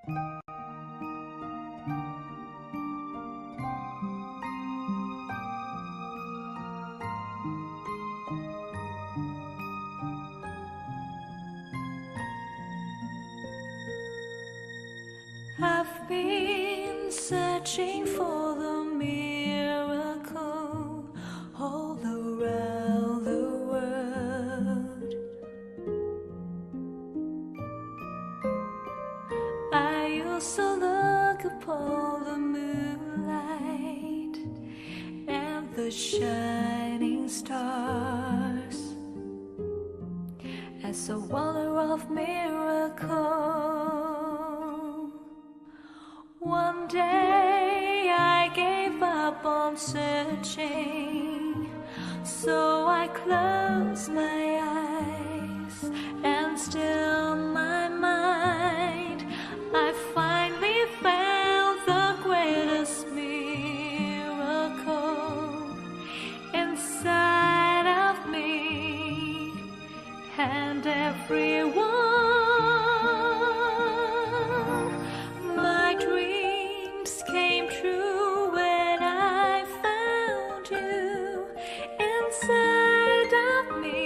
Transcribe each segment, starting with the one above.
I've been searching for the miracle all around the world. I used to look upon the moonlight and the shining stars as a wonder of miracle. One day I gave up on searching, so I closed my eyes and still my mind. I finally found the greatest miracle inside of me and everyone. My dreams came true when I found you inside of me.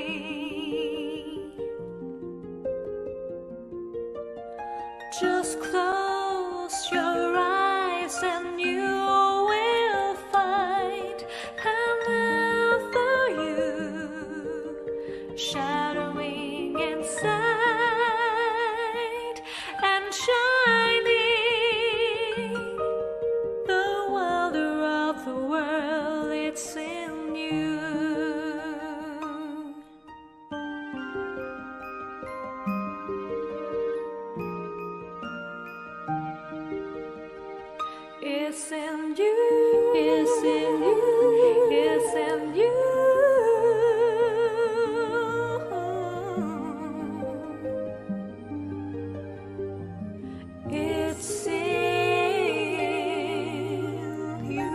Just close your eyes and you will find another you shadowing inside and shining. The wonder of the world, it's in you. It's in you, it's in you, it's in you. It's in you.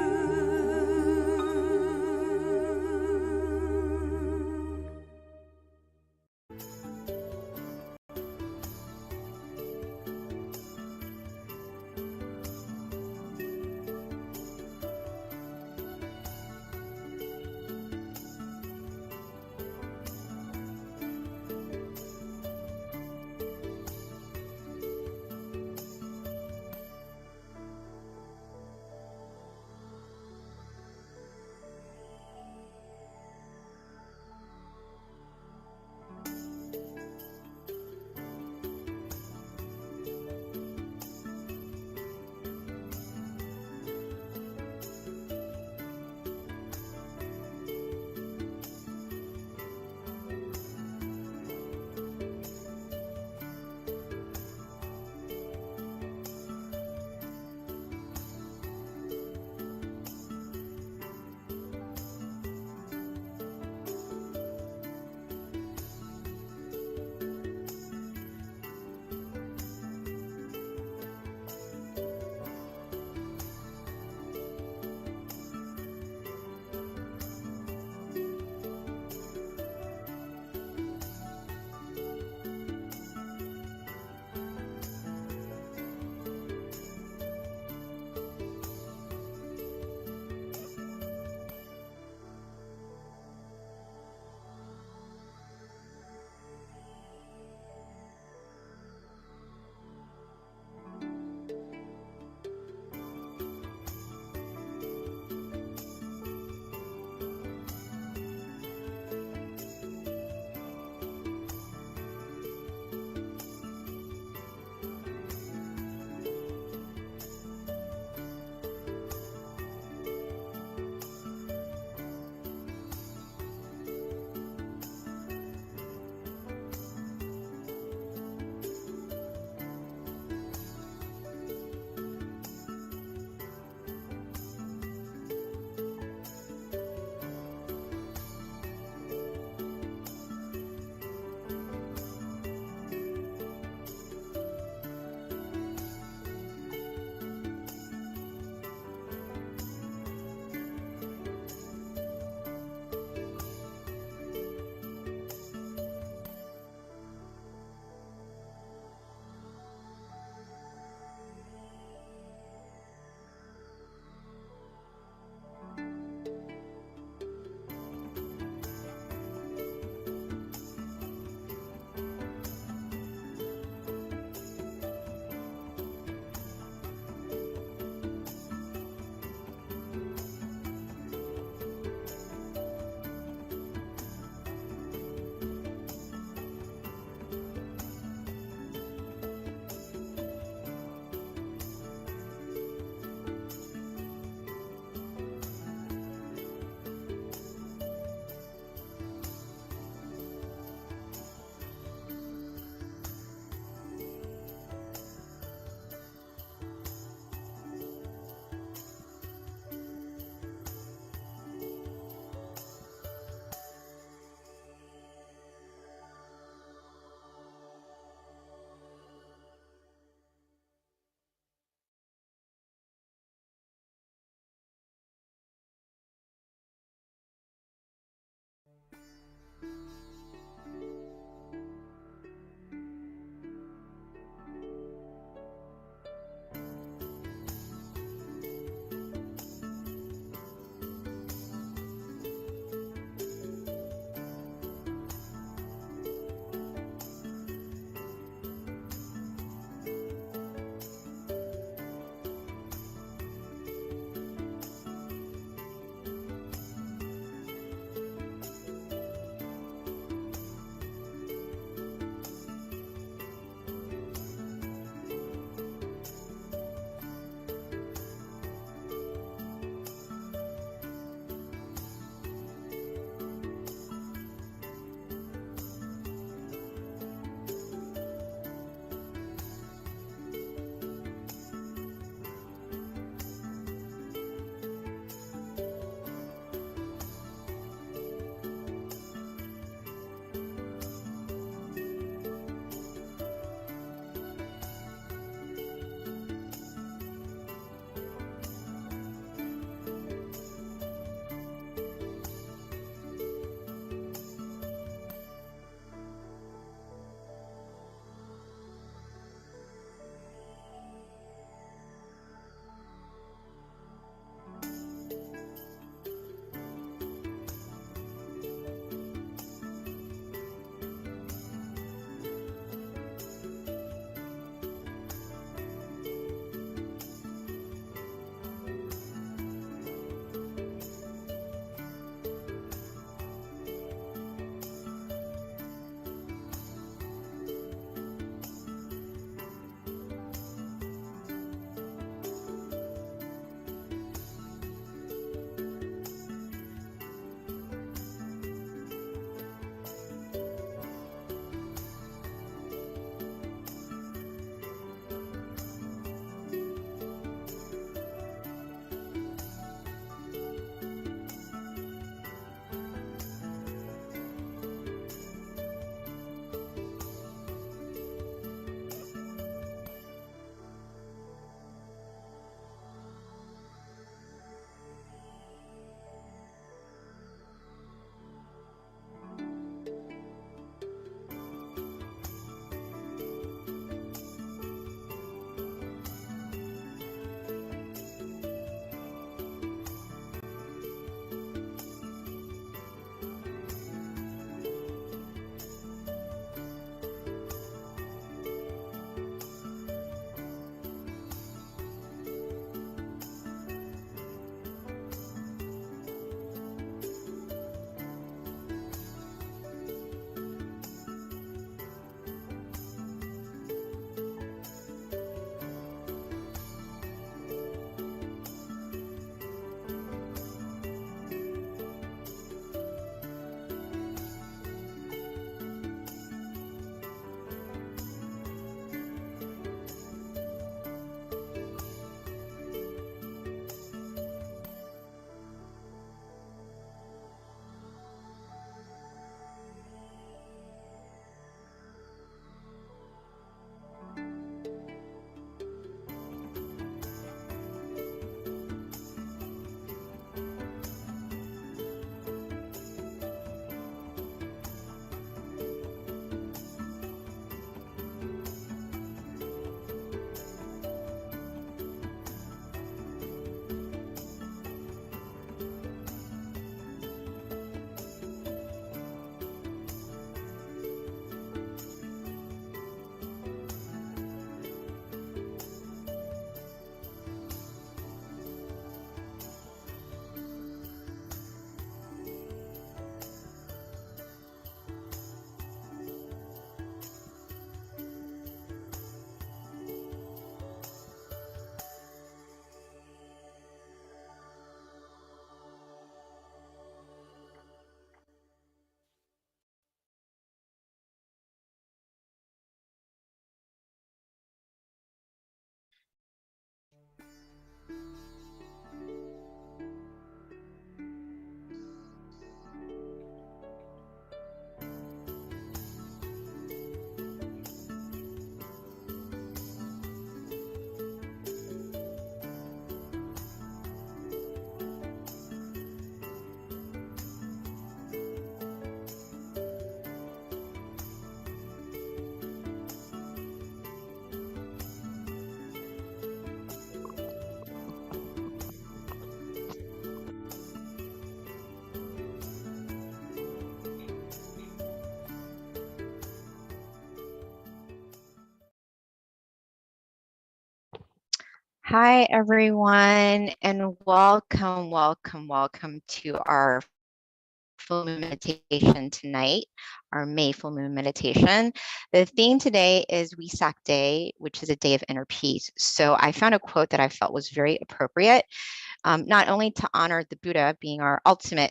Hi, everyone, and welcome to our full moon meditation tonight, our May full moon meditation. The theme today is Wesak Day, which is a day of inner peace. So I found a quote that I felt was very appropriate, not only to honor the Buddha being our ultimate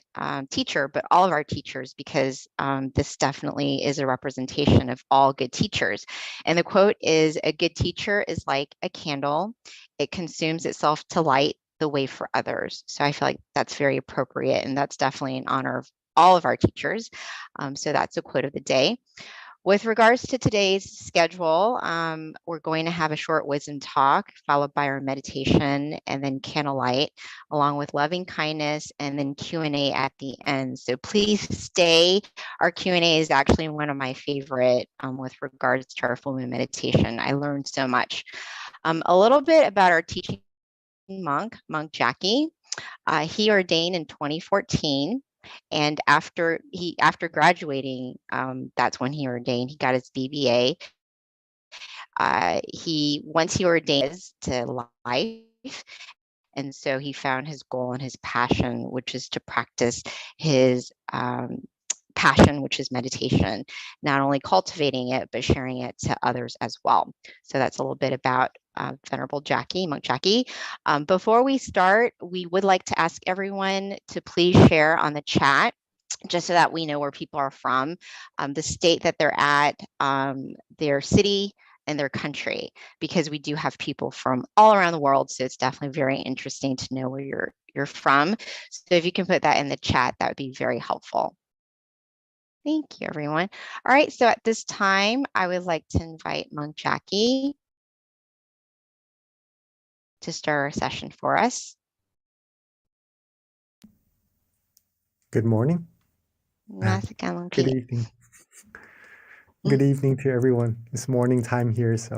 teacher, but all of our teachers, because this definitely is a representation of all good teachers. And the quote is, "A good teacher is like a candle. It consumes itself to light the way for others." So I feel like that's very appropriate, and that's definitely in honor of all of our teachers. So that's a quote of the day. With regards to today's schedule, we're going to have a short wisdom talk followed by our meditation and then candlelight, along with loving kindness and then Q&A at the end. So please stay. Our Q&A is actually one of my favorite with regards to our full moon meditation. I learned so much. A little bit about our teaching monk Jackie. He ordained in 2014, and after graduating, that's when he ordained. He got his BBA. He once he ordained to life, and so he found his goal and his passion, which is to practice his passion, which is meditation, not only cultivating it, but sharing it to others as well. So that's a little bit about Venerable Jackie, Monk Jackie. Before we start, we would like to ask everyone to please share on the chat, just so that we know where people are from, the state that they're at, their city, and their country, because we do have people from all around the world. So it's definitely very interesting to know where you're from. So if you can put that in the chat, that would be very helpful. Thank you, everyone. All right, so at this time, I would like to invite Monk Jackie to start our session for us. Good morning. Good evening. Good evening to everyone. It's morning time here, so.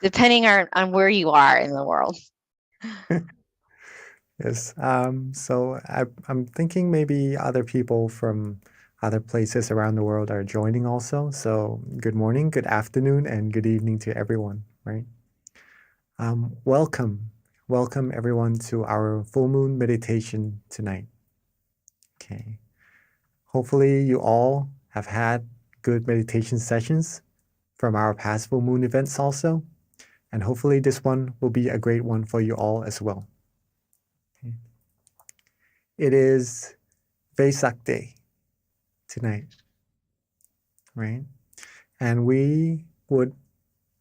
Depending on where you are in the world. Yes. So I'm thinking maybe other people from other places around the world are joining also. So good morning, good afternoon, and good evening to everyone, right? Welcome everyone to our full moon meditation tonight. Okay. Hopefully you all have had good meditation sessions from our past full moon events also. And hopefully this one will be a great one for you all as well. Okay. It is Vesak Day tonight, right? And we would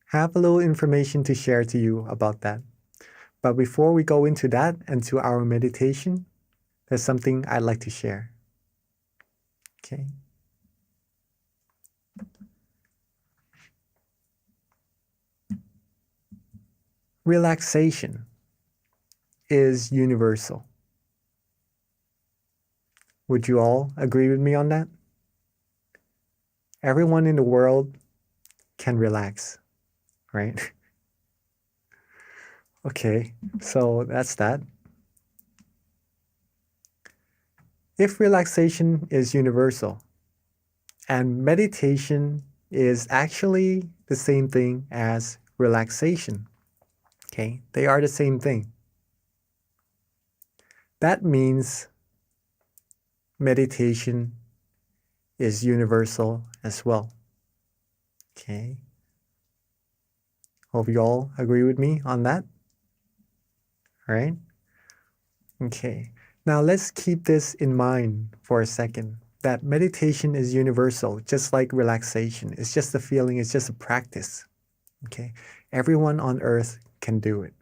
have a little information to share to you about that. But before we go into that and to our meditation, there's something I'd like to share. Okay. Relaxation is universal. Would you all agree with me on that? Everyone in the world can relax, right? Okay, so that's that. If relaxation is universal, and meditation is actually the same thing as relaxation, okay? They are the same thing. That means meditation is universal as well, okay? Hope you all agree with me on that, all right? Okay, now let's keep this in mind for a second, that meditation is universal, just like relaxation. It's just a feeling, it's just a practice, okay? Everyone on earth can do it,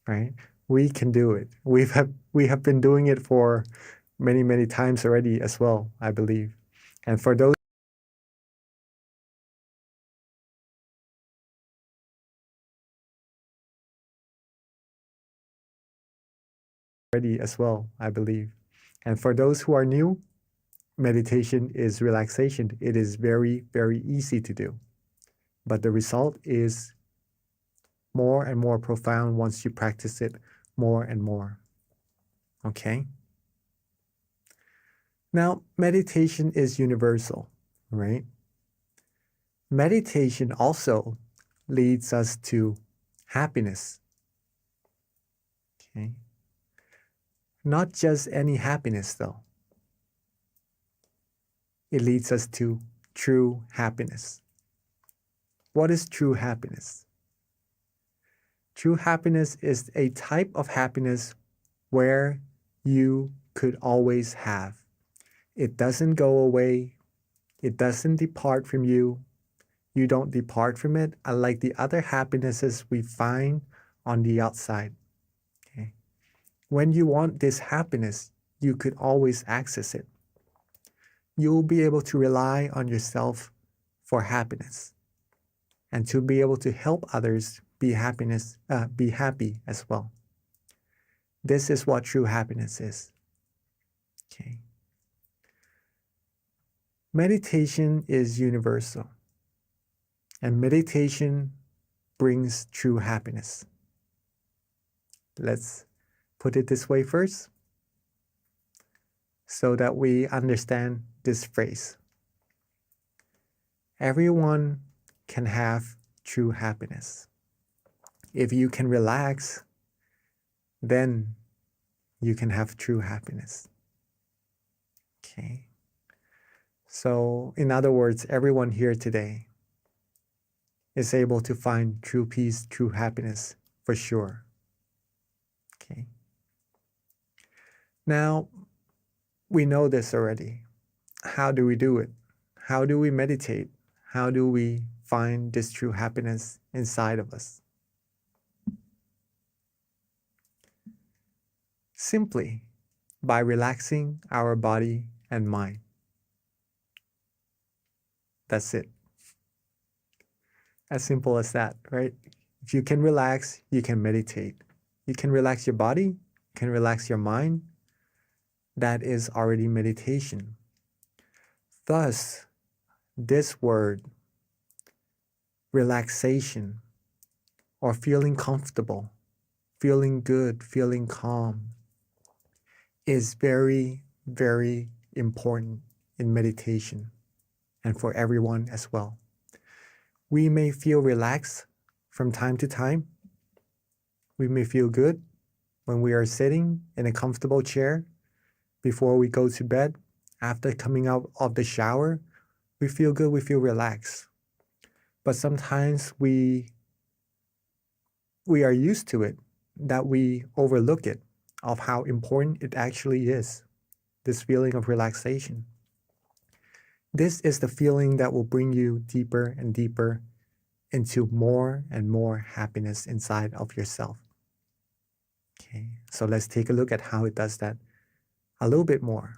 right? We can do it. We have been doing it for many times already as well, I believe. And for those already as well, I believe. And for those who are new, meditation is relaxation. It is very easy to do. But the result is more and more profound once you practice it more and more. Okay? Now, meditation is universal, right? Meditation also leads us to happiness, Okay. Not just any happiness, though. It leads us to true happiness. What is true happiness? True happiness is a type of happiness where you could always have. It doesn't go away. It doesn't depart from you. You don't depart from it, unlike the other happinesses we find on the outside. Okay. When you want this happiness, you could always access it. You'll be able to rely on yourself for happiness and to be able to help others be happy as well. This is what true happiness is. Okay. Meditation is universal, and meditation brings true happiness. Let's put it this way first, so that we understand this phrase. Everyone can have true happiness. If you can relax, then you can have true happiness. Okay. So, in other words, everyone here today is able to find true peace, true happiness for sure. Okay. Now, we know this already. How do we do it? How do we meditate? How do we find this true happiness inside of us? Simply by relaxing our body and mind. That's it. As simple as that, right? If you can relax, you can meditate. You can relax your body, you can relax your mind. That is already meditation. Thus, this word, relaxation, or feeling comfortable, feeling good, feeling calm, is very, very important in meditation and for everyone as well. We may feel relaxed from time to time. We may feel good when we are sitting in a comfortable chair before we go to bed. After coming out of the shower, we feel good, we feel relaxed. But sometimes we are used to it, that we overlook it, of how important it actually is, this feeling of relaxation. This is the feeling that will bring you deeper and deeper into more and more happiness inside of yourself. Okay, so let's take a look at how it does that a little bit more.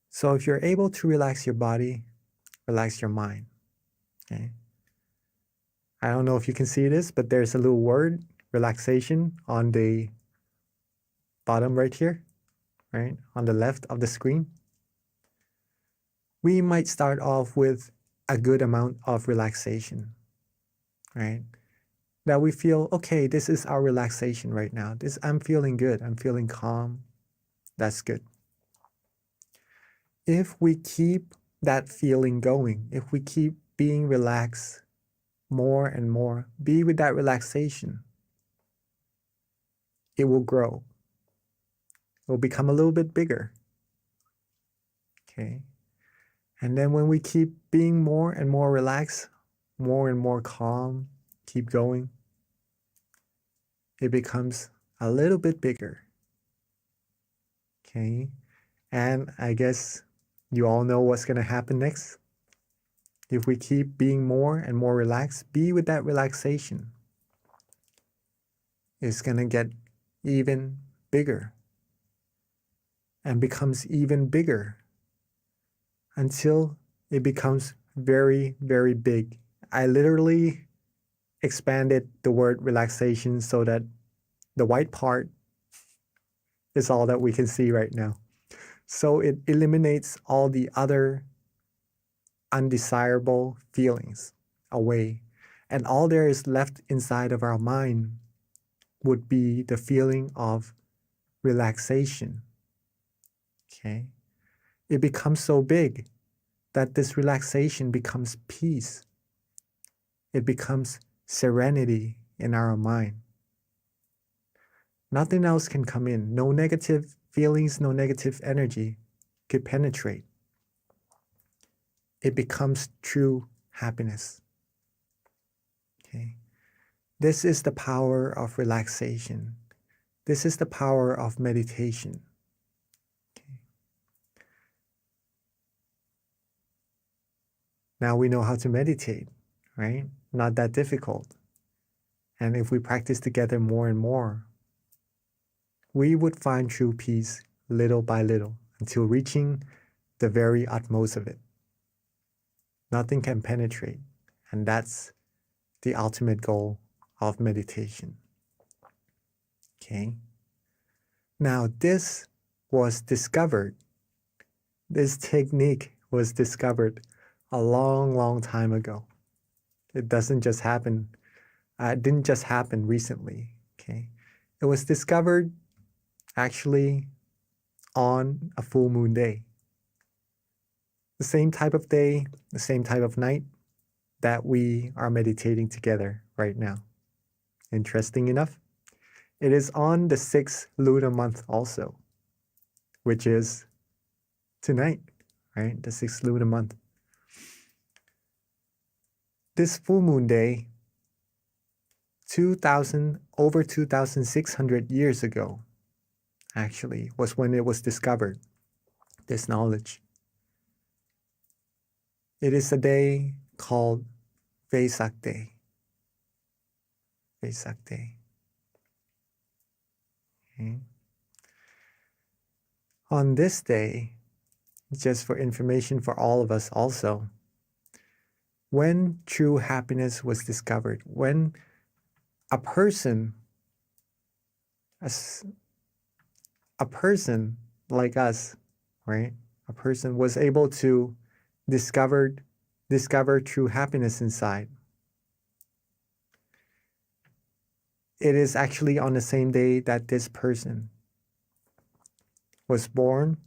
So if you're able to relax your body, relax your mind. Okay. I don't know if you can see this, but there's a little word, relaxation, on the bottom right here, right? On the left of the screen. We might start off with a good amount of relaxation, right? That we feel, okay, this is our relaxation right now. I'm feeling good. I'm feeling calm. That's good. If we keep that feeling going, if we keep being relaxed more and more, be with that relaxation, it will grow. It will become a little bit bigger. Okay. And then when we keep being more and more relaxed, more and more calm, keep going, it becomes a little bit bigger. Okay. And I guess you all know what's going to happen next. If we keep being more and more relaxed, be with that relaxation, it's going to get even bigger and becomes even bigger until it becomes very, very big. I literally expanded the word relaxation so that the white part is all that we can see right now. So it eliminates all the other undesirable feelings away. And all there is left inside of our mind would be the feeling of relaxation. Okay? It becomes so big that this relaxation becomes peace. It becomes serenity in our mind. Nothing else can come in. No negative feelings, no negative energy could penetrate. It becomes true happiness. Okay. This is the power of relaxation. This is the power of meditation. Okay. Now we know how to meditate, right? Not that difficult. And if we practice together more and more, we would find true peace little by little until reaching the very utmost of it. Nothing can penetrate, and that's the ultimate goal of meditation. Okay. Now this was discovered. This technique was discovered a long, long time ago. It doesn't just happen. It didn't just happen recently. Okay. It was discovered actually on a full moon day. The same type of day, the same type of night that we are meditating together right now. Interesting enough, it is on the 6th lunar month also, which is tonight, right? The 6th lunar month. This full moon day, over 2,600 years ago, actually, was when it was discovered, this knowledge. It is a day called Vesak Day. Vesak Day. Okay. On this day, just for information for all of us also, when true happiness was discovered, when a person like us, right? A person was able to discover true happiness inside. It is actually on the same day that this person was born,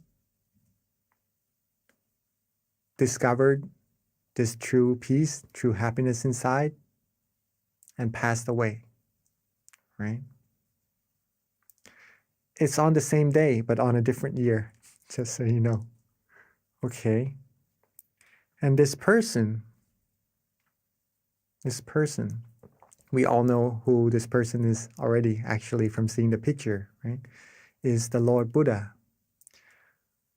discovered this true peace, true happiness inside, and passed away, right? It's on the same day, but on a different year, just so you know. Okay. And this person, we all know who this person is already, actually, from seeing the picture, right? Is the Lord Buddha.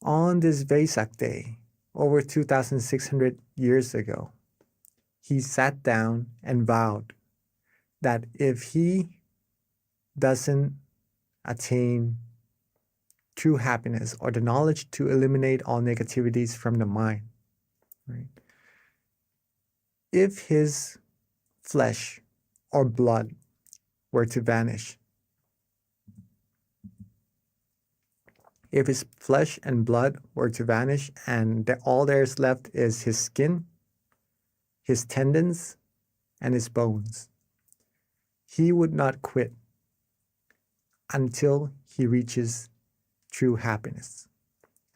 On this Vesak Day, over 2,600 years ago, he sat down and vowed that if he doesn't attain true happiness or the knowledge to eliminate all negativities from the mind, right? If his flesh or blood were to vanish, if his flesh and blood were to vanish and all there's left is his skin, his tendons, and his bones, he would not quit until he reaches true happiness,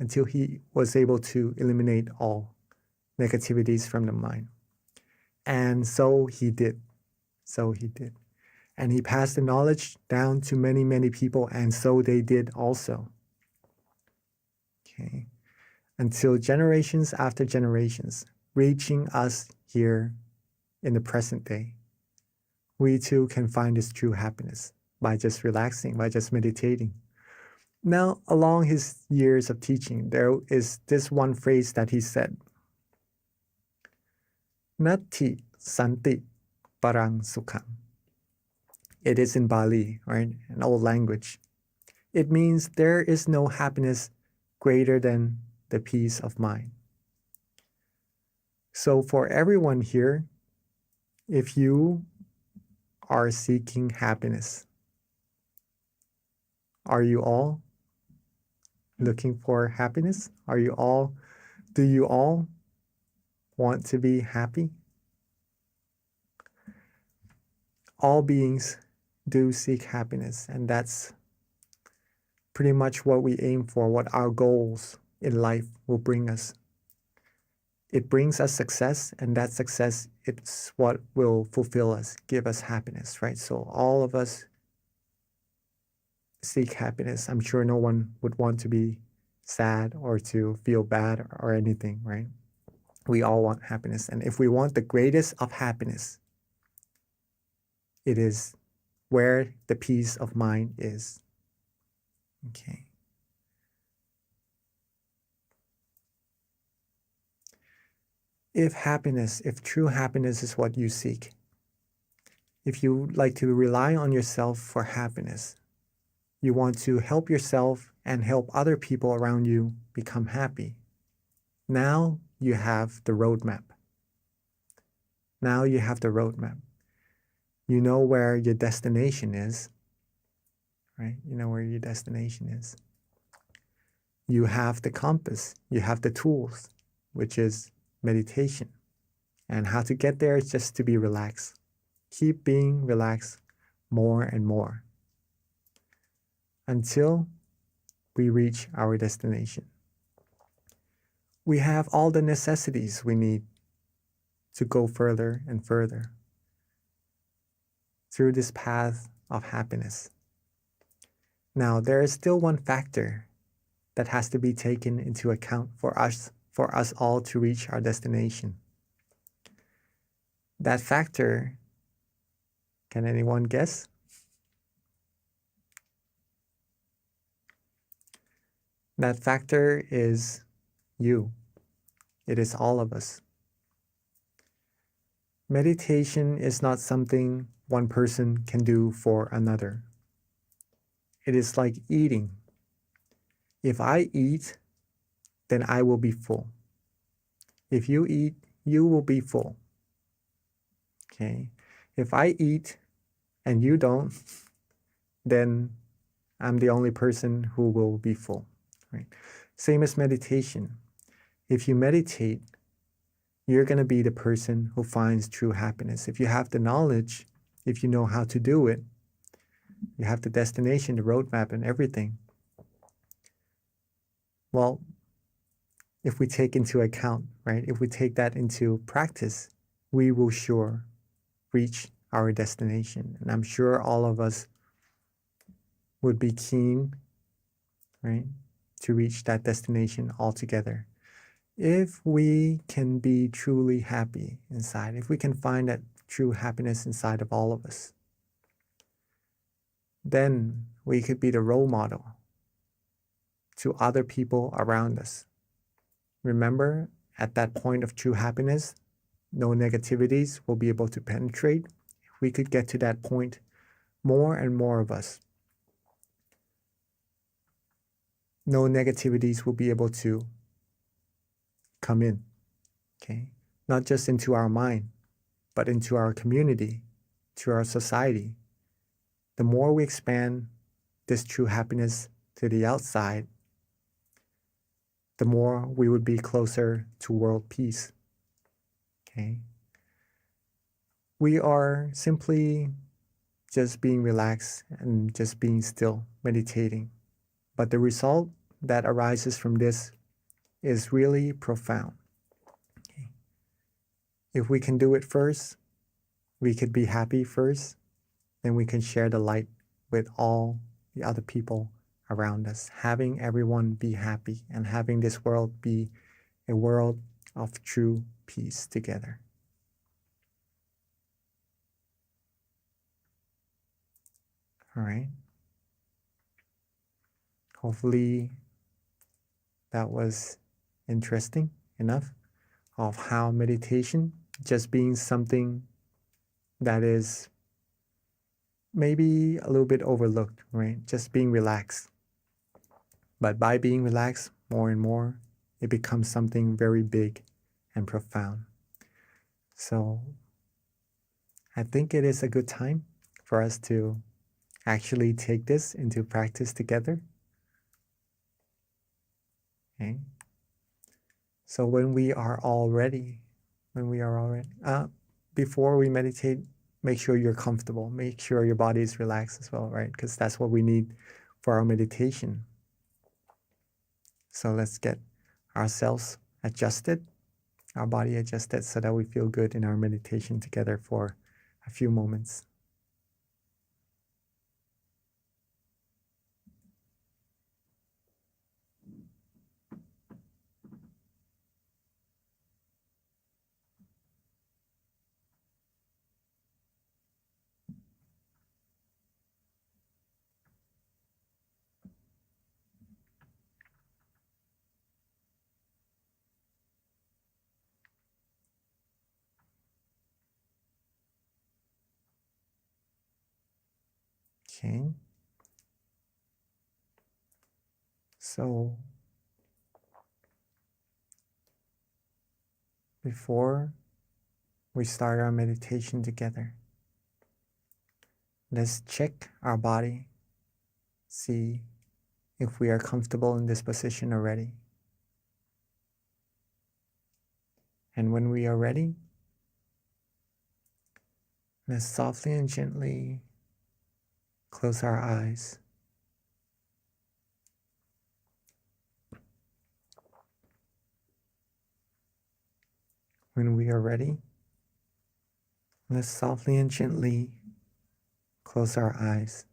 until he was able to eliminate all negativities from the mind. And so he did. And he passed the knowledge down to many, many people, and so they did also. Okay. Until generations after generations, reaching us here in the present day. We too can find this true happiness by just relaxing, by just meditating. Now, along his years of teaching, there is this one phrase that he said, Nati Santi Parang Sukham. It is in Bali, right? An old language. It means there is no happiness greater than the peace of mind. So for everyone here, if you are seeking happiness, are you all looking for happiness? Do you all want to be happy? All beings do seek happiness, and that's pretty much what we aim for, what our goals in life will bring us. It brings us success, and that success, it's what will fulfill us, give us happiness, right? So all of us seek happiness. I'm sure no one would want to be sad or to feel bad or anything, right? We all want happiness. And if we want the greatest of happiness, it is where the peace of mind is. Okay. If true happiness is what you seek, if you like to rely on yourself for happiness, you want to help yourself and help other people around you become happy, now you have the roadmap. Now you have the roadmap. You know where your destination is, right? You know where your destination is. You have the compass, you have the tools, which is meditation. And how to get there is just to be relaxed. Keep being relaxed more and more until we reach our destination. We have all the necessities we need to go further and further through this path of happiness. Now, there is still one factor that has to be taken into account for us all to reach our destination. That factor, can anyone guess? That factor is you. It is all of us. Meditation is not something one person can do for another. It is like eating. If I eat, then I will be full. If you eat, you will be full. Okay? If I eat and you don't, then I'm the only person who will be full. Right? Same as meditation. If you meditate, you're going to be the person who finds true happiness. If you have the knowledge, if you know how to do it, you have the destination, the roadmap, and everything. Well, if we take into account, right, if we take that into practice, we will sure reach our destination. And I'm sure all of us would be keen, right, to reach that destination altogether. If we can be truly happy inside, if we can find that true happiness inside of all of us, then we could be the role model to other people around us. Remember, at that point of true happiness, no negativities will be able to penetrate. If we could get to that point, more and more of us, no negativities will be able to come in, okay? Not just into our mind, but into our community, to our society. The more we expand this true happiness to the outside, the more we would be closer to world peace, okay? We are simply just being relaxed and just being still, meditating. But the result that arises from this is really profound. Okay. If we can do it first, we could be happy first, then we can share the light with all the other people around us, having everyone be happy and having this world be a world of true peace together. All right. Hopefully that was interesting enough of how meditation just being something that is maybe a little bit overlooked, right? Just being relaxed. But by being relaxed more and more, it becomes something very big and profound. So I think it is a good time for us to actually take this into practice together. Okay. So when we are all ready, before we meditate, make sure you're comfortable. Make sure your body is relaxed as well, right? Because that's what we need for our meditation. So let's get ourselves adjusted, our body adjusted, so that we feel good in our meditation together for a few moments. Okay. So before we start our meditation together, let's check our body, see if we are comfortable in this position already. And when we are ready, let's softly and gently close our eyes. When we are ready, let's softly and gently close our eyes.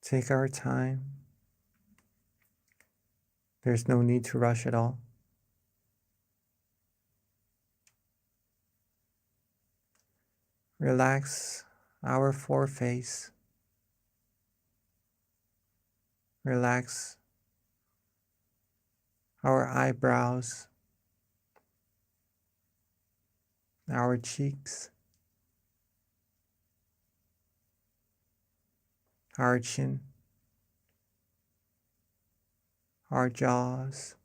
Take our time. There's no need to rush at all. Relax our foreface. Relax our eyebrows, our cheeks, our chin, our jaws.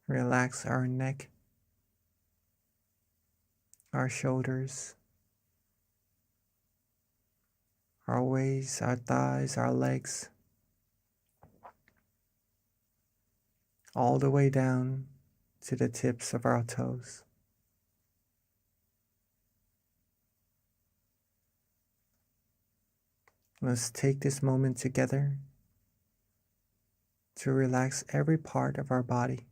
Relax our neck, our shoulders, our waist, our thighs, our legs, all the way down to the tips of our toes. Let's take this moment together to relax every part of our body.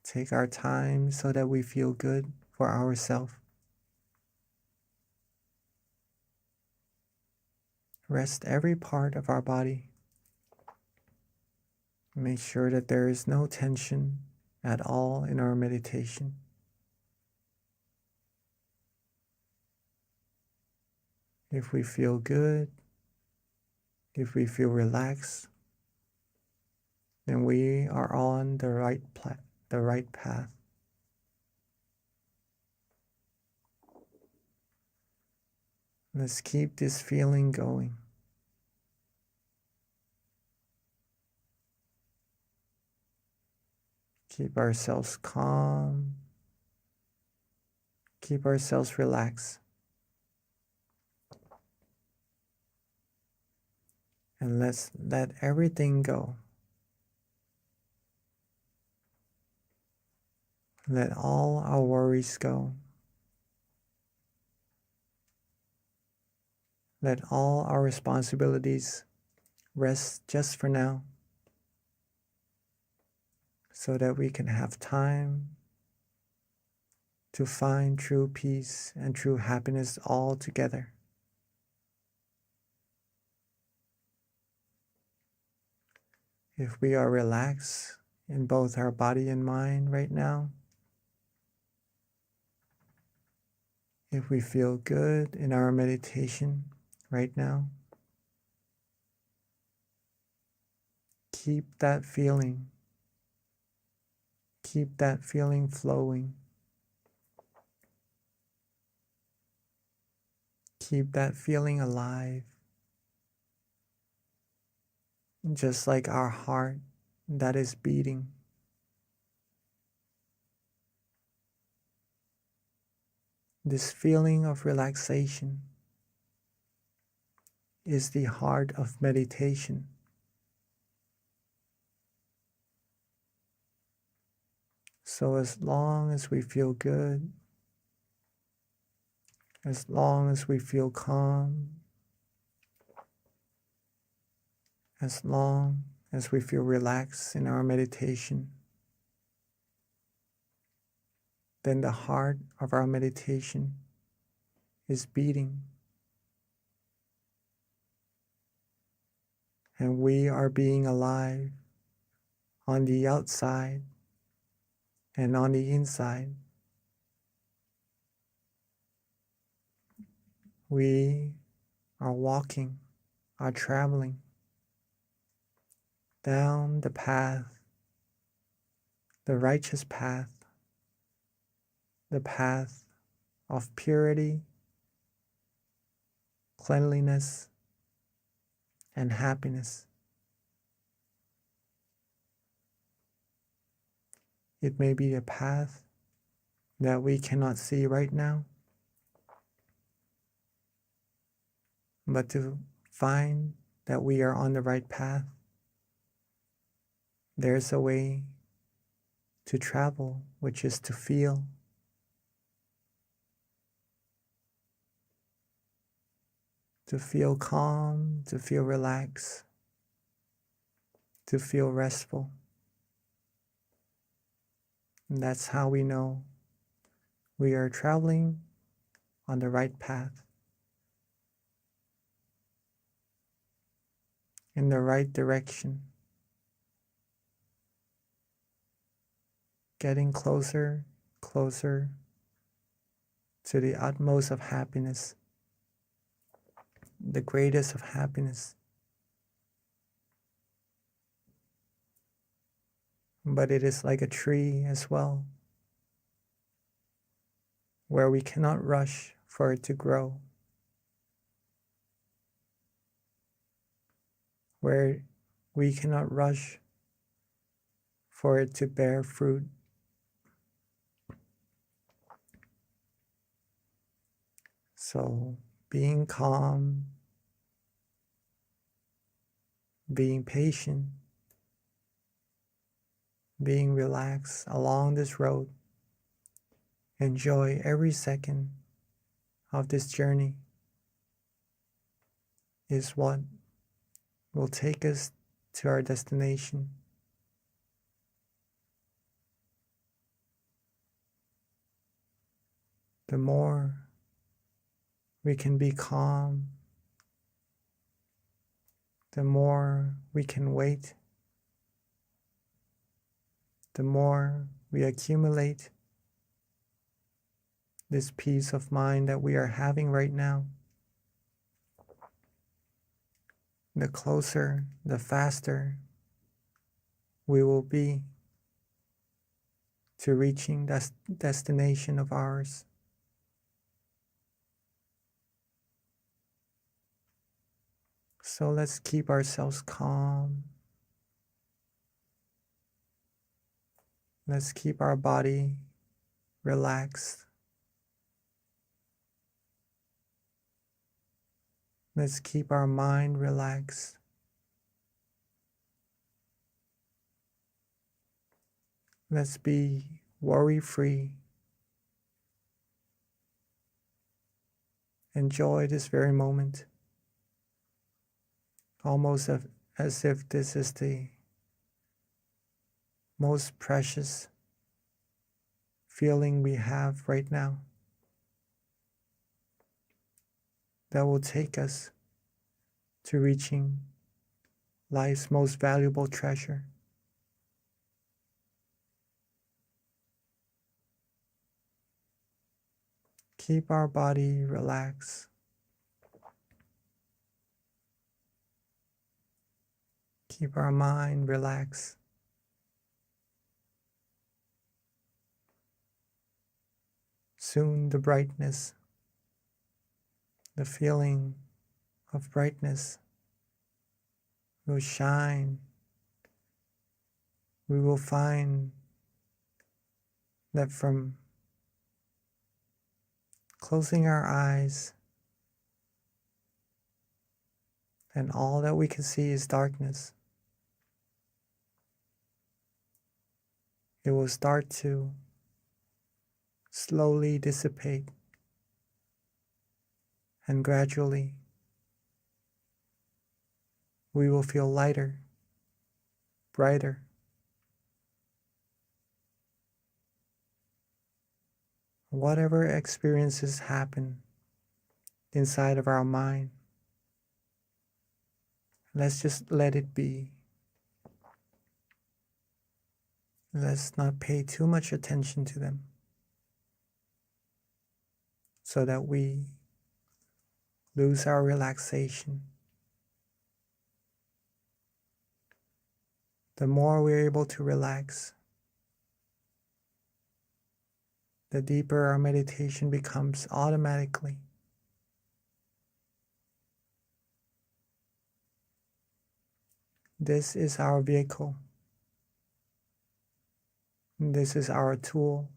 Take our time so that we feel good for ourselves. Rest every part of our body. Make sure that there is no tension at all in our meditation. If we feel good, if we feel relaxed, then we are on the right path. Let's keep this feeling going. Keep ourselves calm. Keep ourselves relaxed. And let's let everything go. Let all our worries go. Let all our responsibilities rest just for now, so that we can have time to find true peace and true happiness all together. If we are relaxed in both our body and mind right now, if we feel good in our meditation right now, keep that feeling. Keep that feeling flowing. Keep that feeling alive. Just like our heart that is beating. This feeling of relaxation is the heart of meditation. So as long as we feel good, as long as we feel calm, as long as we feel relaxed in our meditation, then the heart of our meditation is beating. And we are being alive on the outside and on the inside. We are walking are traveling down the path, the righteous path, the path of purity, cleanliness, and happiness. It may be a path that we cannot see right now, but to find that we are on the right path, there's a way to travel, which is to feel. To feel calm, to feel relaxed, to feel restful. And that's how we know we are traveling on the right path, in the right direction, getting closer, closer to the utmost of happiness, the greatest of happiness. But it is like a tree as well, where we cannot rush for it to grow, where we cannot rush for it to bear fruit. So being calm, being patient, being relaxed along this road, enjoy every second of this journey is what will take us to our destination. The more we can be calm, the more we can wait, the more we accumulate this peace of mind that we are having right now, the closer, the faster we will be to reaching that destination of ours. So let's keep ourselves calm. Let's keep our body relaxed. Let's keep our mind relaxed. Let's be worry-free. Enjoy this very moment, almost as if this is the most precious feeling we have right now that will take us to reaching life's most valuable treasure. Keep our body relaxed. Keep our mind relaxed. Soon the brightness, the feeling of brightness will shine. We will find that from closing our eyes and all that we can see is darkness, it will start to slowly dissipate, and gradually we will feel lighter, brighter. Whatever experiences happen inside of our mind, let's just let it be. Let's not pay too much attention to them, so that we lose our relaxation the more we're able to relax, the deeper our meditation becomes automatically. This is our vehicle. This is our tool.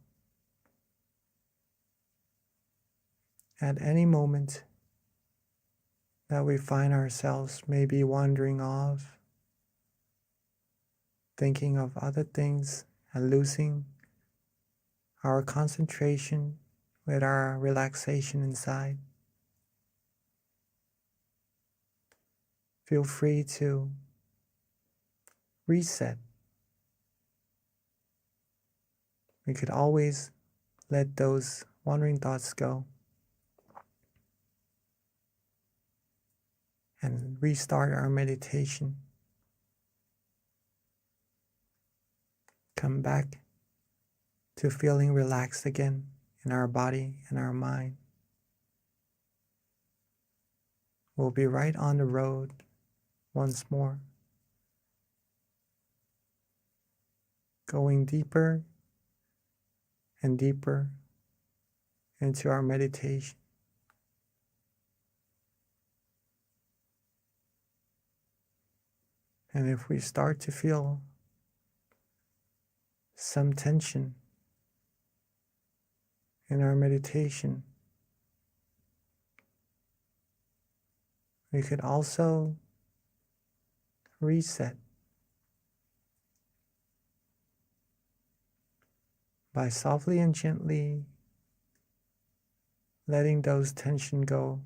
At any moment that we find ourselves maybe wandering off, thinking of other things and losing our concentration with our relaxation inside, feel free to reset. We could always let those wandering thoughts go and restart our meditation. Come back to feeling relaxed again in our body and our mind. We'll be right on the road once more, going deeper and deeper into our meditation. And if we start to feel some tension in our meditation, we could also reset by softly and gently letting those tension go.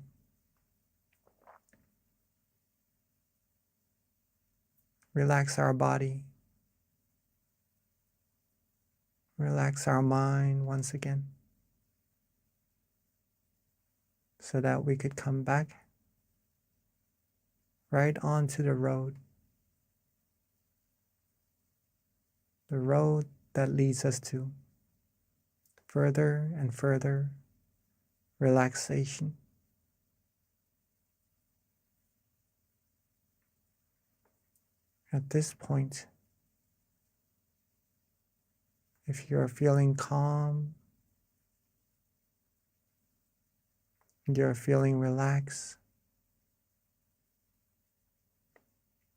Relax our body. Relax our mind once again, so that we could come back right onto the road that leads us to further and further relaxation. At this point, if you're feeling calm, you're feeling relaxed,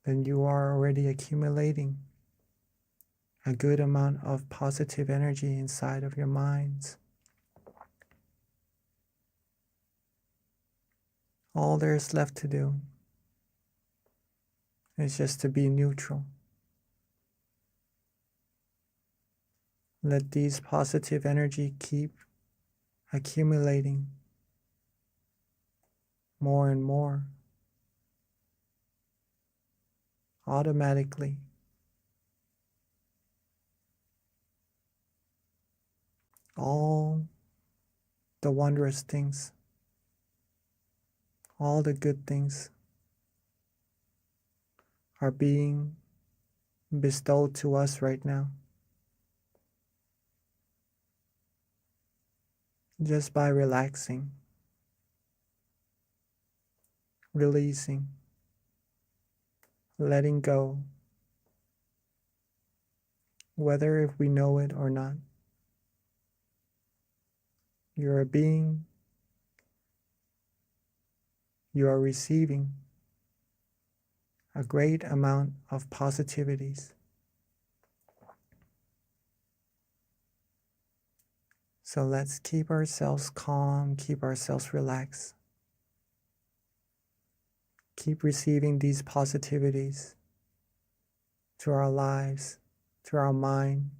then you are already accumulating a good amount of positive energy inside of your minds. All there's left to do is just to be neutral. Let these positive energy keep accumulating more and more automatically. All the wondrous things, all the good things are being bestowed to us right now, just by relaxing, releasing, letting go, whether if we know it or not. You're a being, you are receiving a great amount of positivities. So let's keep ourselves calm, keep ourselves relaxed. Keep receiving these positivities to our lives, to our mind,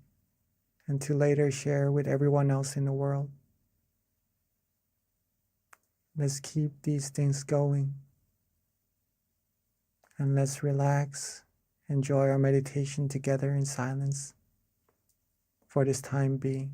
and to later share with everyone else in the world. Let's keep these things going. And let's relax, enjoy our meditation together in silence for this time being.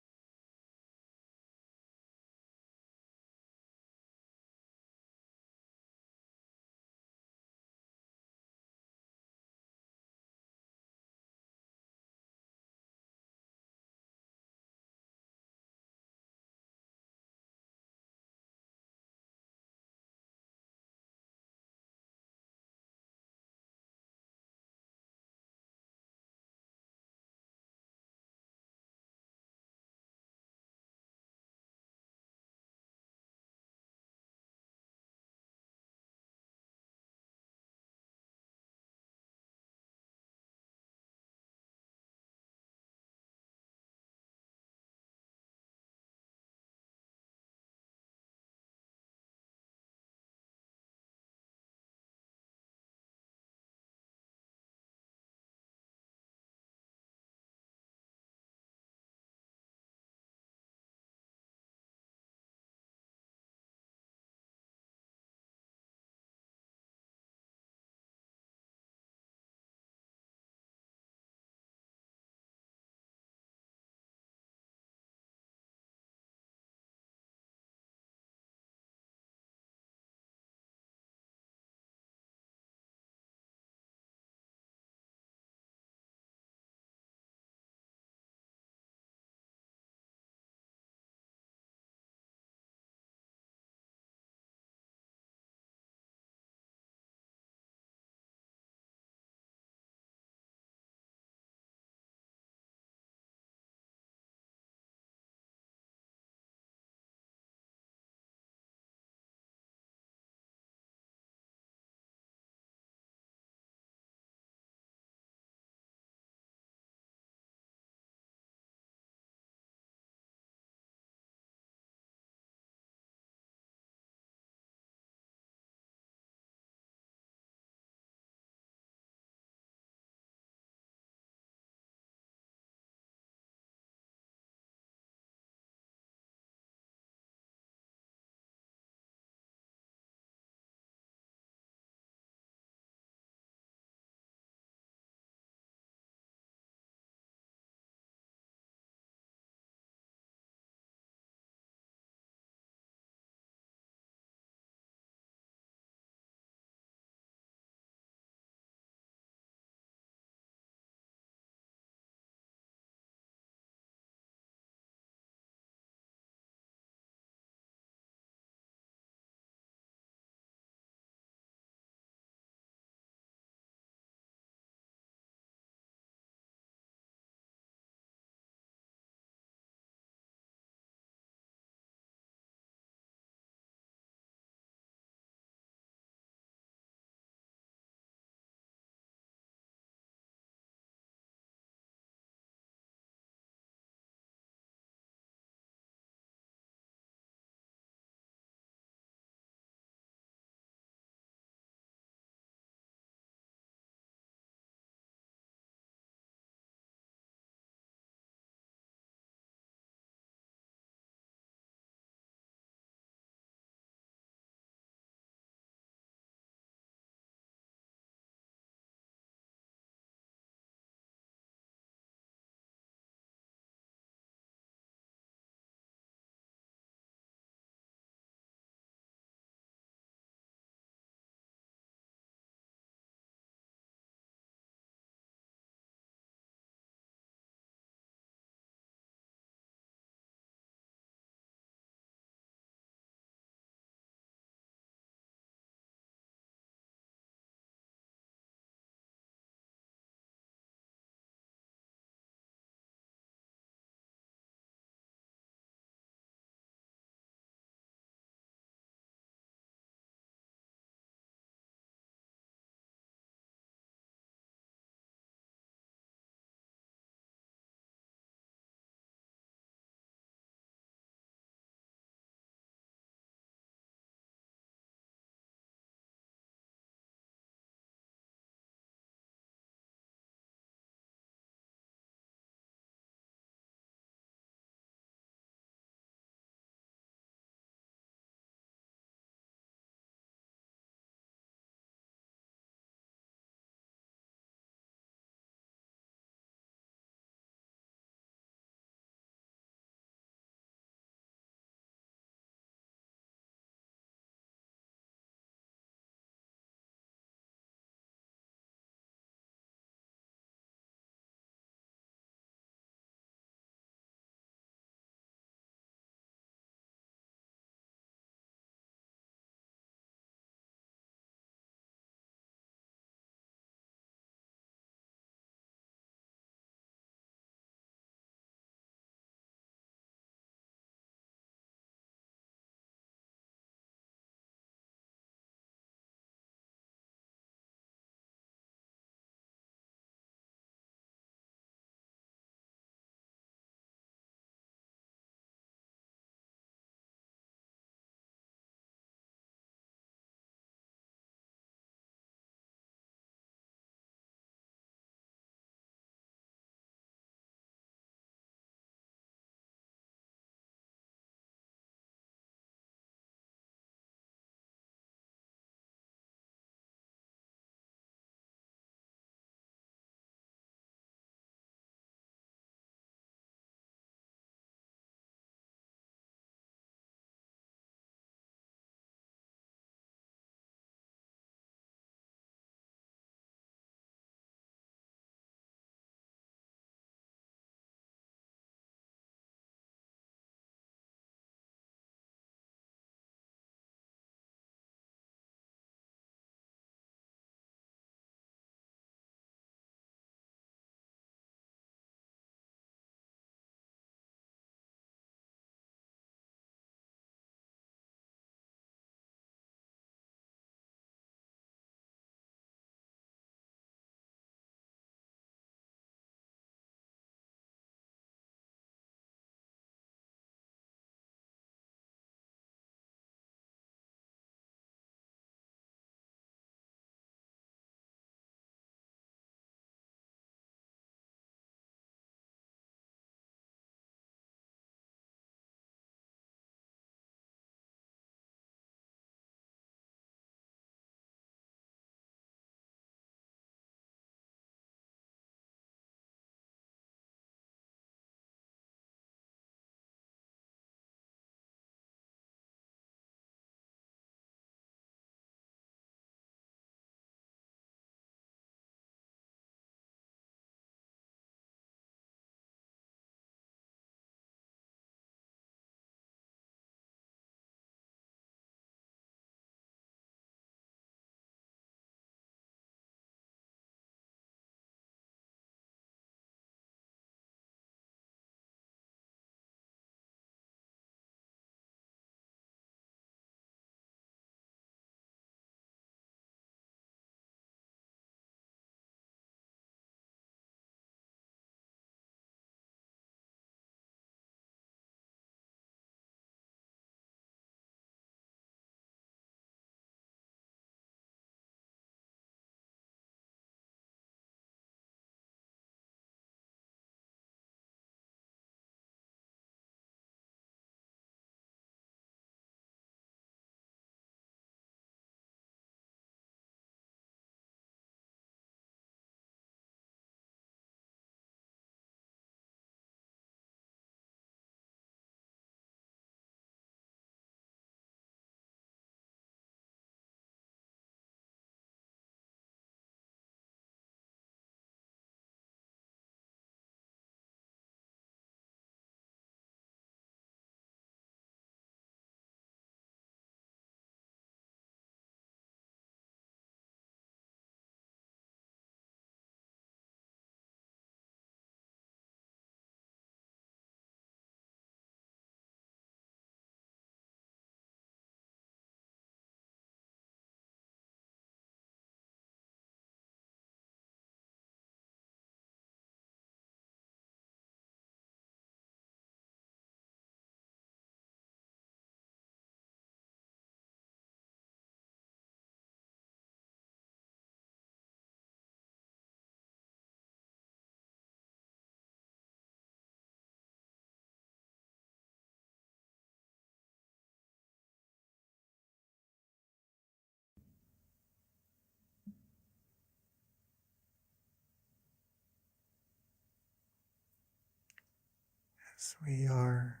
as we are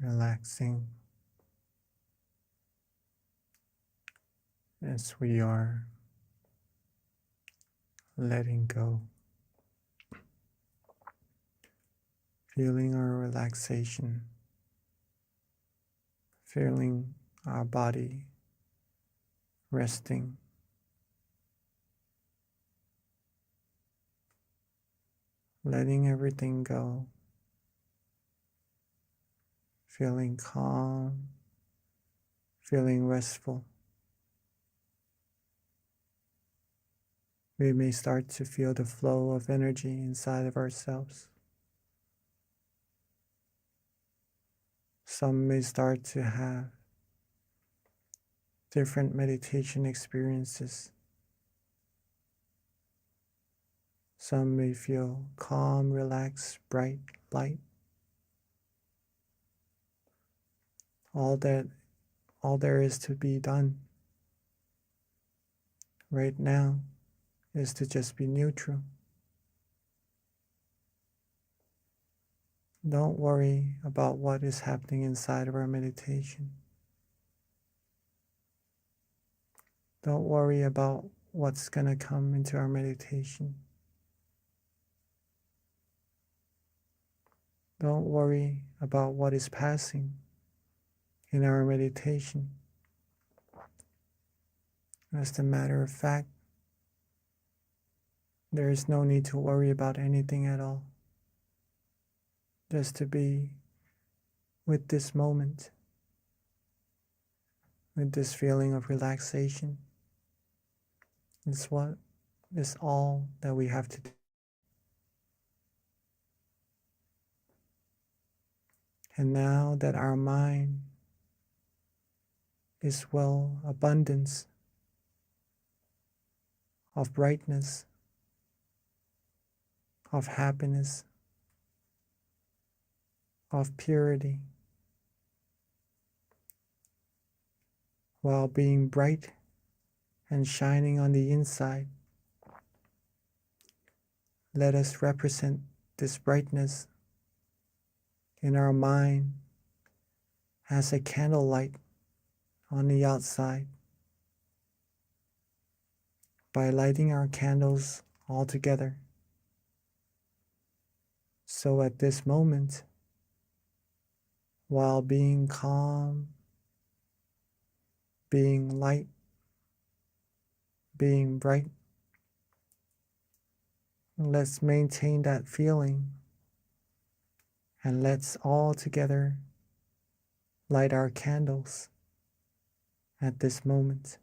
relaxing, as we are letting go, feeling our relaxation, feeling our body resting, letting everything go, feeling calm, feeling restful. We may start to feel the flow of energy inside of ourselves. Some may start to have different meditation experiences. Some may feel calm, relaxed, bright, light. All there is to be done right now is to just be neutral. Don't worry about what is happening inside of our meditation. Don't worry about what's going to come into our meditation. Don't worry about what is passing in our meditation. As a matter of fact, there is no need to worry about anything at all. Just to be with this moment, with this feeling of relaxation, is what is all that we have to do. And now that our mind is well abundance of brightness, of happiness, of purity, while being bright and shining on the inside, let us represent this brightness in our mind as a candlelight on the outside by lighting our candles all together. So at this moment, while being calm, being light, being bright, let's maintain that feeling and let's all together light our candles at this moment.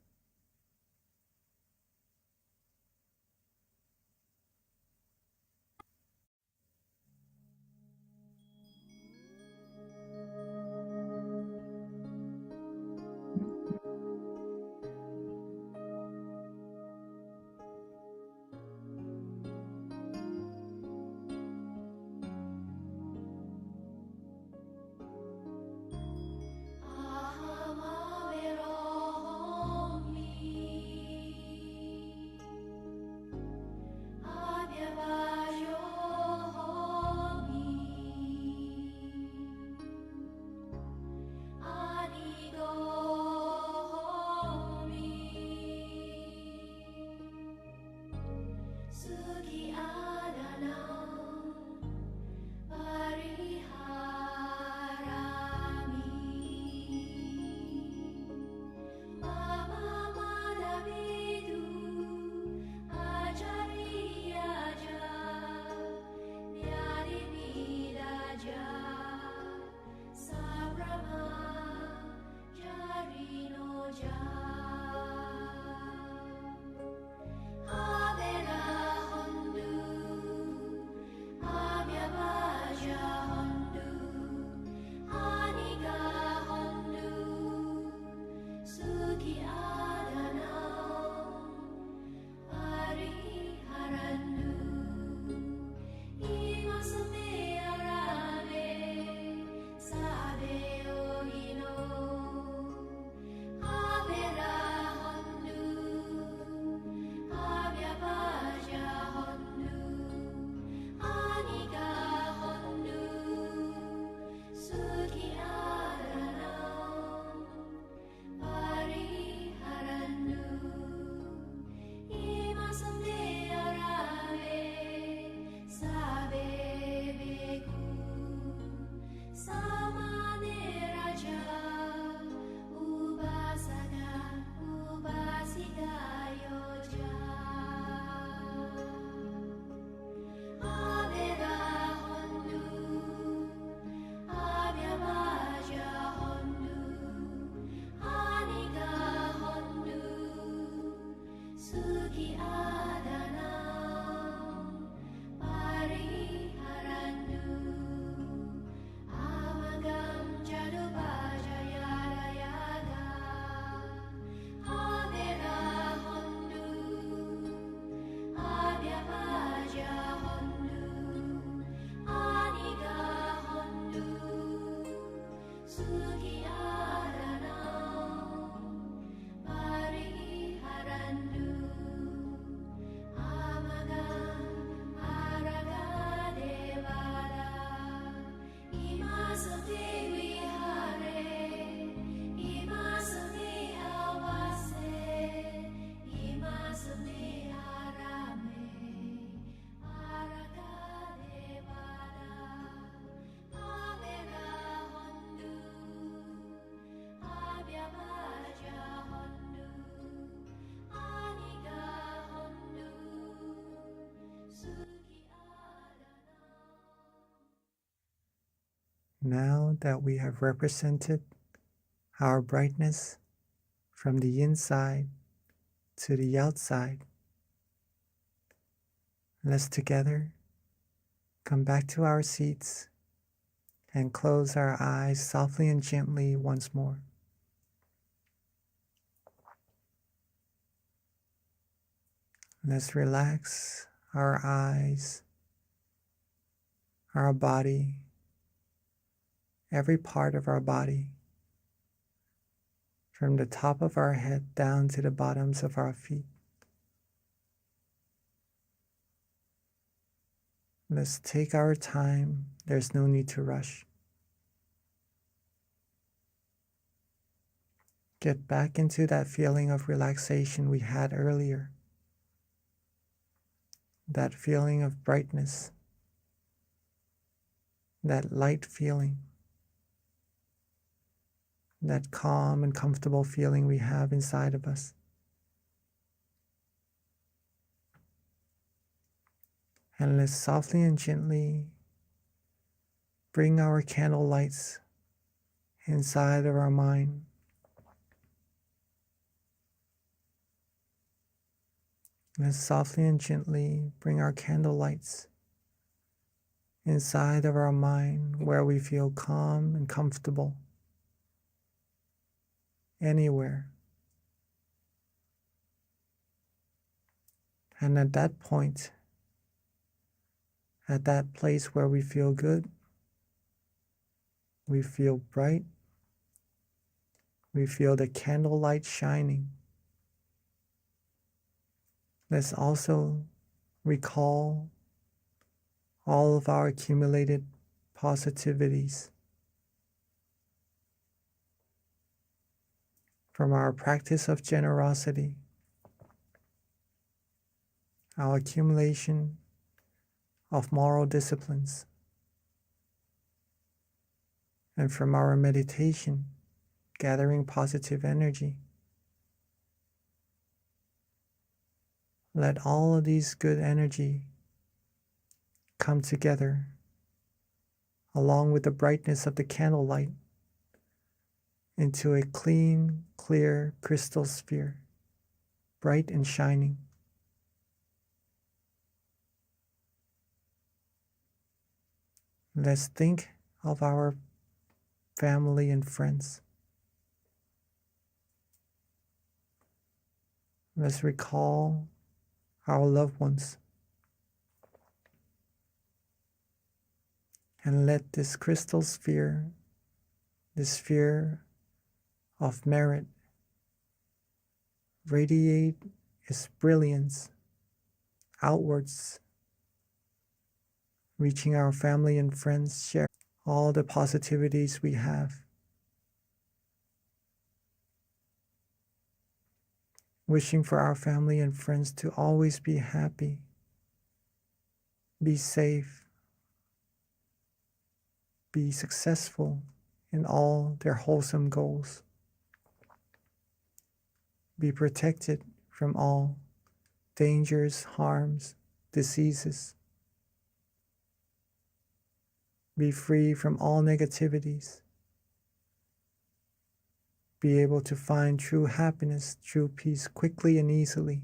Now that we have represented our brightness from the inside to the outside, let's together come back to our seats and close our eyes softly and gently once more. Let's relax our eyes, our body, every part of our body, from the top of our head down to the bottoms of our feet. Let's take our time. There's no need to rush. Get back into that feeling of relaxation we had earlier. That feeling of brightness. That light feeling. That calm and comfortable feeling we have inside of us. And let's softly and gently bring our candle lights inside of our mind. Let's softly and gently bring our candle lights inside of our mind where we feel calm and comfortable. Anywhere. And at that point, at that place where we feel good, we feel bright, we feel the candlelight shining. Let's also recall all of our accumulated positivities from our practice of generosity, our accumulation of moral disciplines, and from our meditation, gathering positive energy. Let all of these good energy come together along with the brightness of the candlelight into a clean, clear crystal sphere, bright and shining. Let's think of our family and friends. Let's recall our loved ones. And let this crystal sphere, this sphere of merit, radiate its brilliance outwards, reaching our family and friends, share all the positivities we have. Wishing for our family and friends to always be happy, be safe, be successful in all their wholesome goals, be protected from all dangers, harms, diseases, be free from all negativities, be able to find true happiness, true peace quickly and easily,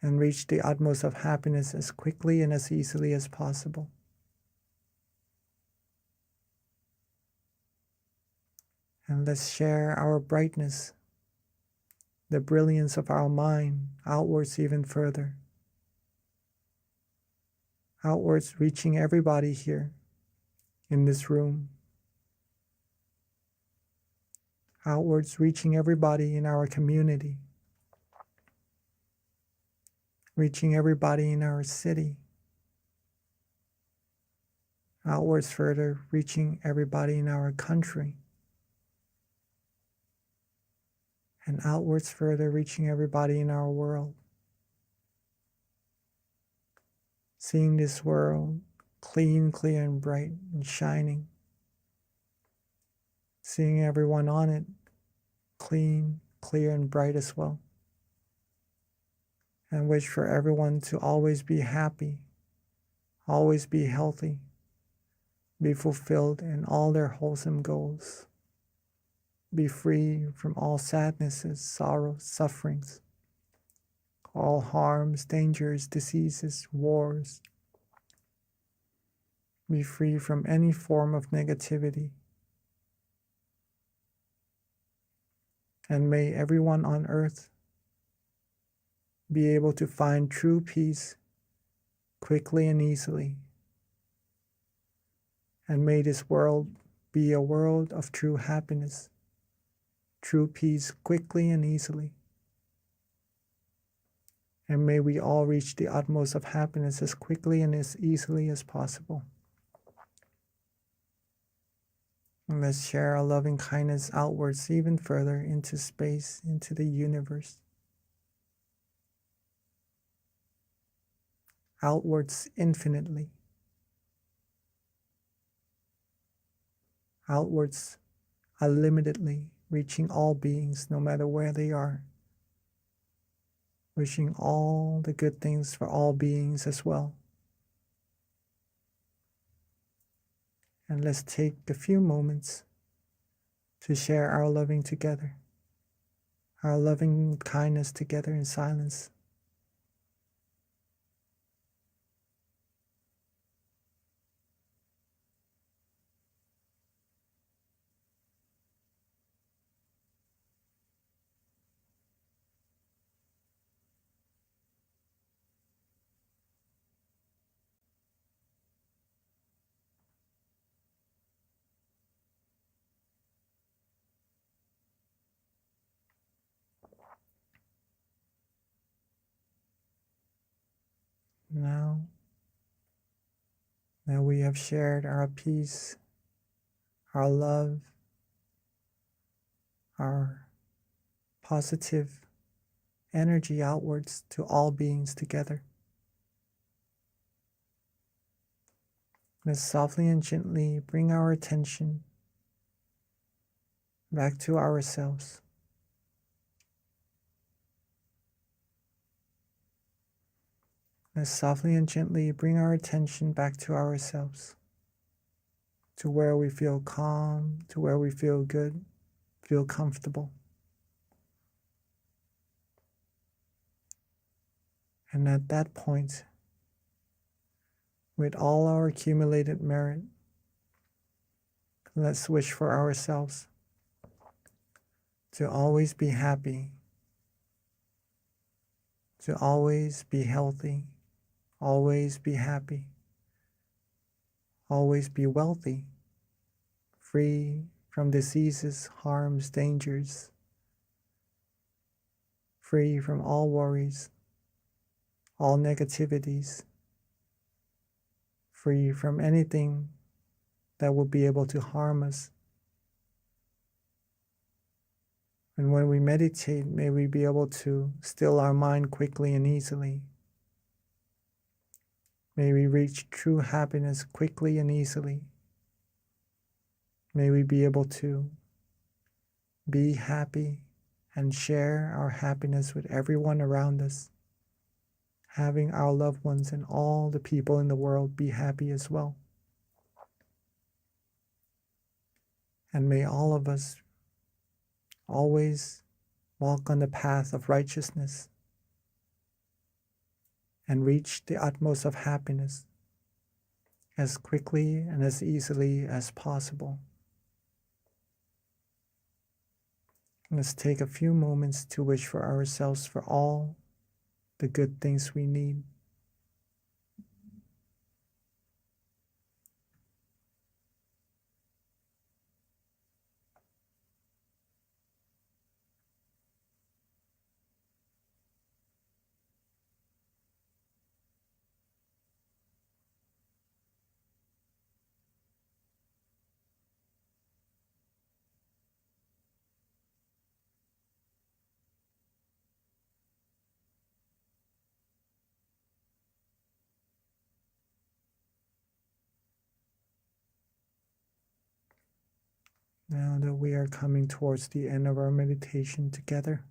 and reach the utmost of happiness as quickly and as easily as possible. And let's share our brightness, the brilliance of our mind, outwards even further. Outwards, reaching everybody here in this room. Outwards, reaching everybody in our community. Reaching everybody in our city. Outwards further, reaching everybody in our country. And outwards further, reaching everybody in our world. Seeing this world clean, clear, and bright and shining. Seeing everyone on it clean, clear, and bright as well. And wish for everyone to always be happy, always be healthy, be fulfilled in all their wholesome goals, be free from all sadnesses, sorrows, sufferings, all harms, dangers, diseases, wars, be free from any form of negativity, and may everyone on earth be able to find true peace quickly and easily, and may this world be a world of true happiness, true peace quickly and easily. And may we all reach the utmost of happiness as quickly and as easily as possible. And let's share our loving kindness outwards even further into space, into the universe. Outwards infinitely. Outwards unlimitedly, reaching all beings no matter where they are. Wishing all the good things for all beings as well. And let's take a few moments to share our loving together, our loving kindness together in silence. Now that we have shared our peace, our love, our positive energy outwards to all beings together, let's softly and gently bring our attention back to ourselves. Let's softly and gently bring our attention back to ourselves, to where we feel calm, to where we feel good, feel comfortable. And at that point, with all our accumulated merit, let's wish for ourselves to always be happy, to always be healthy, always be happy, always be wealthy, free from diseases, harms, dangers, free from all worries, all negativities, free from anything that will be able to harm us. And when we meditate, may we be able to still our mind quickly and easily. May we reach true happiness quickly and easily. May we be able to be happy and share our happiness with everyone around us, having our loved ones and all the people in the world be happy as well. And may all of us always walk on the path of righteousness and reach the utmost of happiness as quickly and as easily as possible. Let's take a few moments to wish for ourselves for all the good things we need. Now that we are coming towards the end of our meditation together,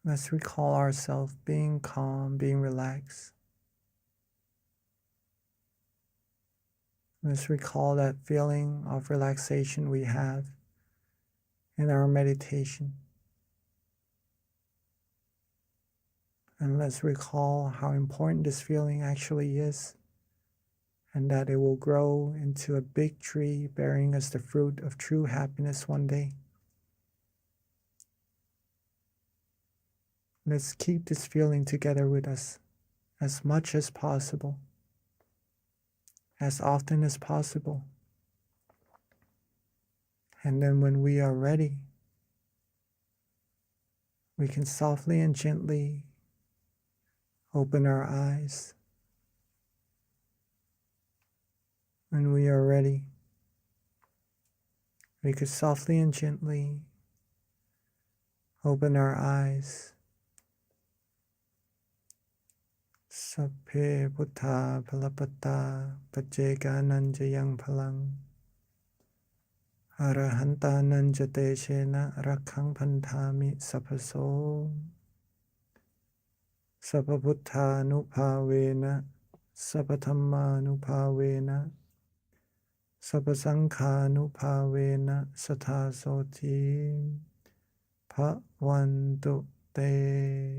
let's recall ourselves being calm, being relaxed, Let's recall that feeling of relaxation we have in our meditation. And let's recall how important this feeling actually is, and that it will grow into a big tree bearing us the fruit of true happiness one day. Let's keep this feeling together with us as much as possible, as often as possible. And then when we are ready, we can softly and gently open our eyes. When we are ready, we could softly and gently open our eyes. Sapphe Buddha Palapata Pajeka Nanjayang Palang Arahanta Nanjate Shena Rakhang Pantami Sapaso Sapabuddha Nupavena Sapathamma Nupavena Sapasangha Nupavena Sathasoti Bhavantu Te.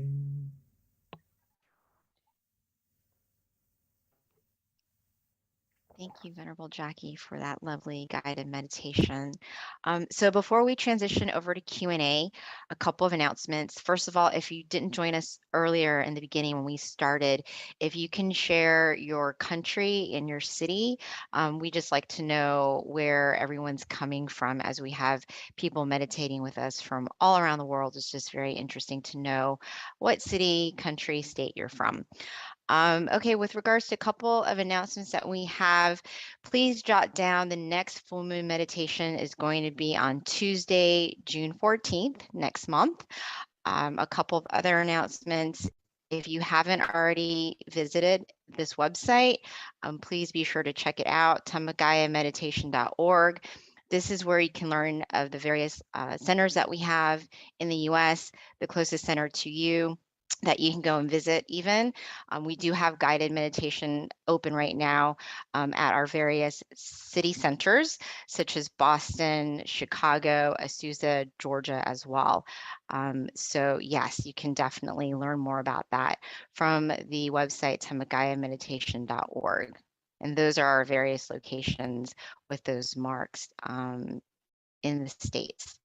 Thank you, Venerable Jackie, for that lovely guided meditation. So before we transition over to Q&A, a couple of announcements. First of all, if you didn't join us earlier in the beginning when we started, if you can share your country and your city, we just like to know where everyone's coming from as we have people meditating with us from all around the world. It's just very interesting to know what city, country, state you're from. Okay, with regards to a couple of announcements that we have, please jot down the next full moon meditation is going to be on Tuesday, June 14th, next month. A couple of other announcements. If you haven't already visited this website, please be sure to check it out, tamagayameditation.org. This is where you can learn of the various centers that we have in the US, the closest center to you that you can go and visit even. We do have guided meditation open right now at our various city centers, such as Boston, Chicago, Azusa, Georgia as well. So yes, you can definitely learn more about that from the website tamagayameditation.org. And those are our various locations with those marks in the states.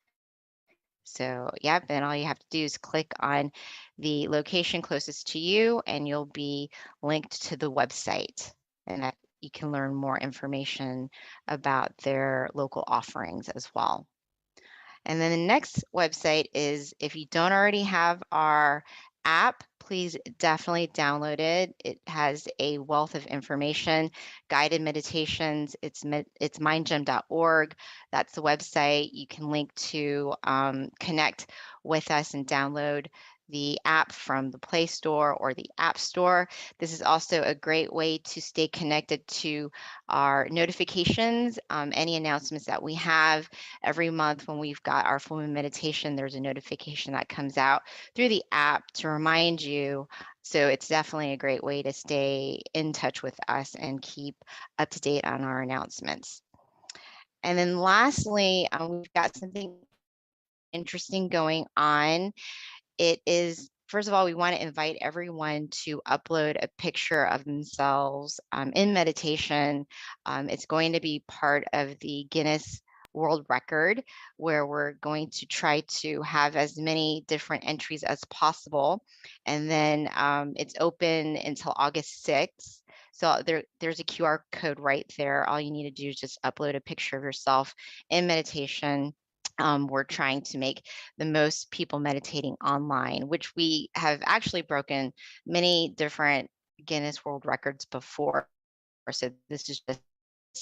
So yep, and all you have to do is click on the location closest to you and you'll be linked to the website, and that you can learn more information about their local offerings as well. And then the next website is, if you don't already have our app, please definitely download it. It has a wealth of information, guided meditations. It's mindgem.org. That's the website. You can link to connect with us and download the app from the Play Store or the App Store. This is also a great way to stay connected to our notifications, any announcements that we have. Every month when we've got our full moon meditation, there's a notification that comes out through the app to remind you. So it's definitely a great way to stay in touch with us and keep up to date on our announcements. And then lastly, we've got something interesting going on. It is, first of all, we want to invite everyone to upload a picture of themselves in meditation. It's going to be part of the Guinness World Record, where we're going to try to have as many different entries as possible. And then it's open until August 6th. So there's a QR code right there. All you need to do is just upload a picture of yourself in meditation. We're trying to make the most people meditating online, which we have actually broken many different Guinness World Records before. So this is just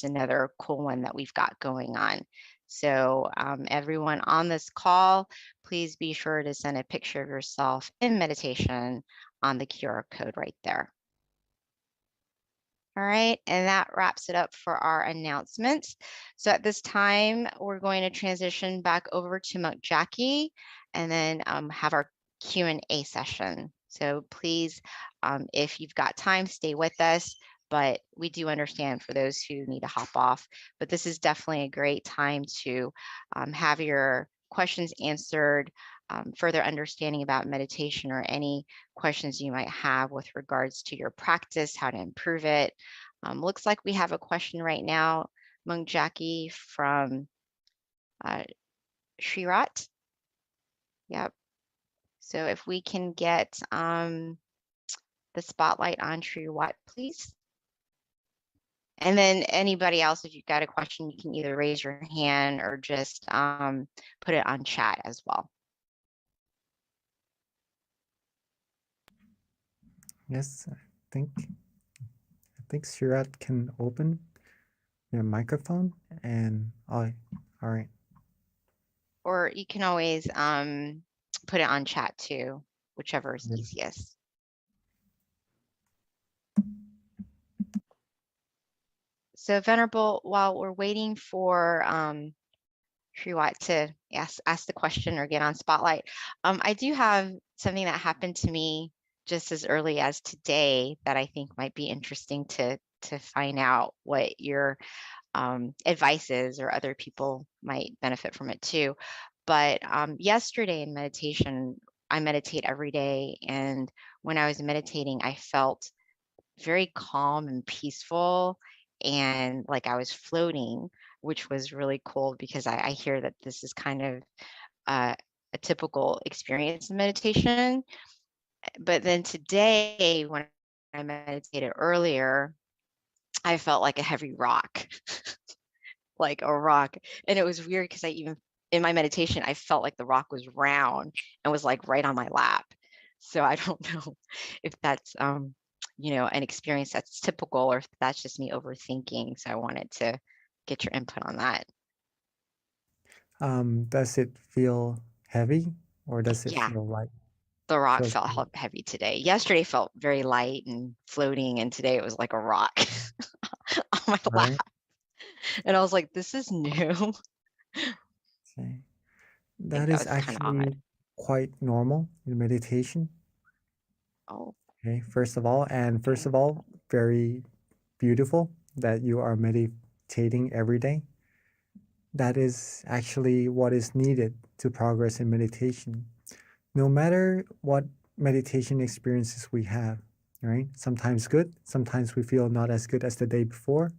another cool one that we've got going on. So everyone on this call, please be sure to send a picture of yourself in meditation on the QR code right there. All right, and that wraps it up for our announcements. So at this time, we're going to transition back over to Monk Jackie and then have our Q&A session. So please, if you've got time, stay with us. but we do understand for those who need to hop off. But this is definitely a great time to have your questions answered, further understanding about meditation, or any questions you might have with regards to your practice, how to improve it. Looks like we have a question right now, Mung Jackie from Shrirat. Yep. So if we can get the spotlight on Shrirat, please. And then anybody else, if you've got a question, you can either raise your hand or just put it on chat as well. Yes, I think Shirat can open your microphone, and all right. Or you can always put it on chat too, whichever is Yes. easiest. So Venerable, while we're waiting for Shriwat to ask the question or get on spotlight, I do have something that happened to me just as early as today that I think might be interesting to find out what your advice is, or other people might benefit from it too. But yesterday in meditation, I meditate every day, and when I was meditating, I felt very calm and peaceful, and like I was floating, which was really cool because I hear that this is kind of a typical experience in meditation. But then today, when I meditated earlier, I felt like a heavy rock, like a rock. And it was weird because in my meditation, I felt like the rock was round and was like right on my lap. So I don't know if that's, an experience that's typical, or if that's just me overthinking. So I wanted to get your input on that. Does it feel heavy, or does it Yeah, feel light? the rock Feels felt heavy today. Yesterday felt very light and floating, and today it was like a rock on my lap. right? And I was like, this is new. Okay. I think That that is was kind of odd. actually quite normal in meditation. Oh, Okay, first of all, okay. very beautiful that you are meditating every day. That is actually what is needed to progress in meditation. No matter what meditation experiences we have, right? Sometimes good, sometimes we feel not as good as the day before.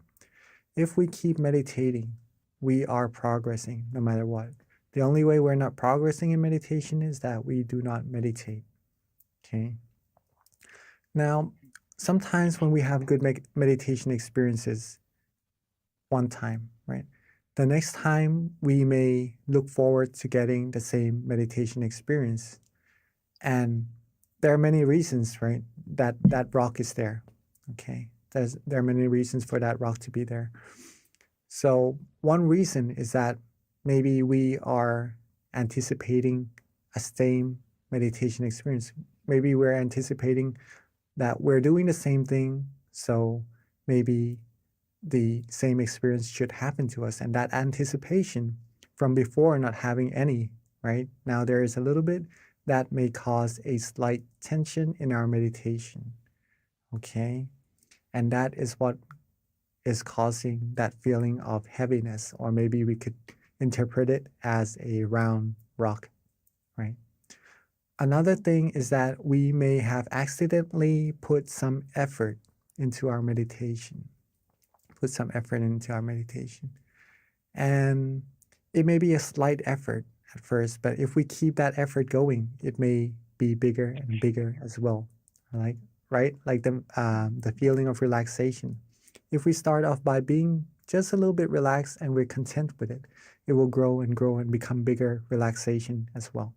If we keep meditating, we are progressing no matter what. The only way we're not progressing in meditation is that we do not meditate. Okay. Now, sometimes when we have good meditation experiences one time, right? The next time we may look forward to getting the same meditation experience. And there are many reasons, right? That rock is there. Okay. There are many reasons for that rock to be there. So one reason is that maybe we are anticipating a same meditation experience. Maybe we're anticipating that we're doing the same thing, so maybe the same experience should happen to us. And that anticipation from before not having any, right? Now there is a little bit that may cause a slight tension in our meditation. Okay. And that is what is causing that feeling of heaviness, or maybe we could interpret it as a round rock, right? Another thing is that we may have accidentally put some effort into our meditation, And it may be a slight effort at first, but if we keep that effort going, it may be bigger and bigger as well. Like, right? Like the feeling of relaxation. If we start off by being just a little bit relaxed and we're content with it, it will grow and grow and become bigger relaxation as well,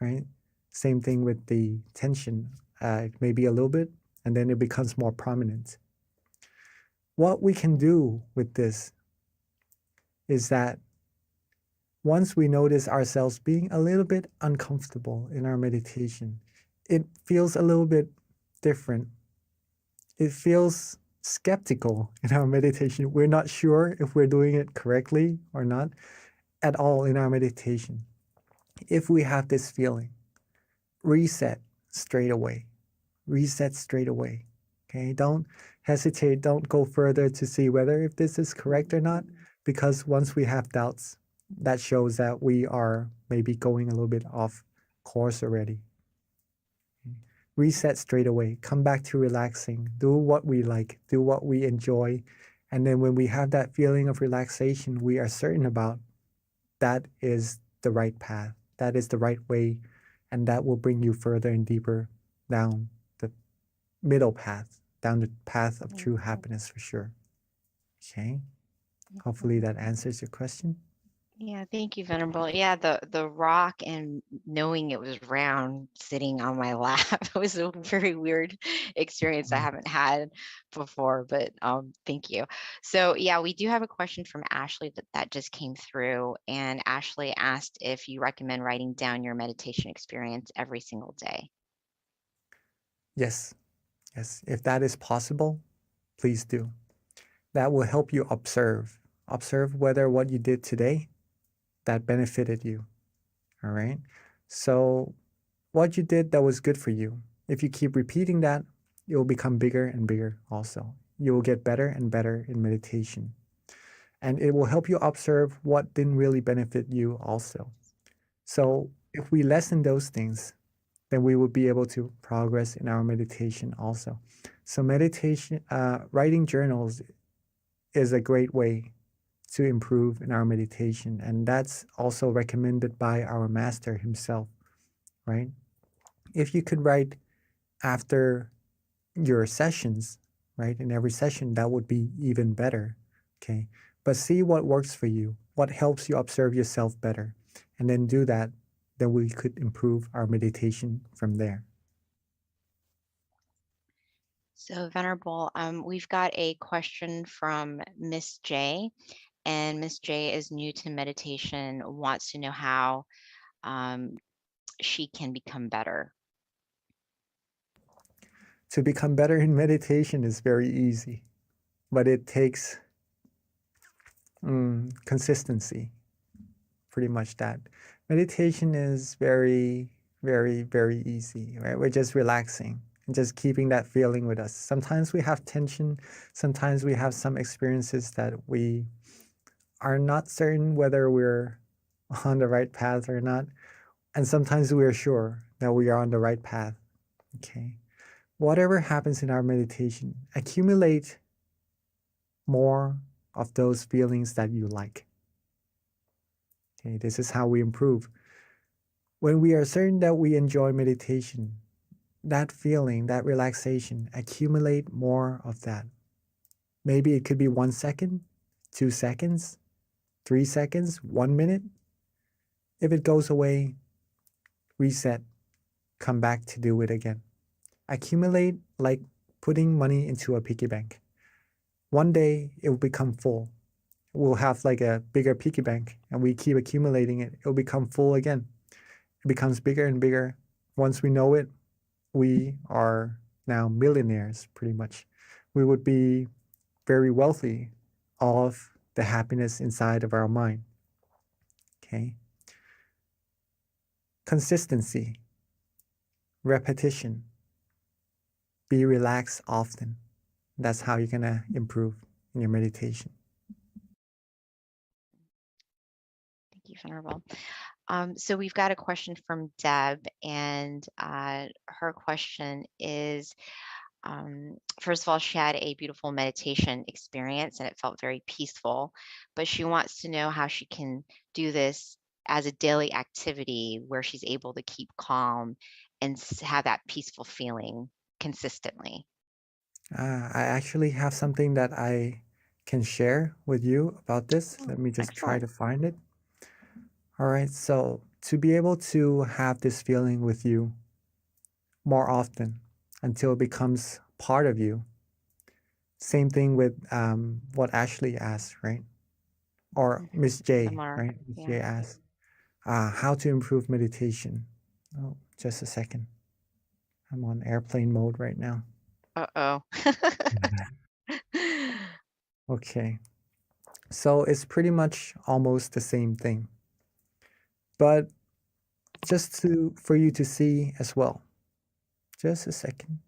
right? Same thing with the tension. It may be a little bit, and then it becomes more prominent. What we can do with this is that once we notice ourselves being a little bit uncomfortable in our meditation, it feels a little bit different. It feels skeptical in our meditation. We're not sure if we're doing it correctly or not at all in our meditation. If we have this feeling, reset straight away. Reset straight away. Okay, don't hesitate, don't go further to see whether if this is correct or not, because once we have doubts, that shows that we are maybe going a little bit off course already. Reset straight away, come back to relaxing, do what we like, do what we enjoy. And then when we have that feeling of relaxation, we are certain about that is the right path, that is the right way, and that will bring you further and deeper down the middle path, down the path of true happiness for sure. Okay. Hopefully that answers your question. Yeah, thank you, Venerable. Yeah, the rock and knowing it was round sitting on my lap was a very weird experience I haven't had before, but thank you. So yeah, we do have a question from Ashley that just came through, and Ashley asked if you recommend writing down your meditation experience every single day. Yes, yes. If that is possible, please do. That will help you observe. Observe whether what you did today that benefited you. All right. So what you did that was good for you, if you keep repeating that, it will become bigger and bigger also. You will get better and better in meditation. And it will help you observe what didn't really benefit you also. So if we lessen those things, then we will be able to progress in our meditation also. So meditation, writing journals is a great way to improve in our meditation. And that's also recommended by our master himself, right? If you could write after your sessions, right, in every session, that would be even better, okay? But see what works for you, what helps you observe yourself better, and then do that, then we could improve our meditation from there. So Venerable, we've got a question from Miss J, and Miss J is new to meditation, wants to know how she can become better. To become better in meditation is very easy, but it takes consistency, pretty much that. Meditation is very, very, very easy, right? We're just relaxing and just keeping that feeling with us. Sometimes we have tension, sometimes we have some experiences that we are not certain whether we're on the right path or not. And sometimes we are sure that we are on the right path, okay? Whatever happens in our meditation, accumulate more of those feelings that you like. Okay, this is how we improve. When we are certain that we enjoy meditation, that feeling, that relaxation, accumulate more of that. Maybe it could be 1 second, 2 seconds, 3 seconds, 1 minute. If it goes away, reset, come back to do it again. Accumulate like putting money into a piggy bank. One day it will become full. We'll have like a bigger piggy bank and we keep accumulating it. It'll become full again. It becomes bigger and bigger. Once we know it, we are now millionaires pretty much. We would be very wealthy of the happiness inside of our mind. Okay. Consistency, repetition, be relaxed often. That's how you're going to improve in your meditation. Thank you, Venerable. So we've got a question from Deb, and her question is, first of all, she had a beautiful meditation experience and it felt very peaceful, but she wants to know how she can do this as a daily activity where she's able to keep calm and have that peaceful feeling consistently. I actually have something that I can share with you about this. Let me just try to find it. All right, so to be able to have this feeling with you more often until it becomes part of you. Same thing with what Ashley asked, right? Or Miss J, right? Miss J asked, how to improve meditation. Oh, just a second. I'm on airplane mode right now. Uh-oh. Okay. So it's pretty much almost the same thing. But just for you to see as well. Just a second.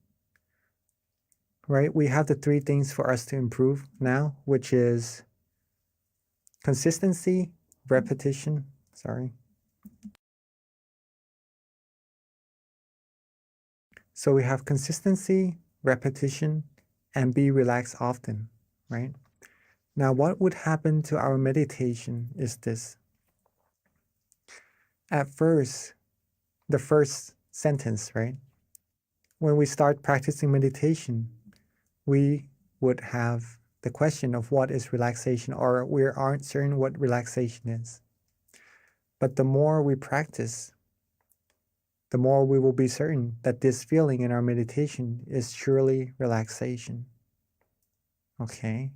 right? We have the three things for us to improve now, which is consistency, repetition, So we have consistency, repetition, and be relaxed often, right? Now, what would happen to our meditation is this. At first, the first sentence, right? When we start practicing meditation, we would have the question of what is relaxation, or we aren't certain what relaxation is. But the more we practice, the more we will be certain that this feeling in our meditation is surely relaxation. Okay?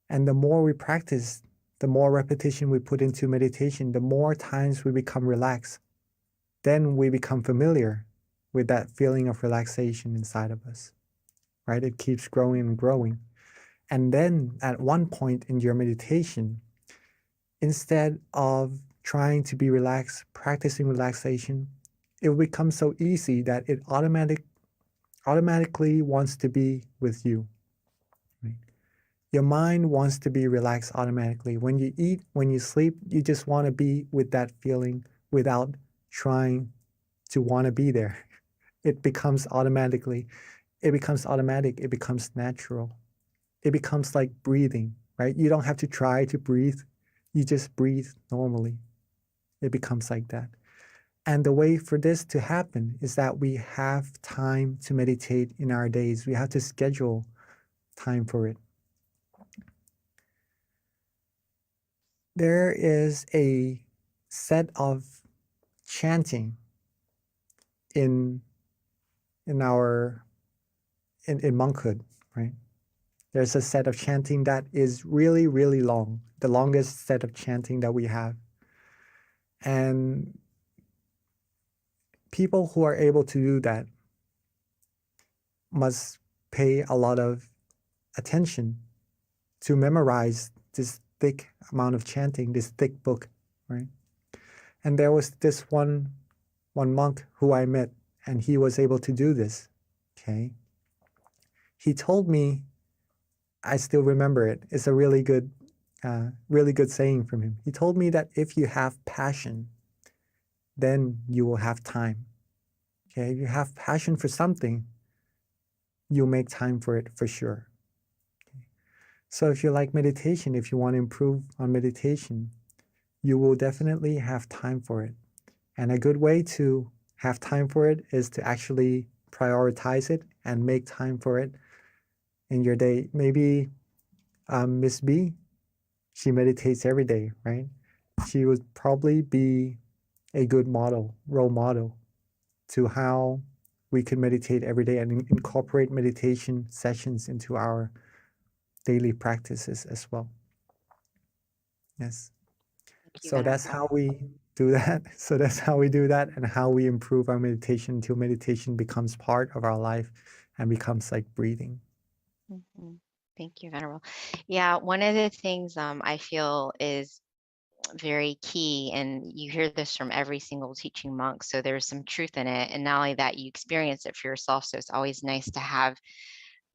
And the more we practice, the more repetition we put into meditation, the more times we become relaxed. Then we become familiar with that feeling of relaxation inside of us, right? It keeps growing and growing. And then at one point in your meditation, instead of trying to be relaxed, practicing relaxation, it will become so easy that it automatically wants to be with you. Right? Your mind wants to be relaxed automatically. When you eat, when you sleep, you just want to be with that feeling without trying to want to be there. It becomes automatic, it becomes natural. It becomes like breathing, right? You don't have to try to breathe. You just breathe normally. It becomes like that. And the way for this to happen is that we have time to meditate in our days. We have to schedule time for it. There is a set of chanting in monkhood, right? There's a set of chanting that is really, really long, the longest set of chanting that we have. And people who are able to do that must pay a lot of attention to memorize this thick amount of chanting, this thick book, right? And there was this one monk who I met, and he was able to do this, okay? He told me, I still remember it, it's a really good saying from him. He told me that if you have passion, then you will have time, okay? If you have passion for something, you'll make time for it for sure. Okay? So if you like meditation, if you want to improve on meditation, you will definitely have time for it. And a good way to have time for it is to actually prioritize it and make time for it in your day. Maybe Miss B, she meditates every day, right? She would probably be a good role model to how we could meditate every day and incorporate meditation sessions into our daily practices as well. Yes. So that's how we do that. So that's how we do that, and how we improve our meditation until meditation becomes part of our life and becomes like breathing. Mm-hmm. Thank you, Venerable. Yeah, one of the things I feel is very key, and you hear this from every single teaching monk, so there's some truth in it. And not only that, you experience it for yourself, so it's always nice to have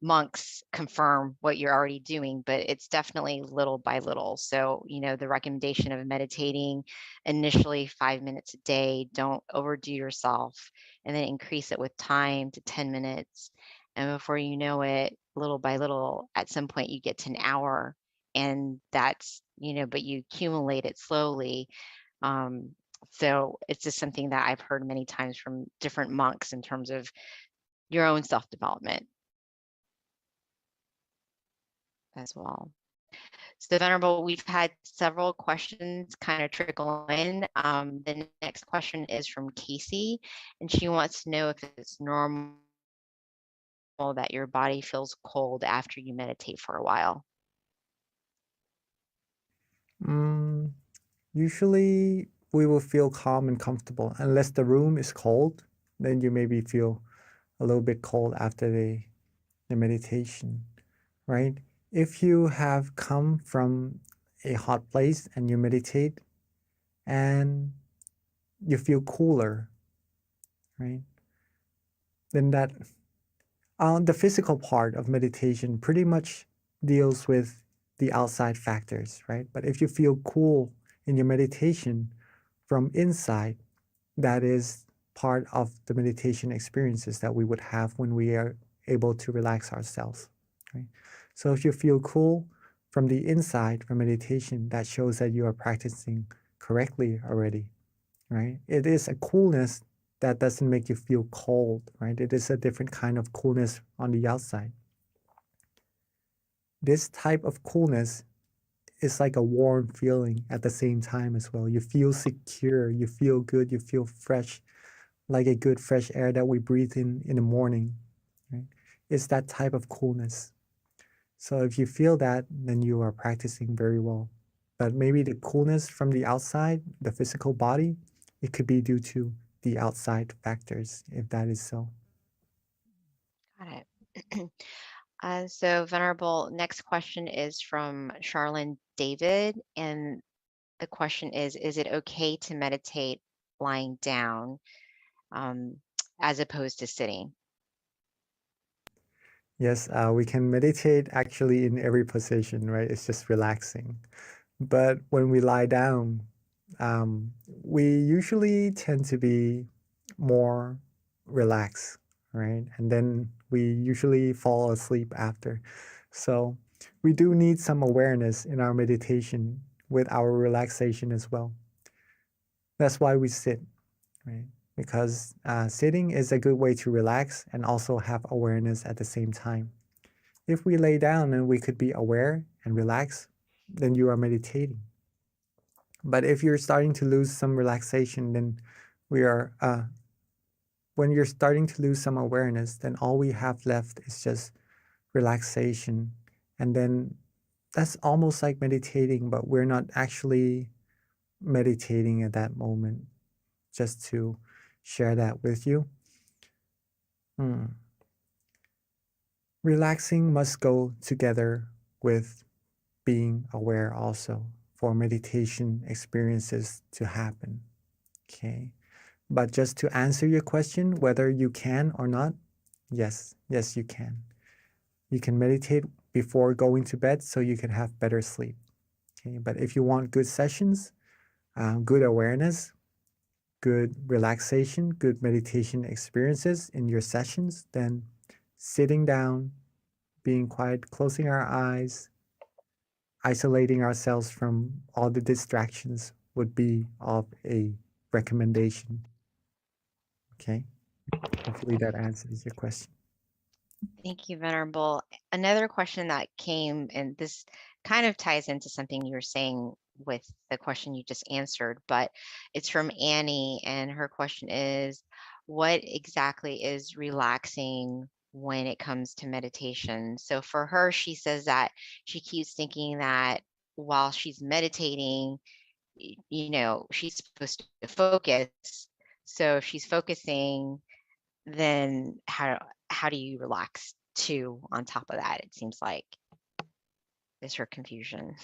monks confirm what you're already doing, but it's definitely little by little. So, the recommendation of meditating initially 5 minutes a day, don't overdo yourself, and then increase it with time to 10 minutes. And before you know it, little by little, at some point you get to an hour, and that's, but you accumulate it slowly. So it's just something that I've heard many times from different monks in terms of your own self-development as well. So Venerable, we've had several questions kind of trickle in. The next question is from Casey, and she wants to know if it's normal that your body feels cold after you meditate for a while. Usually we will feel calm and comfortable. Unless the room is cold, then you maybe feel a little bit cold after the meditation, right? If you have come from a hot place and you meditate and you feel cooler, right? Then that The physical part of meditation pretty much deals with the outside factors, right? But if you feel cool in your meditation from inside, that is part of the meditation experiences that we would have when we are able to relax ourselves, right? So if you feel cool from the inside from meditation, that shows that you are practicing correctly already, right? It is a coolness that doesn't make you feel cold, right? It is a different kind of coolness on the outside. This type of coolness is like a warm feeling at the same time as well. You feel secure, you feel good, you feel fresh, like a good fresh air that we breathe in the morning, right? It's that type of coolness. So if you feel that, then you are practicing very well. But maybe the coolness from the outside, the physical body, it could be due to the outside factors, if that is so. Got it. So, Venerable, next question is from Charlene David. And the question is it okay to meditate lying down as opposed to sitting? Yes, we can meditate actually in every position, right? It's just relaxing. But when we lie down, we usually tend to be more relaxed, right? And then we usually fall asleep after. So we do need some awareness in our meditation with our relaxation as well. That's why we sit, right? Because sitting is a good way to relax and also have awareness at the same time. If we lay down and we could be aware and relax, then you are meditating. But if you're starting to lose some relaxation, then we are, when you're starting to lose some awareness, then all we have left is just relaxation. And then that's almost like meditating, but we're not actually meditating at that moment, just to share that with you. Relaxing must go together with being aware also for meditation experiences to happen. Okay. But just to answer your question, whether you can or not, yes, you can. You can meditate before going to bed so you can have better sleep. Okay. But if you want good sessions, good awareness, good relaxation, good meditation experiences in your sessions, then sitting down, being quiet, closing our eyes, isolating ourselves from all the distractions would be of a recommendation. Okay. Hopefully that answers your question. Thank you, Venerable. Another question that came, and this kind of ties into something you were saying with the question you just answered, but it's from Annie, and her question is, what exactly is relaxing when it comes to meditation? So for her, she says that she keeps thinking that while she's meditating, she's supposed to focus. So if she's focusing, then how do you relax too on top of that? It seems like is her confusion.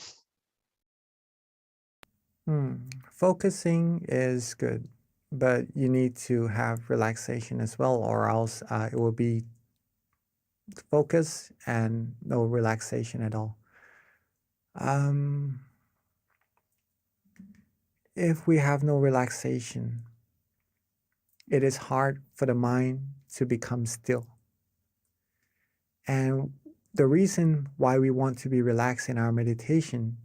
Focusing is good, but you need to have relaxation as well, or else it will be focus and no relaxation at all. If we have no relaxation, it is hard for the mind to become still. And the reason why we want to be relaxed in our meditation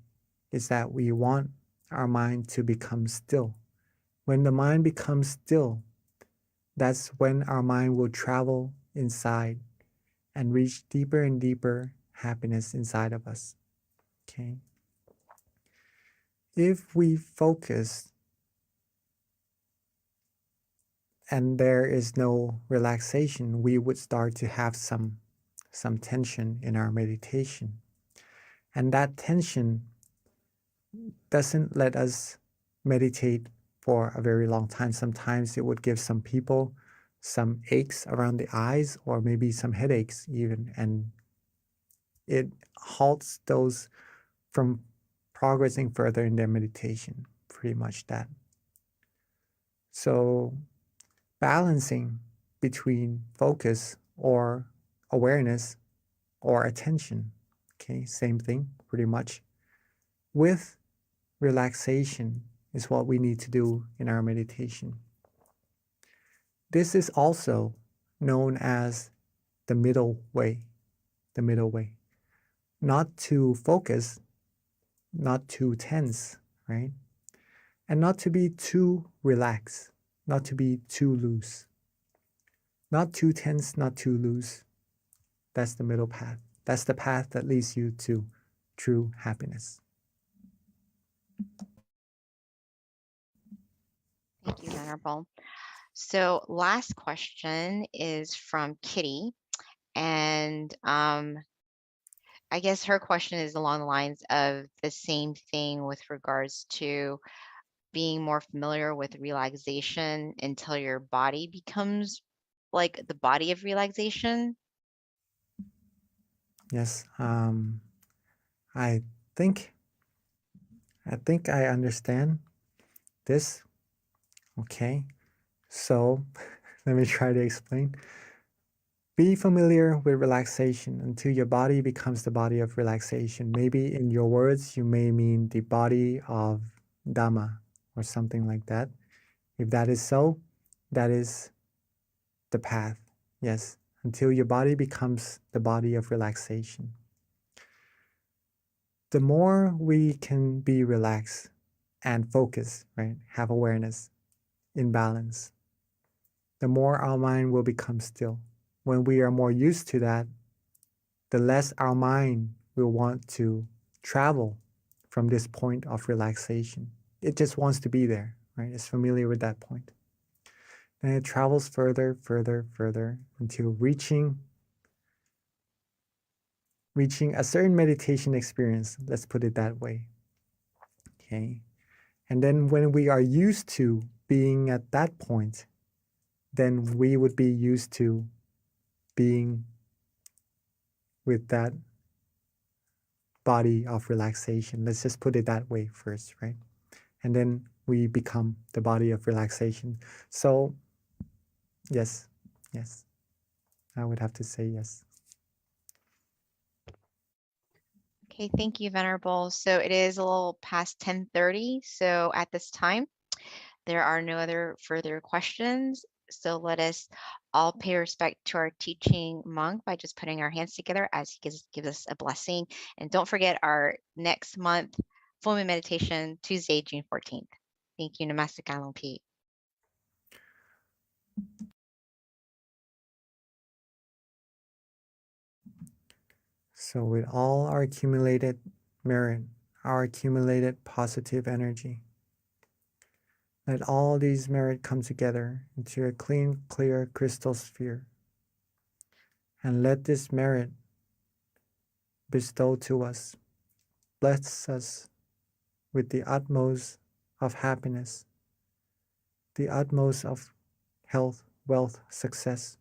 is that we want our mind to become still. When the mind becomes still, that's when our mind will travel inside and reach deeper and deeper happiness inside of us. Okay? If we focus and there is no relaxation, we would start to have some tension in our meditation. And that tension doesn't let us meditate for a very long time. Sometimes it would give some people some aches around the eyes or maybe some headaches even, and it halts those from progressing further in their meditation, pretty much that. So balancing between focus or awareness or attention. Okay, same thing, pretty much. With relaxation is what we need to do in our meditation. This is also known as the middle way, the middle way. Not to focus, not too tense, right? And not to be too relaxed, not to be too loose. Not too tense, not too loose. That's the middle path. That's the path that leads you to true happiness. Thank you, Venerable. So last question is from Kitty. And I guess her question is along the lines of the same thing with regards to being more familiar with relaxation until your body becomes like the body of relaxation. Yes, I think I understand this. Okay, so let me try to explain. Be familiar with relaxation until your body becomes the body of relaxation. Maybe in your words, you may mean the body of Dhamma or something like that. If that is so, that is the path. Yes, until your body becomes the body of relaxation. The more we can be relaxed and focused, right, have awareness, in balance, the more our mind will become still. When we are more used to that, the less our mind will want to travel from this point of relaxation. It just wants to be there, right? It's familiar with that point. And it travels further, further, further until reaching a certain meditation experience. Let's put it that way. Okay. And then when we are used to being at that point, then we would be used to being with that body of relaxation. Let's just put it that way first, right? And then we become the body of relaxation. So, yes, I would have to say yes. Okay, thank you, Venerable. So it is a little past 10:30. So at this time, there are no other further questions. So let us all pay respect to our teaching monk by just putting our hands together as he gives us a blessing. And don't forget our next month full moon meditation, Tuesday, June 14th. Thank you. Namaste Kalon Pete. So with all our accumulated merit, our accumulated positive energy, let all these merit come together into a clean, clear crystal sphere. And let this merit bestow to us, bless us with the utmost of happiness, the utmost of health, wealth, success.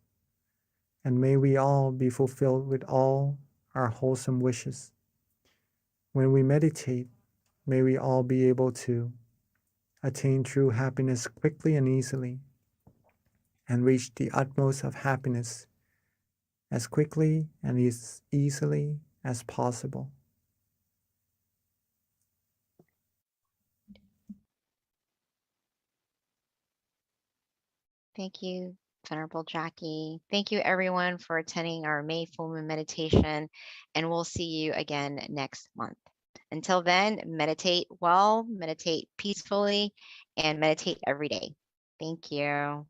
And may we all be fulfilled with all our wholesome wishes. When we meditate, may we all be able to attain true happiness quickly and easily, and reach the utmost of happiness as quickly and as easily as possible. Thank you, Venerable Jackie. Thank you, everyone, for attending our May full moon meditation, and we'll see you again next month. Until then, meditate well, meditate peacefully, and meditate every day. Thank you.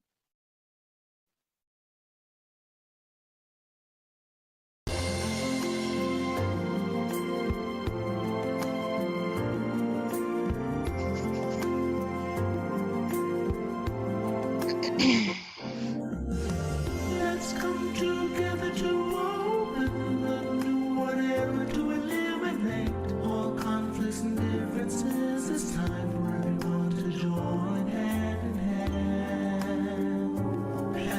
Let's come together to open the new whatever to eliminate all conflicts and differences. It's time for everyone to join hand in hand. At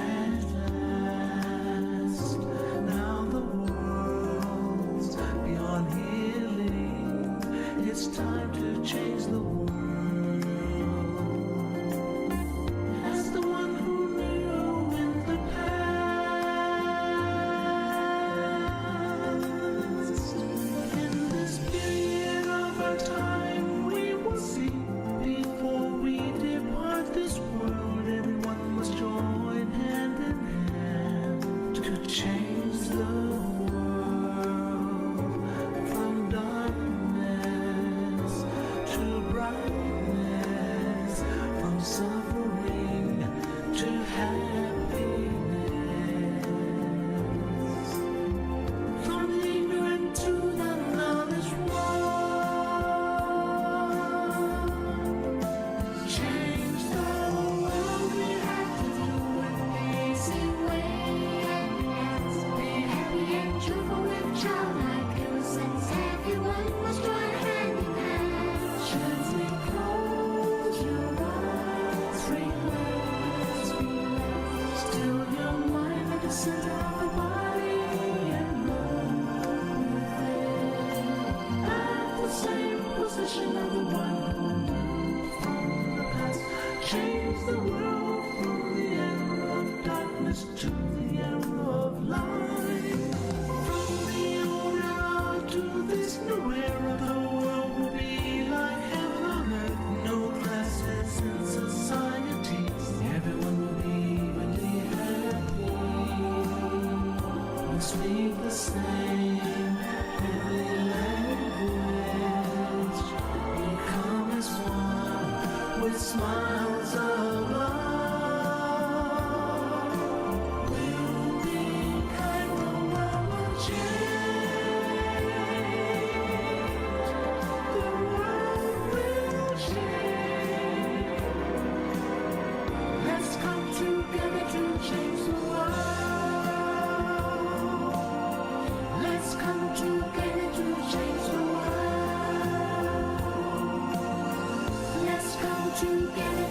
last, now the world's beyond healing. It's time to change the world. As the one who knew in the past, reflection of the one who moved from the past. Change the world from the era of darkness to the era of light. From the old era to this new era, the world will be like heaven on earth. No classes in society. Everyone will be really happy. We'll speak the same heavenly language. We come as one with smiles of love. We'll be kind, the world will change. The world will change. Let's come together to change the world. Let's come together to change the world. Let's come together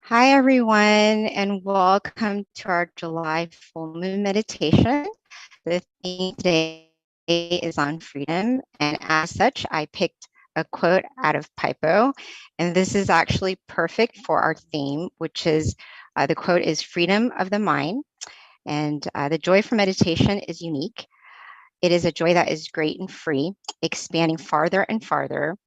Hi, everyone, and welcome to our July full moon meditation. The theme today is on freedom, and as such, I picked a quote out of Pipo, and this is actually perfect for our theme, which is the quote is freedom of the mind, and the joy for meditation is unique. It is a joy that is great and free, expanding farther and farther.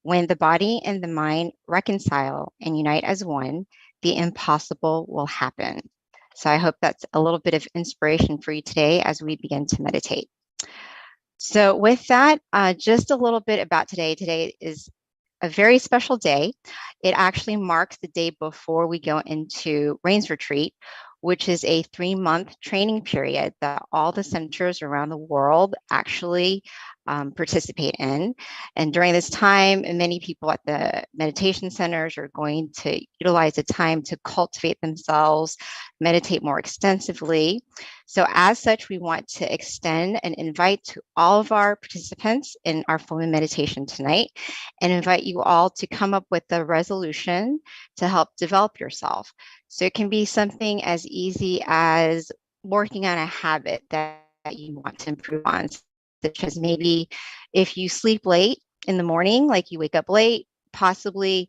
When the body and the mind reconcile and unite as one, the impossible will happen. So I hope that's a little bit of inspiration for you today as we begin to meditate. So with that, just a little bit about today. Today is a very special day. It actually marks the day before we go into Rains Retreat, which is a 3-month training period that all the centers around the world actually participate in. And during this time, many people at the meditation centers are going to utilize the time to cultivate themselves, meditate more extensively. So as such, we want to extend and invite to all of our participants in our full moon meditation tonight and invite you all to come up with a resolution to help develop yourself. So it can be something as easy as working on a habit that you want to improve on, such as maybe if you sleep late in the morning, like you wake up late, possibly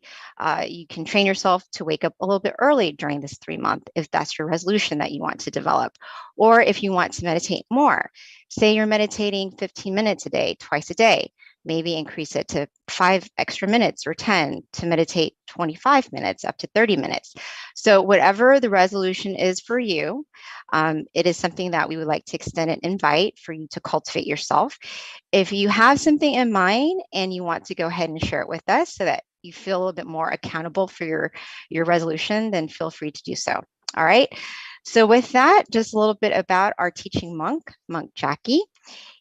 you can train yourself to wake up a little bit early during this 3-month, if that's your resolution that you want to develop. Or if you want to meditate more, say you're meditating 15 minutes a day, twice a day, maybe increase it to 5 extra minutes or 10 to meditate 25 minutes up to 30 minutes. So whatever the resolution is for you, it is something that we would like to extend and invite for you to cultivate yourself. If you have something in mind and you want to go ahead and share it with us so that you feel a little bit more accountable for your resolution, then feel free to do so. All right. So with that, just a little bit about our teaching monk, Monk Jackie.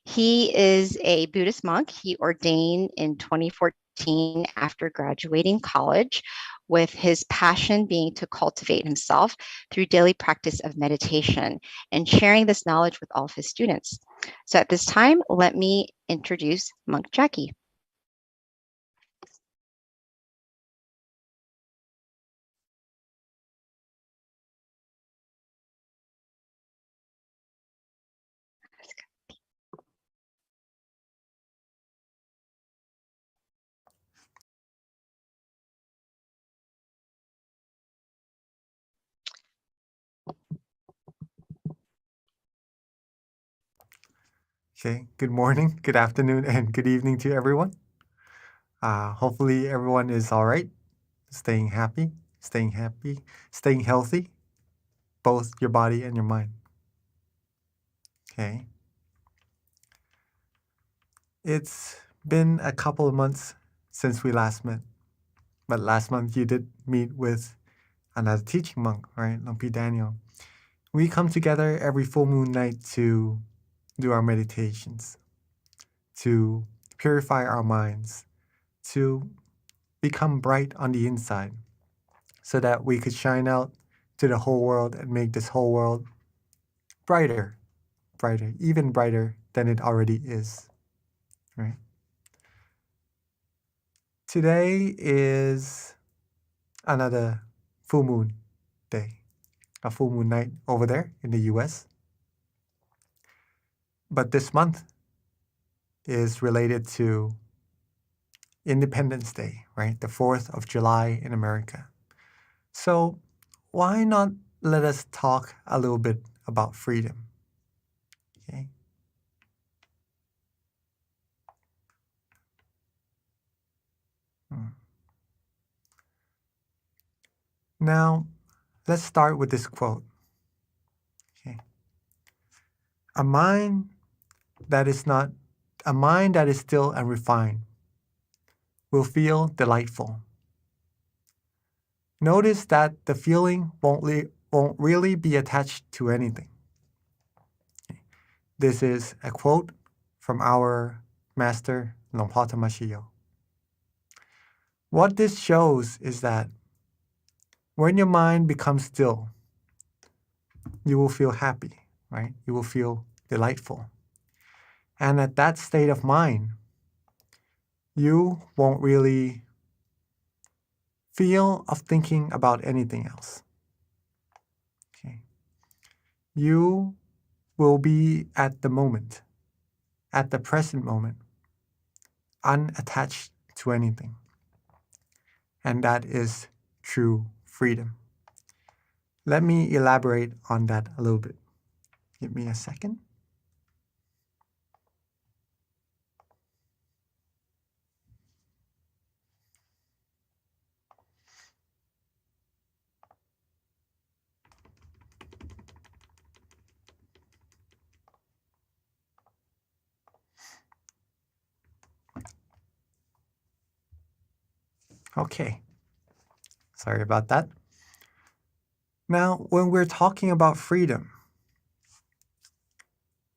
He is a Buddhist monk. He ordained in 2014 after graduating college, with his passion being to cultivate himself through daily practice of meditation and sharing this knowledge with all of his students. So at this time, let me introduce Monk Jackie. Okay, good morning, good afternoon, and good evening to everyone. Hopefully everyone is all right, staying happy, staying healthy, both your body and your mind. Okay. It's been a couple of months since we last met, but last month you did meet with another teaching monk, right, Lumpy Daniel. We come together every full moon night to do our meditations, to purify our minds, to become bright on the inside, so that we could shine out to the whole world and make this whole world brighter, even brighter than it already is, right? Today is another full moon day, a full moon night over there in the US. But this month is related to Independence Day, right? The 4th of July in America. So why not let us talk a little bit about freedom? Okay. Now, let's start with this quote. Okay. A mind that is still and refined will feel delightful. Notice that the feeling won't really be attached to anything. Okay. This is a quote from our master, Longpa Tamashio. What this shows is that when your mind becomes still, you will feel happy, right? You will feel delightful. And at that state of mind, you won't really feel of thinking about anything else. Okay. You will be at the moment, at the present moment, unattached to anything. And that is true freedom. Let me elaborate on that a little bit. Give me a second. Okay. Sorry about that. Now, when we're talking about freedom,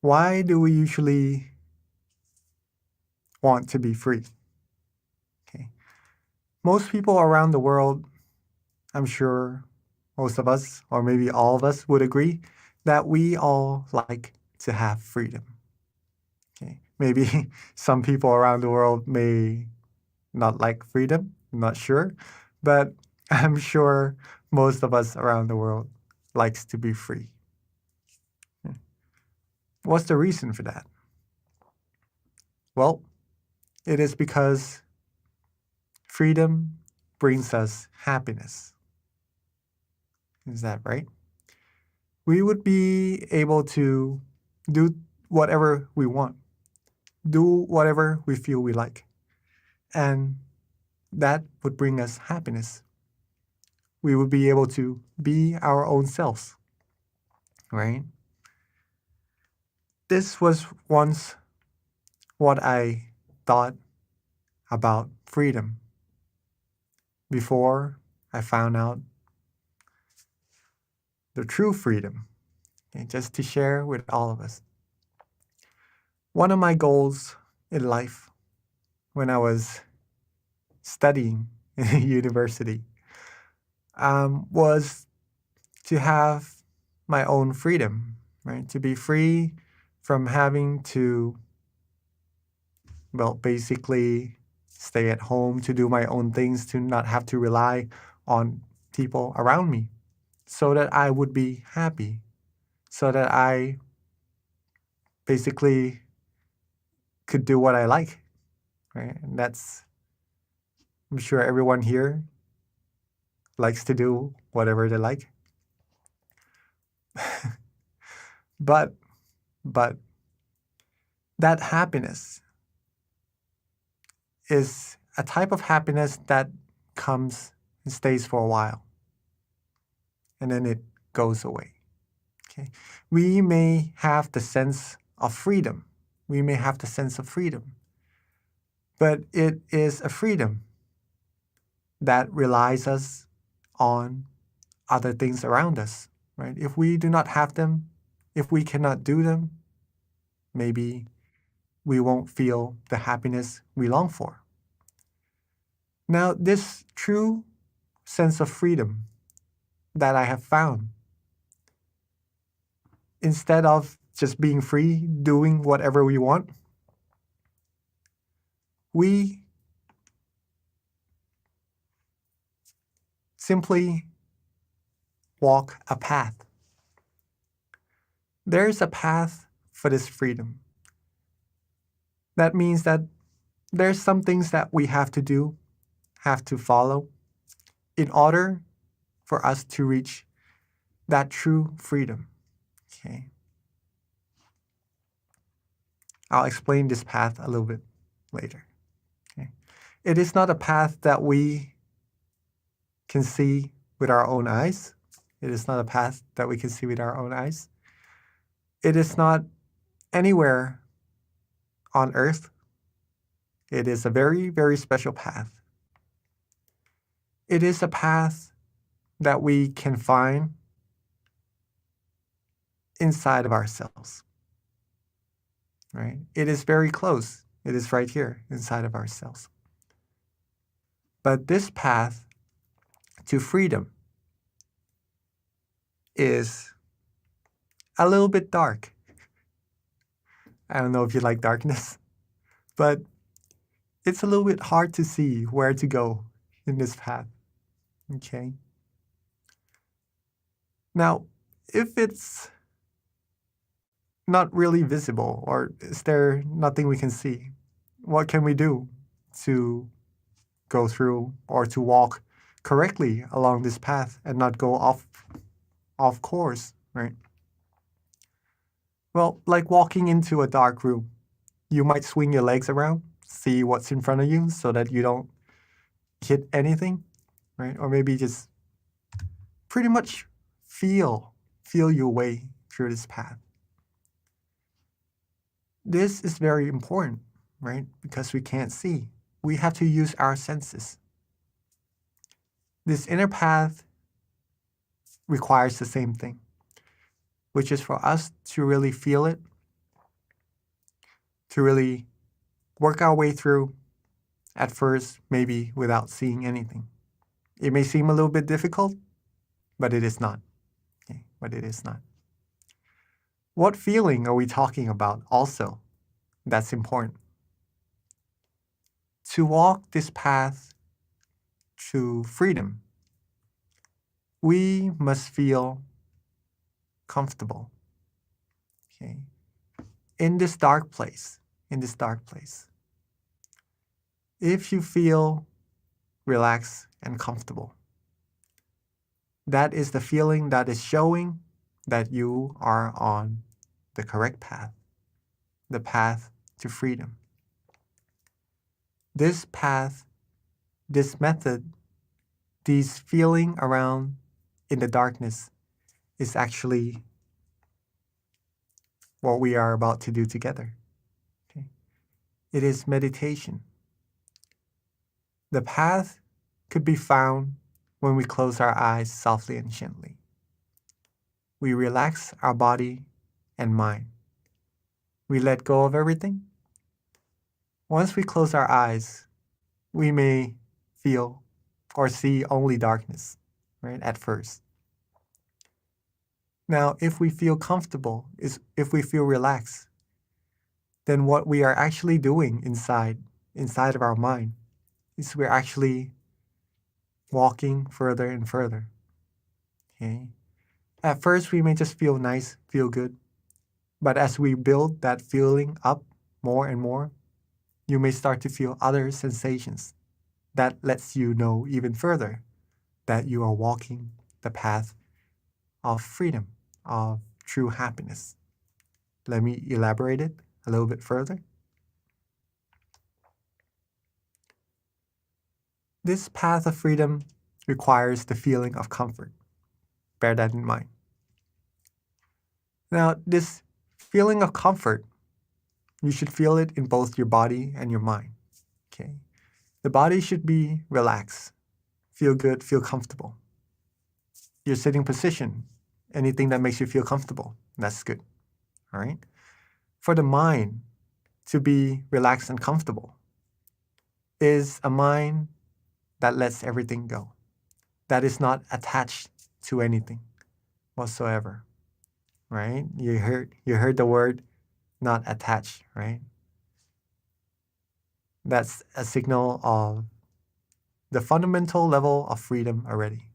why do we usually want to be free? Okay. Most people around the world, I'm sure most of us, or maybe all of us, would agree that we all like to have freedom. Okay. Maybe some people around the world may not like freedom, I'm not sure, but I'm sure most of us around the world likes to be free. What's the reason for that? Well, it is because freedom brings us happiness. Is that right? We would be able to do whatever we want, do whatever we feel we like, and that would bring us happiness. We would be able to be our own selves, right? This was once what I thought about freedom before I found out the true freedom, okay, just to share with all of us. One of my goals in life when I was studying in university was to have my own freedom, right? To be free from having to, well, basically stay at home, to do my own things, to not have to rely on people around me, so that I would be happy, so that I basically could do what I like, right? And that's, I'm sure everyone here likes to do whatever they like. But that happiness is a type of happiness that comes and stays for a while, and then it goes away. Okay. We may have the sense of freedom. We may have the sense of freedom, but it is a freedom that relies us on other things around us, right? If we do not have them, if we cannot do them, maybe we won't feel the happiness we long for. Now, this true sense of freedom that I have found, instead of just being free, doing whatever we want, we simply walk a path. There's a path for this freedom. That means that there's some things that we have to do, have to follow, in order for us to reach that true freedom. Okay. I'll explain this path a little bit later. Okay. It is not a path that we can see with our own eyes. It is not a path that we can see with our own eyes. It is not anywhere on earth. It is a very, very special path. It is a path that we can find inside of ourselves, right? It is very close. It is right here inside of ourselves. But this path to freedom is a little bit dark. I don't know if you like darkness, but it's a little bit hard to see where to go in this path. Okay. Now, if it's not really visible, or is there nothing we can see, what can we do to go through or to walk correctly along this path and not go off course, right? Well, like walking into a dark room, you might swing your legs around, see what's in front of you so that you don't hit anything, right? Or maybe just pretty much feel your way through this path. This is very important, right? Because we can't see. We have to use our senses. This inner path requires the same thing, which is for us to really feel it, to really work our way through, at first, maybe without seeing anything. It may seem a little bit difficult, but it is not. Okay? But it is not. What feeling are we talking about also? That's important. To walk this path to freedom, we must feel comfortable. Okay? In this dark place, if you feel relaxed and comfortable, that is the feeling that is showing that you are on the correct path, the path to freedom. This path, this method, these feeling around in the darkness is actually what we are about to do together. Okay? It is meditation. The path could be found when we close our eyes softly and gently. We relax our body and mind. We let go of everything. Once we close our eyes, we may feel or see only darkness, right, at first. Now, if we feel comfortable, if we feel relaxed, then what we are actually doing inside of our mind is we're actually walking further and further. Okay? At first, we may just feel nice, feel good. But as we build that feeling up more and more, you may start to feel other sensations that lets you know even further that you are walking the path of freedom, of true happiness. Let me elaborate it a little bit further. This path of freedom requires the feeling of comfort. Bear that in mind. Now, this feeling of comfort, you should feel it in both your body and your mind. Okay? The body should be relaxed, feel good, feel comfortable. Your sitting position, anything that makes you feel comfortable, that's good. All right? For the mind to be relaxed and comfortable is a mind that lets everything go, that is not attached to anything whatsoever. Right? You heard the word not attached, right? That's a signal of the fundamental level of freedom already.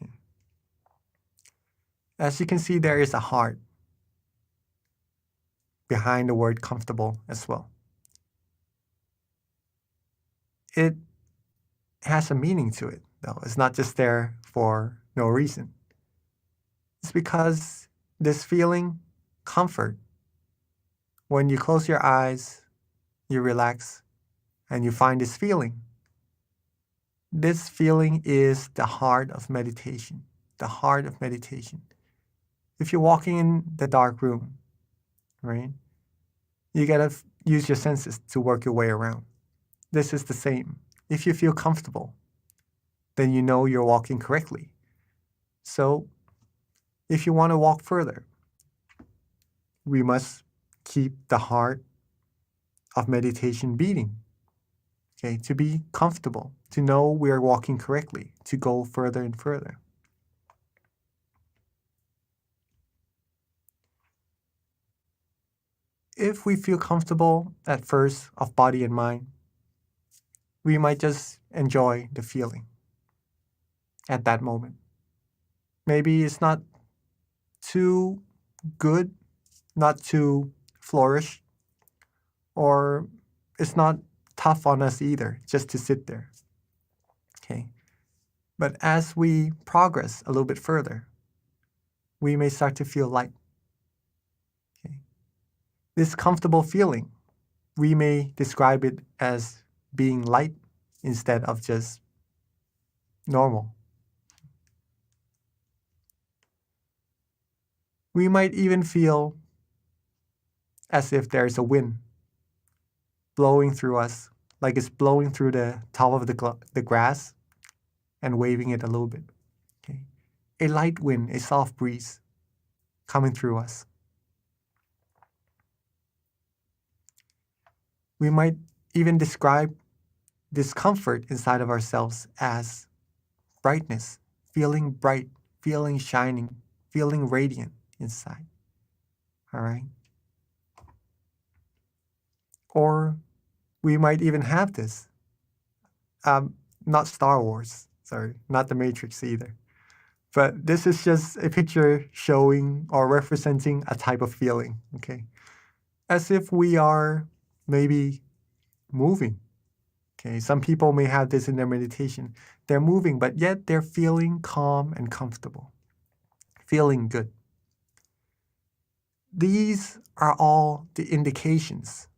Okay. As you can see, there is a heart behind the word comfortable as well. It has a meaning to it, though. It's not just there for no reason. It's because this feeling, comfort, when you close your eyes, you relax, and you find this feeling. This feeling is the heart of meditation, the heart of meditation. If you're walking in the dark room, right, you gotta use your senses to work your way around. This is the same. If you feel comfortable, then you know you're walking correctly. So if you want to walk further, we must keep the heart of meditation beating. Okay, to be comfortable, to know we are walking correctly, to go further and further. If we feel comfortable at first of body and mind, we might just enjoy the feeling. at that moment. Maybe it's not too good, not too flourish, or it's not tough on us either, just to sit there. Okay. But as we progress a little bit further, we may start to feel light. Okay. This comfortable feeling, we may describe it as being light instead of just normal. We might even feel as if there's a wind blowing through us, like it's blowing through the top of the grass and waving it a little bit. Okay. A light wind, a soft breeze coming through us. We might even describe discomfort inside of ourselves as brightness, feeling bright, feeling shining, feeling radiant inside. All right? Or we might even have this. Not Star Wars, sorry, not the Matrix either. But this is just a picture showing or representing a type of feeling, okay? As if we are maybe moving. Okay, some people may have this in their meditation. They're moving, but yet they're feeling calm and comfortable, feeling good. These are all the indications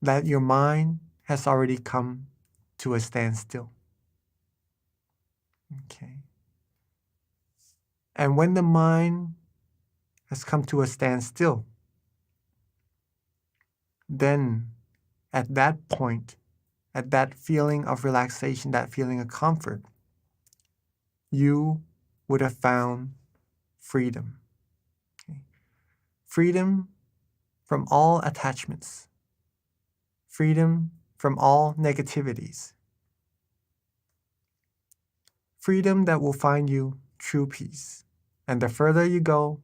that your mind has already come to a standstill. Okay. And when the mind has come to a standstill, then at that point, at that feeling of relaxation, that feeling of comfort, you would have found freedom. Okay. Freedom from all attachments, freedom from all negativities, freedom that will find you true peace. And the further you go,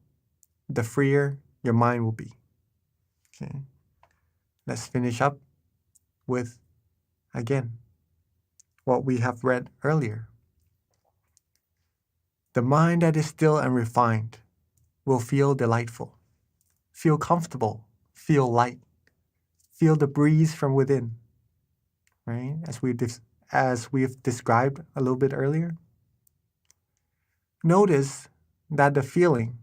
the freer your mind will be. Okay. Let's finish up with, again, what we have read earlier. The mind that is still and refined will feel delightful, feel comfortable, feel light, feel the breeze from within, right? As we've described a little bit earlier. Notice that the feeling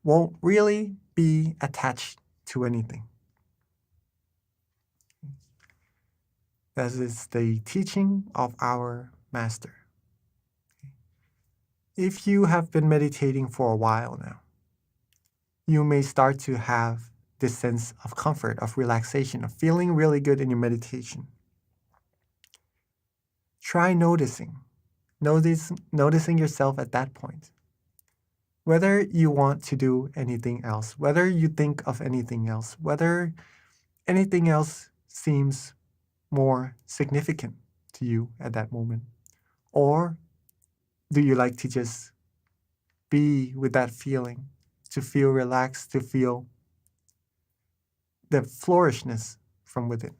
won't really be attached to anything. That is the teaching of our master. If you have been meditating for a while now, you may start to have this sense of comfort, of relaxation, of feeling really good in your meditation. Try noticing yourself at that point. Whether you want to do anything else, whether you think of anything else, whether anything else seems more significant to you at that moment, or do you like to just be with that feeling, to feel relaxed, to feel the flourishness from within?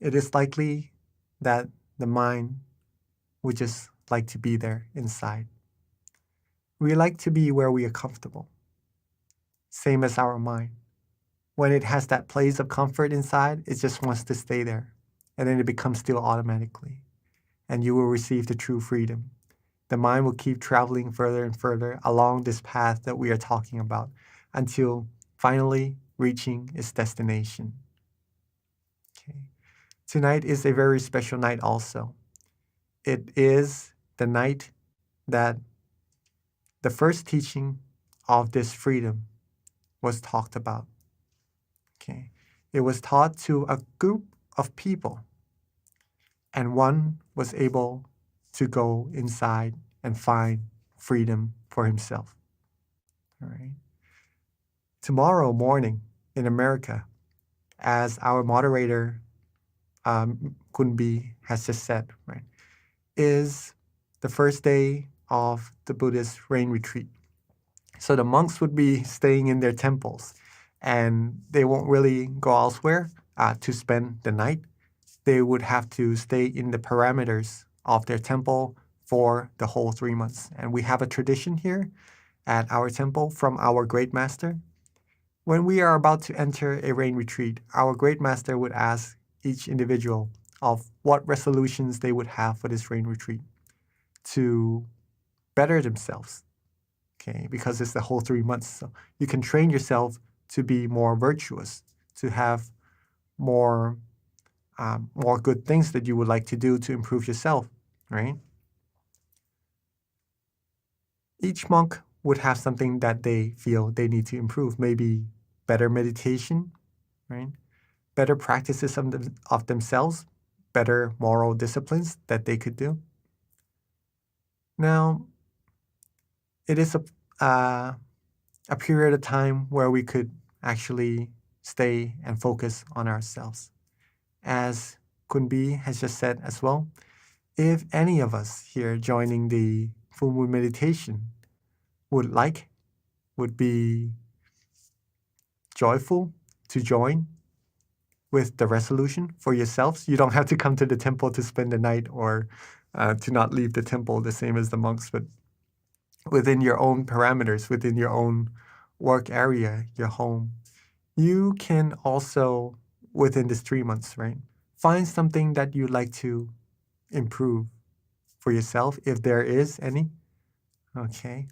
It is likely that the mind would just like to be there inside. We like to be where we are comfortable. Same as our mind. When it has that place of comfort inside, it just wants to stay there. And then it becomes still automatically. And you will receive the true freedom. The mind will keep traveling further and further along this path that we are talking about until finally reaching its destination. Okay. Tonight is a very special night also. It is the night that the first teaching of this freedom was talked about. Okay. It was taught to a group of people, and one was able to go inside and find freedom for himself. All right. Tomorrow morning in America, as our moderator Kunbi has just said, right, is the first day of the Buddhist rain retreat. So the monks would be staying in their temples, and they won't really go elsewhere to spend the night. they would have to stay in the parameters of their temple for the whole 3 months. And we have a tradition here at our temple from our Great Master. When we are about to enter a rain retreat, our Great Master would ask each individual of what resolutions they would have for this rain retreat to better themselves, okay? Because it's the whole 3 months. So you can train yourself to be more virtuous, to have more good things that you would like to do to improve yourself, right? Each monk would have something that they feel they need to improve. Maybe better meditation, right? Better practices of themselves, better moral disciplines that they could do. Now, it is a period of time where we could actually stay and focus on ourselves. As Kunbi has just said as well, if any of us here joining the full moon meditation would be joyful to join with the resolution for yourselves, you don't have to come to the temple to spend the night or to not leave the temple the same as the monks, but within your own parameters, within your own work area, your home, you can also, within this 3 months, right, find something that you'd like to improve for yourself, if there is any, okay?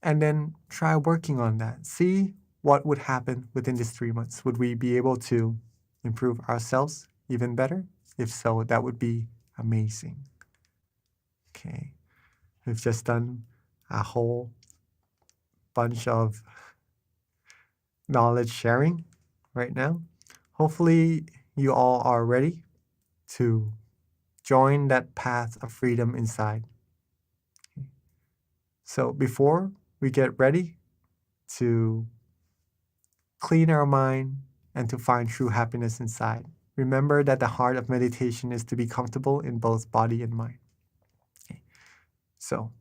And then try working on that. See what would happen within these 3 months. Would we be able to improve ourselves even better? If so, that would be amazing. Okay, we've just done a whole bunch of knowledge sharing right now. Hopefully you all are ready to join that path of freedom inside. Okay. So before we get ready to clean our mind and to find true happiness inside, remember that the heart of meditation is to be comfortable in both body and mind. Okay. So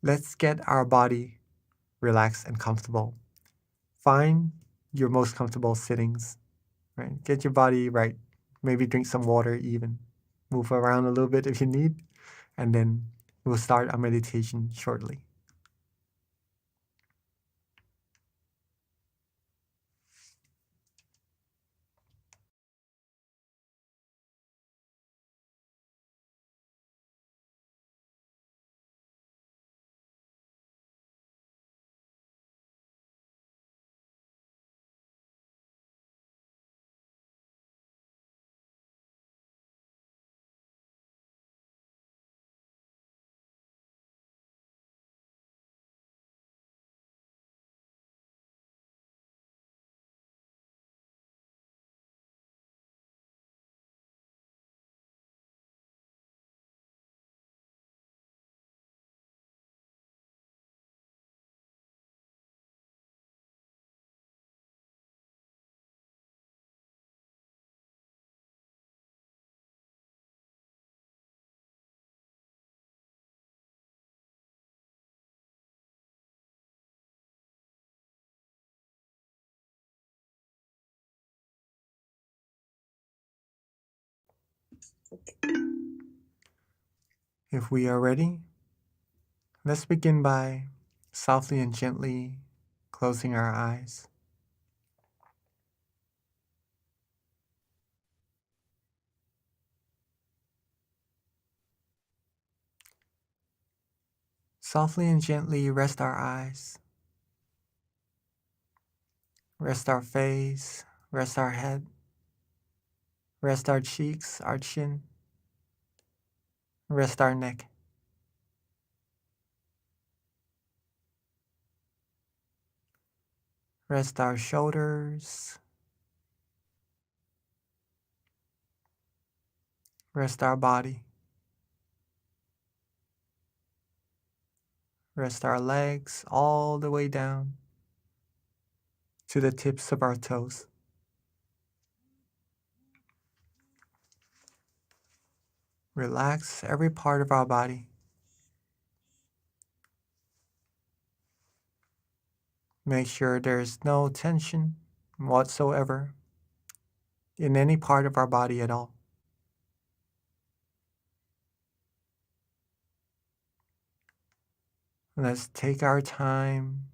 let's get our body relaxed and comfortable. Find your most comfortable sittings, right? Get your body right. Maybe drink some water even. Move around a little bit if you need, and then we'll start our meditation shortly. If we are ready, let's begin by softly and gently closing our eyes. Softly and gently rest our eyes, rest our face, rest our head, rest our cheeks, our chin, rest our neck. Rest our shoulders, rest our body, rest our legs all the way down to the tips of our toes. Relax every part of our body. Make sure there's no tension whatsoever in any part of our body at all. Let's take our time.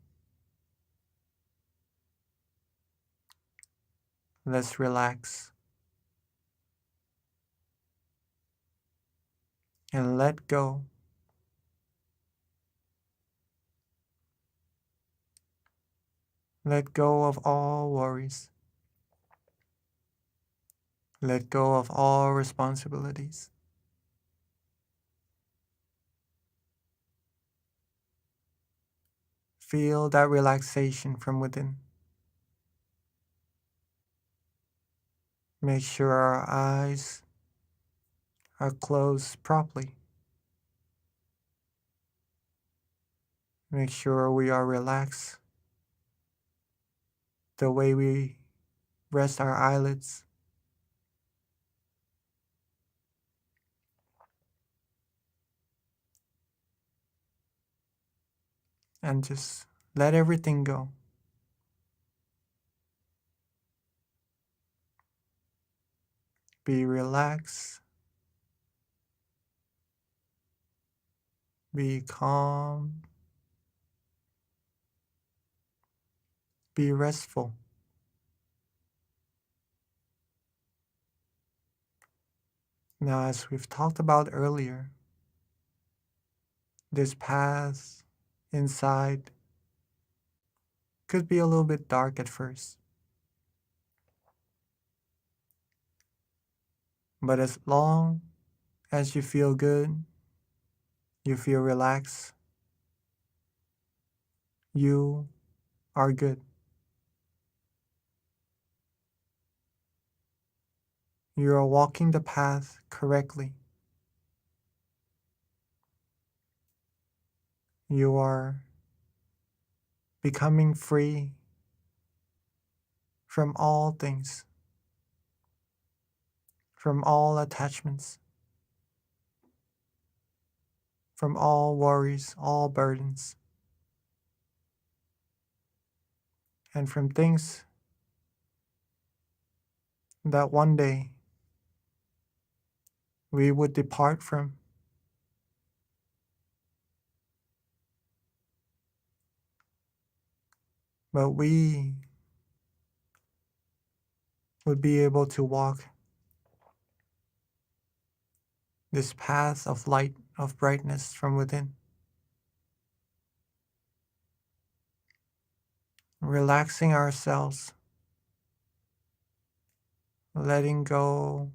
Let's relax and let go. Let go of all worries. Let go of all responsibilities. Feel that relaxation from within. Make sure our eyes are closed properly. Make sure we are relaxed the way we rest our eyelids. And just let everything go. Be relaxed. Be calm. Be restful. Now, as we've talked about earlier, this path inside could be a little bit dark at first. But as long as you feel good, you feel relaxed, you are good. You are walking the path correctly. You are becoming free from all things, from all attachments, from all worries, all burdens, and from things that one day we would depart from. But we would be able to walk this path of light, of brightness from within, relaxing ourselves, letting go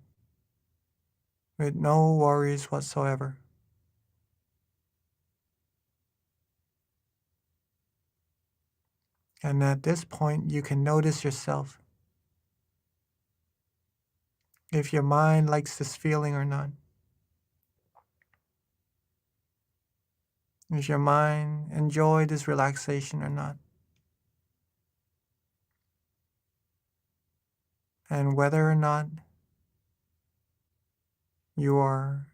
with no worries whatsoever. And at this point, you can notice yourself, if your mind likes this feeling or not. If your mind enjoy this relaxation or not. And whether or not you are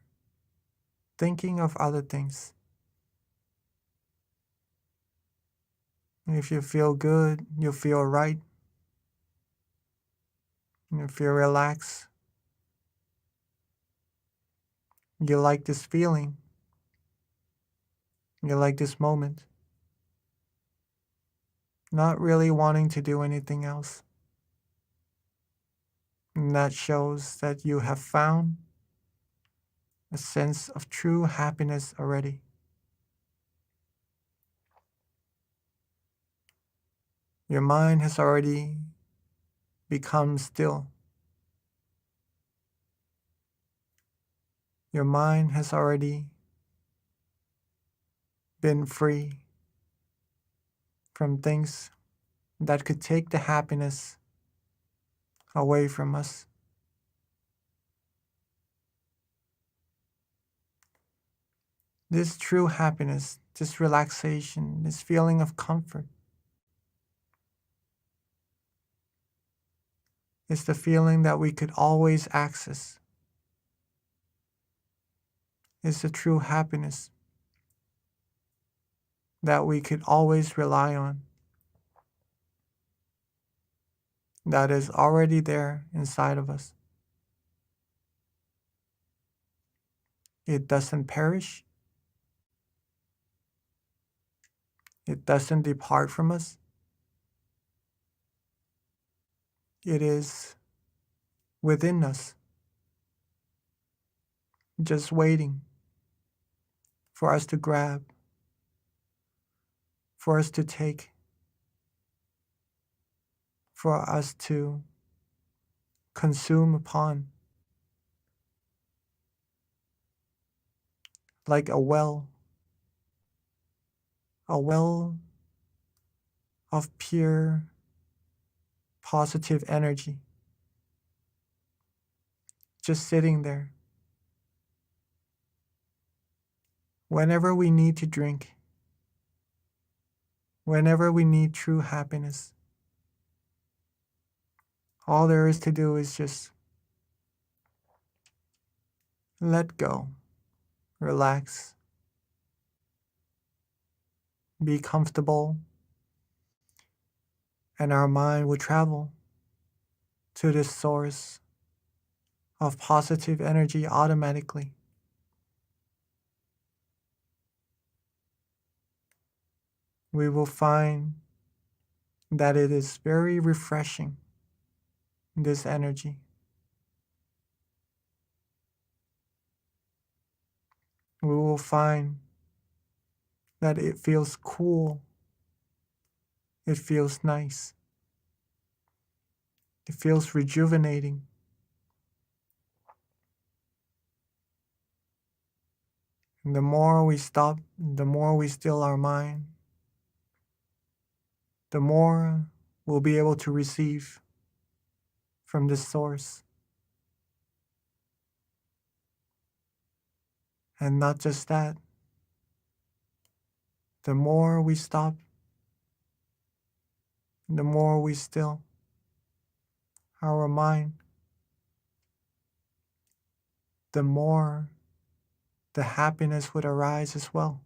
thinking of other things. If you feel good, you feel right, you feel relaxed, you like this feeling, you like this moment, not really wanting to do anything else. And that shows that you have found a sense of true happiness already. Your mind has already become still. Your mind has already been free from things that could take the happiness away from us. This true happiness, this relaxation, this feeling of comfort is the feeling that we could always access. It's the true happiness that we could always rely on. That is already there inside of us. It doesn't perish. It doesn't depart from us. It is within us, just waiting for us to grab, for us to take, for us to consume upon, like a well of pure positive energy, just sitting there. Whenever we need to drink, whenever we need true happiness, all there is to do is just let go, relax, be comfortable, and our mind will travel to this source of positive energy automatically. We will find that it is very refreshing, this energy. We will find that it feels cool, it feels nice, it feels rejuvenating. And the more we stop, the more we still our mind, the more we'll be able to receive from this source. And not just that, the more we stop, the more we still our mind, the more the happiness would arise as well.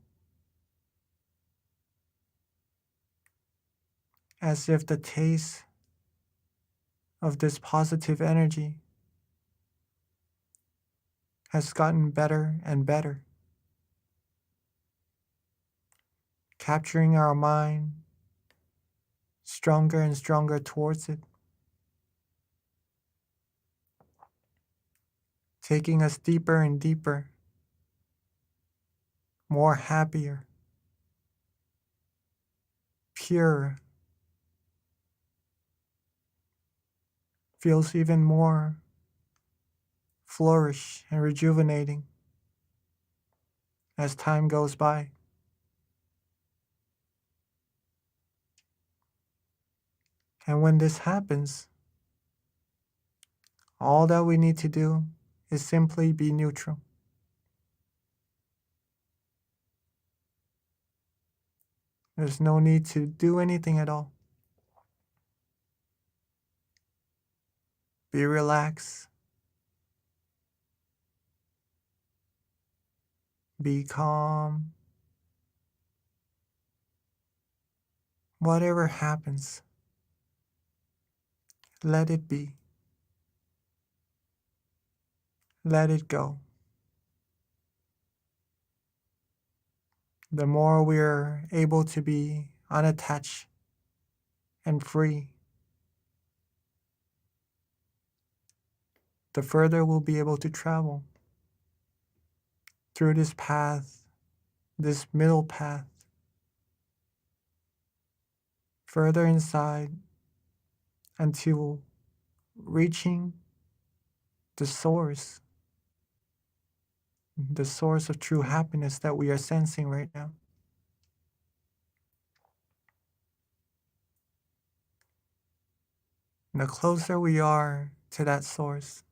As if the taste of this positive energy has gotten better and better, capturing our mind stronger and stronger towards it, taking us deeper and deeper, more happier, pure, feels even more flourish and rejuvenating as time goes by. And when this happens, all that we need to do is simply be neutral. There's no need to do anything at all. Be relaxed. Be calm. Whatever happens, let it be. Let it go. The more we're able to be unattached and free, the further we'll be able to travel through this path, this middle path, further inside until reaching the source of true happiness that we are sensing right now. And the closer we are to that source,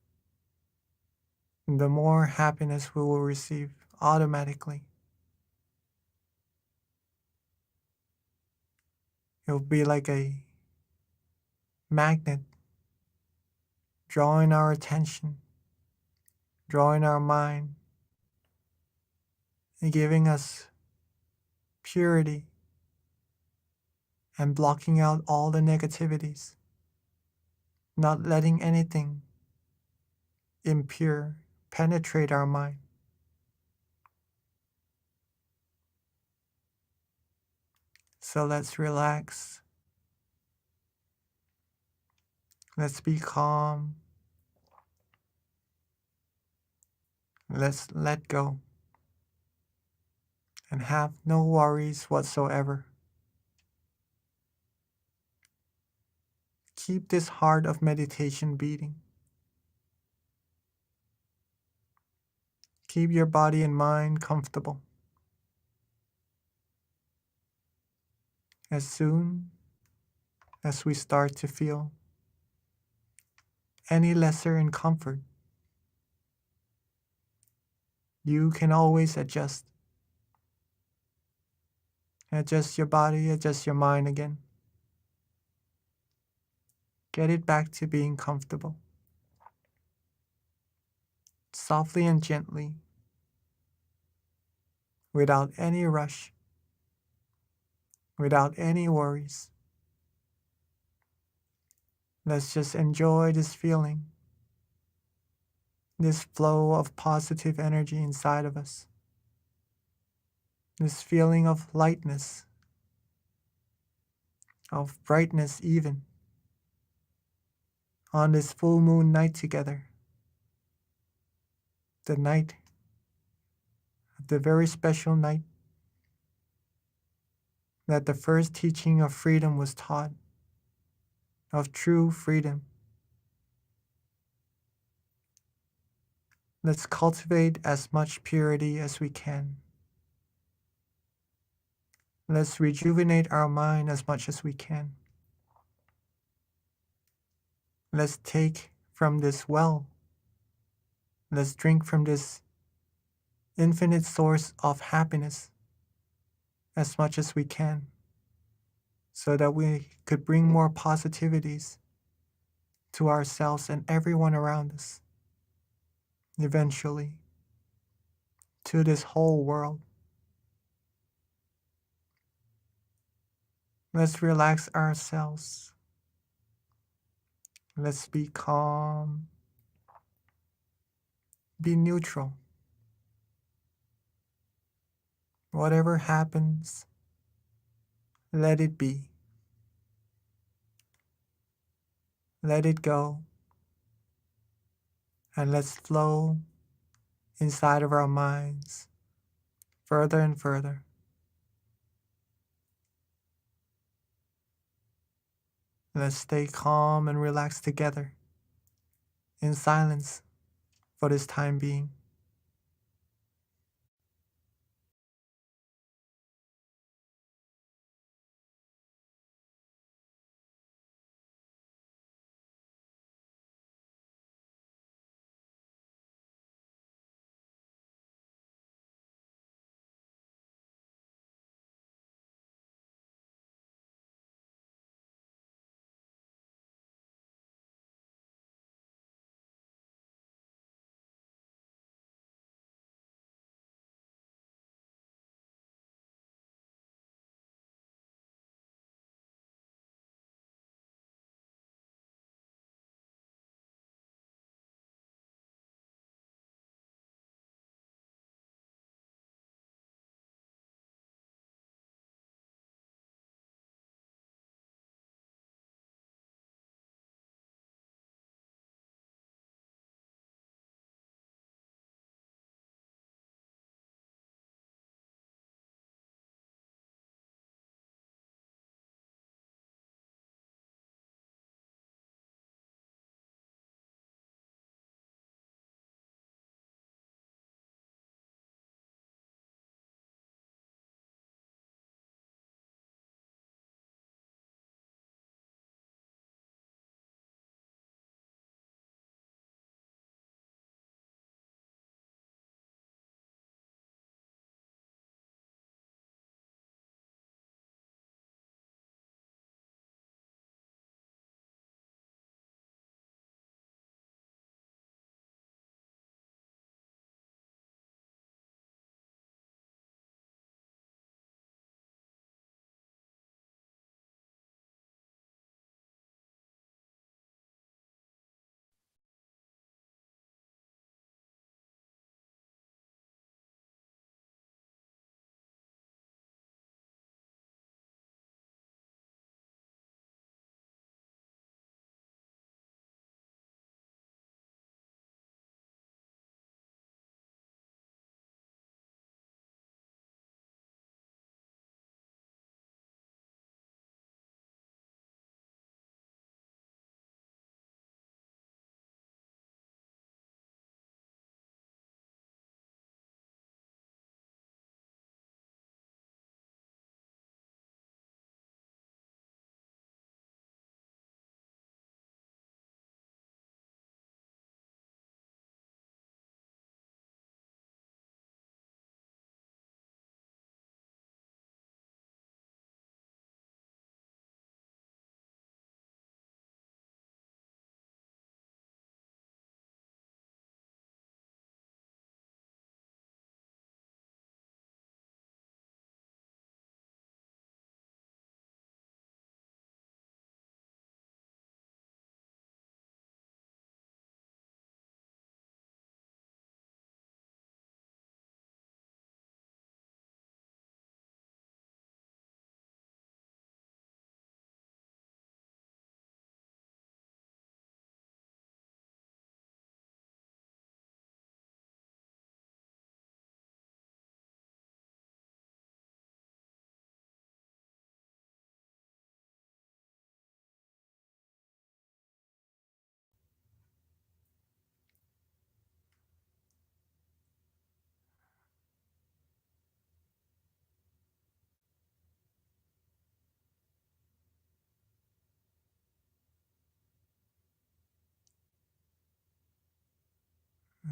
the more happiness we will receive automatically. It will be like a magnet drawing our attention, drawing our mind, and giving us purity and blocking out all the negativities, not letting anything impure penetrate our mind. So let's relax. Let's be calm. Let's let go and have no worries whatsoever. Keep this heart of meditation beating. Keep your body and mind comfortable. As soon as we start to feel any lesser in comfort, you can always adjust. Adjust your body, adjust your mind again. Get it back to being comfortable. Softly and gently, without any rush, without any worries. Let's just enjoy this feeling, this flow of positive energy inside of us, this feeling of lightness, of brightness even, on this full moon night together, the night, the very special night that the first teaching of freedom was taught, of true freedom. Let's cultivate as much purity as we can. Let's rejuvenate our mind as much as we can. Let's take from this well. Let's drink from this infinite source of happiness as much as we can, so that we could bring more positivities to ourselves and everyone around us, eventually to this whole world. Let's relax ourselves. Let's be calm. Be neutral. Whatever happens, let it be. Let it go. And let's flow inside of our minds further and further. Let's stay calm and relaxed together in silence for this time being.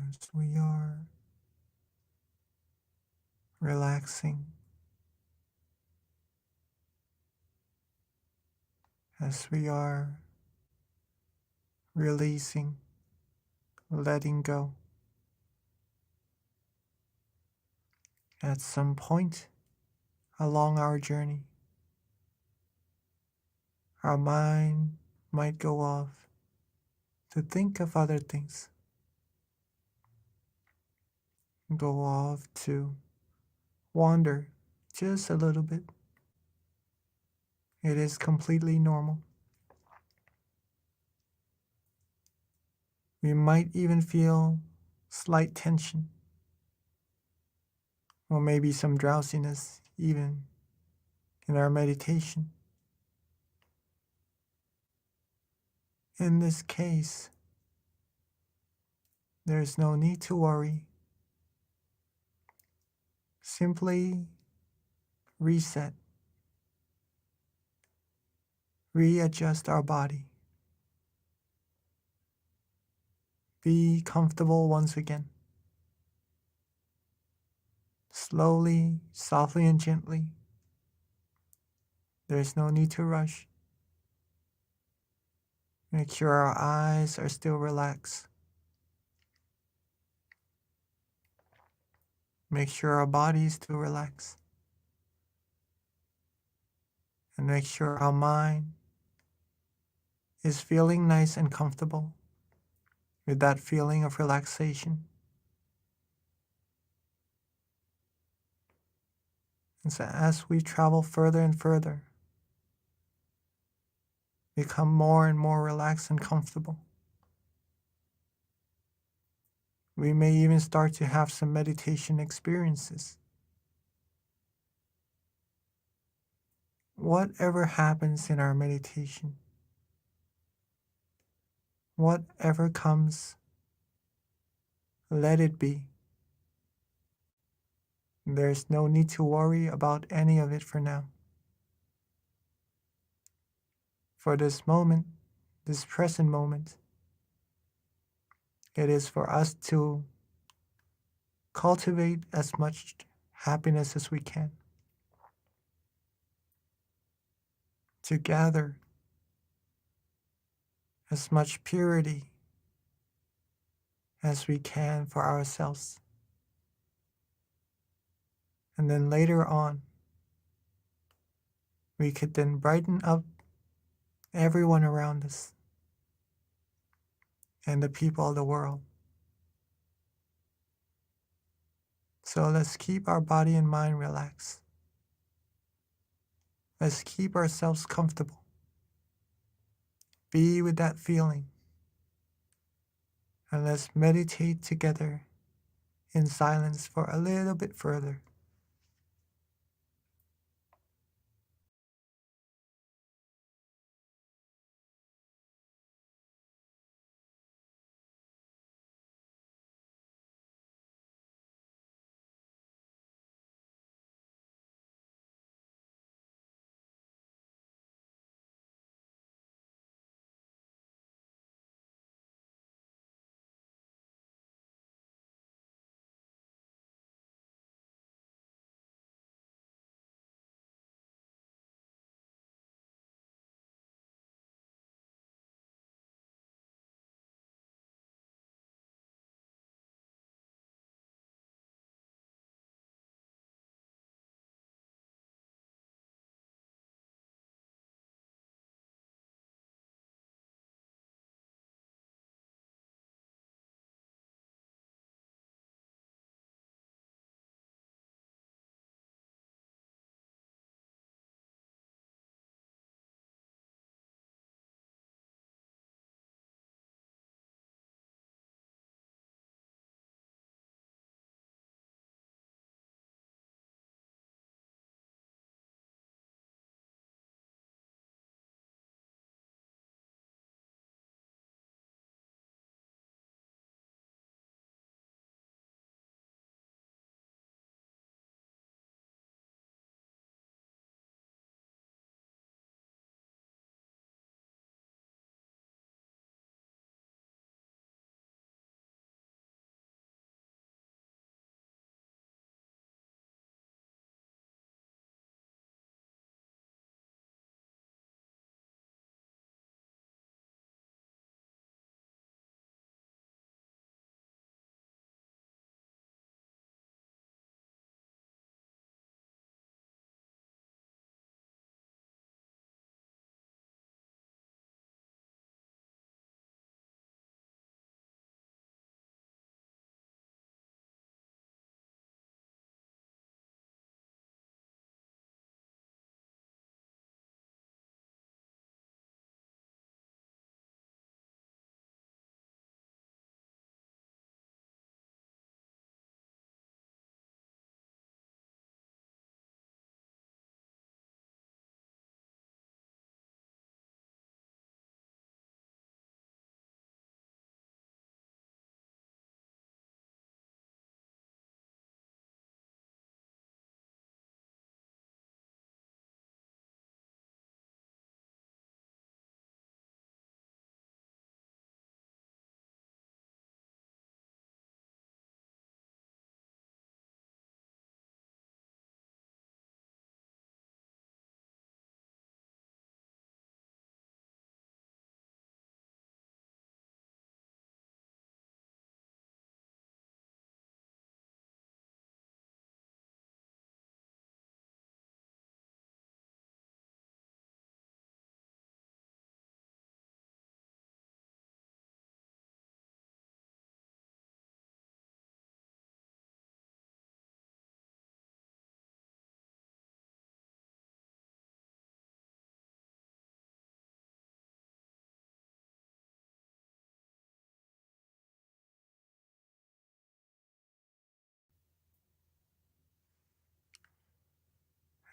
as we are relaxing, as we are releasing, letting go. At some point along our journey, our mind might go off to think of other things, go off to wander just a little bit. It is completely normal. We might even feel slight tension, or maybe some drowsiness even in our meditation. In this case, there is no need to worry. Simply reset, readjust our body. Be comfortable once again. Slowly, softly, and gently. There is no need to rush. Make sure our eyes are still relaxed. Make sure our body is still relaxed. And make sure our mind is feeling nice and comfortable with that feeling of relaxation. And so as we travel further and further, become more and more relaxed and comfortable, we may even start to have some meditation experiences. Whatever happens in our meditation, whatever comes, let it be. There's no need to worry about any of it for now. For this moment, this present moment, it is for us to cultivate as much happiness as we can, to gather as much purity as we can for ourselves. And then later on, we could then brighten up everyone around us and the people of the world. So let's keep our body and mind relaxed. Let's keep ourselves comfortable. Be with that feeling. And let's meditate together in silence for a little bit further.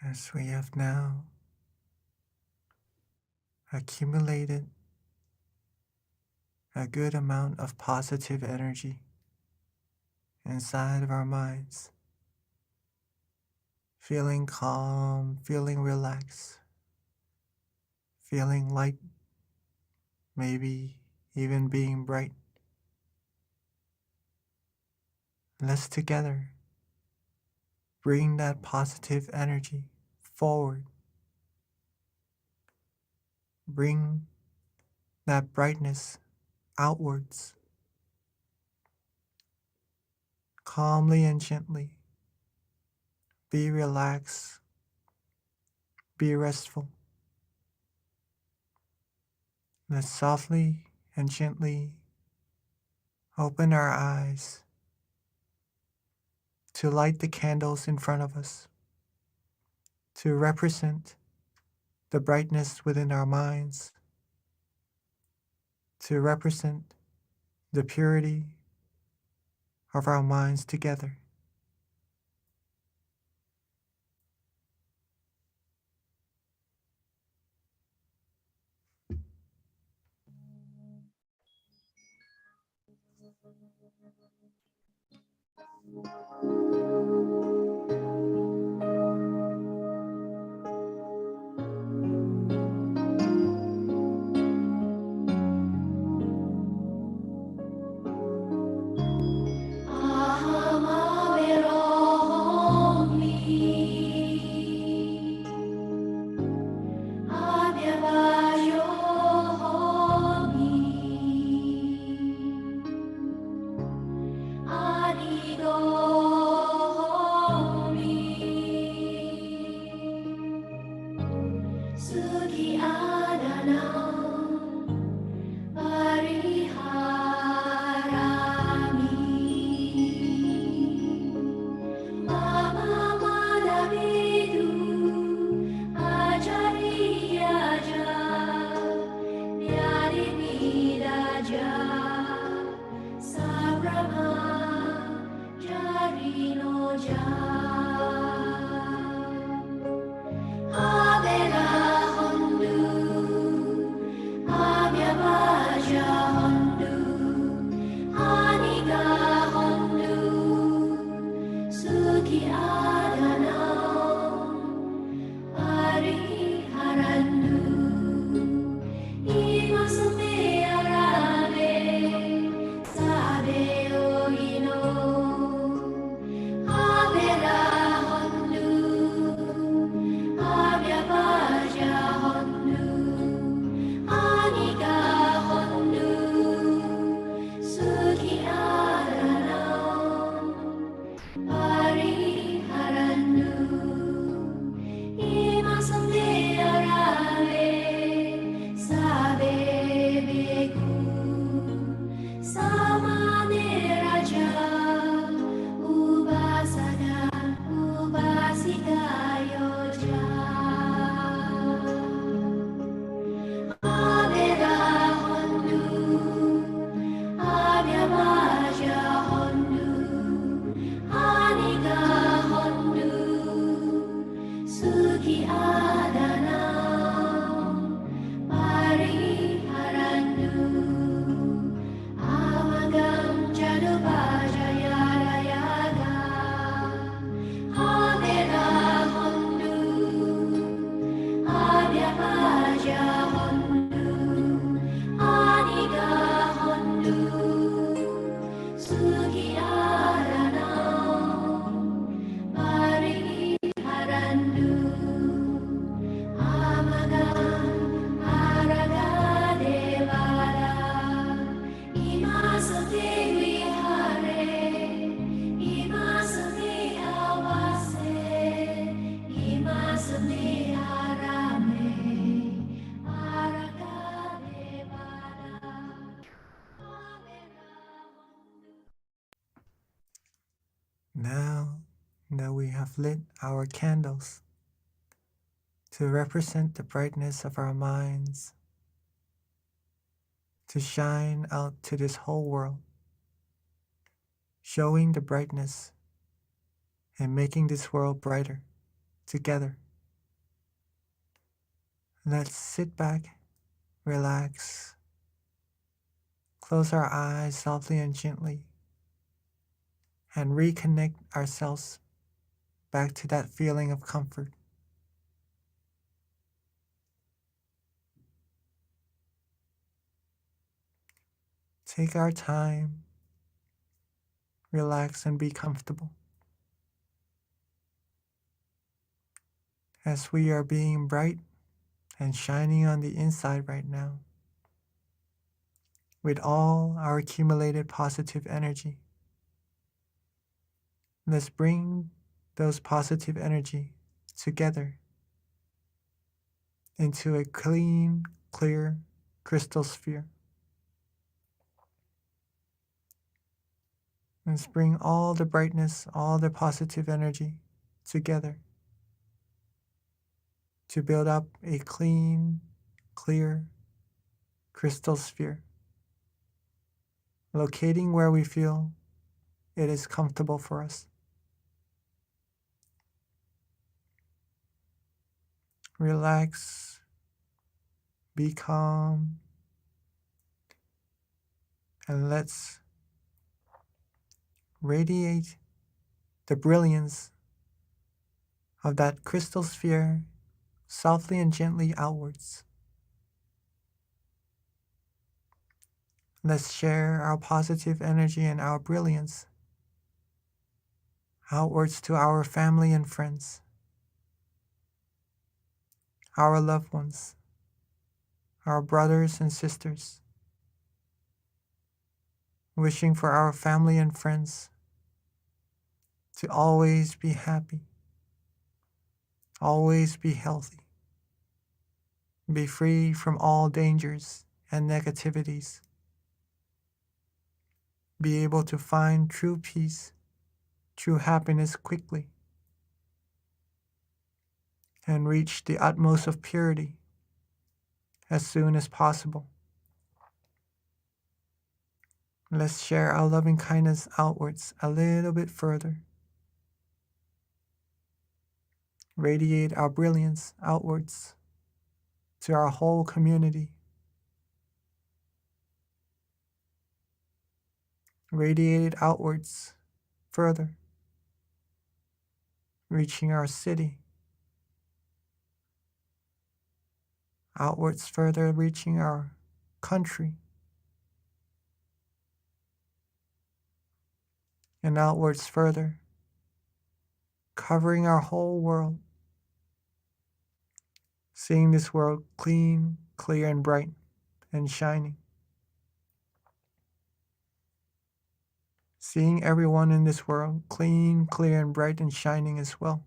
as we have now accumulated a good amount of positive energy inside of our minds, feeling calm, feeling relaxed, feeling light, maybe even being bright. Let's together bring that positive energy forward. Bring that brightness outwards, calmly and gently. Be relaxed, be restful. Let's softly and gently open our eyes to light the candles in front of us, to represent the brightness within our minds, to represent the purity of our minds together. Now that we have lit our candles to represent the brightness of our minds, to shine out to this whole world, showing the brightness and making this world brighter together. Let's sit back, relax, close our eyes softly and gently, and reconnect ourselves back to that feeling of comfort. Take our time, relax, and be comfortable as we are being bright and shining on the inside right now with all our accumulated positive energy. Let's bring those positive energy together into a clean, clear crystal sphere. Let's bring all the brightness, all the positive energy together to build up a clean, clear crystal sphere, locating where we feel it is comfortable for us. Relax, be calm, and let's radiate the brilliance of that crystal sphere softly and gently outwards. Let's share our positive energy and our brilliance outwards to our family and friends, our loved ones, our brothers and sisters, wishing for our family and friends to always be happy, always be healthy, be free from all dangers and negativities, be able to find true peace, true happiness quickly, and reach the utmost of purity as soon as possible. Let's share our loving kindness outwards a little bit further. Radiate our brilliance outwards to our whole community. Radiate it outwards further, reaching our city. Outwards further, reaching our country. And outwards further, covering our whole world. Seeing this world clean, clear, and bright, and shining. Seeing everyone in this world clean, clear, and bright, and shining as well.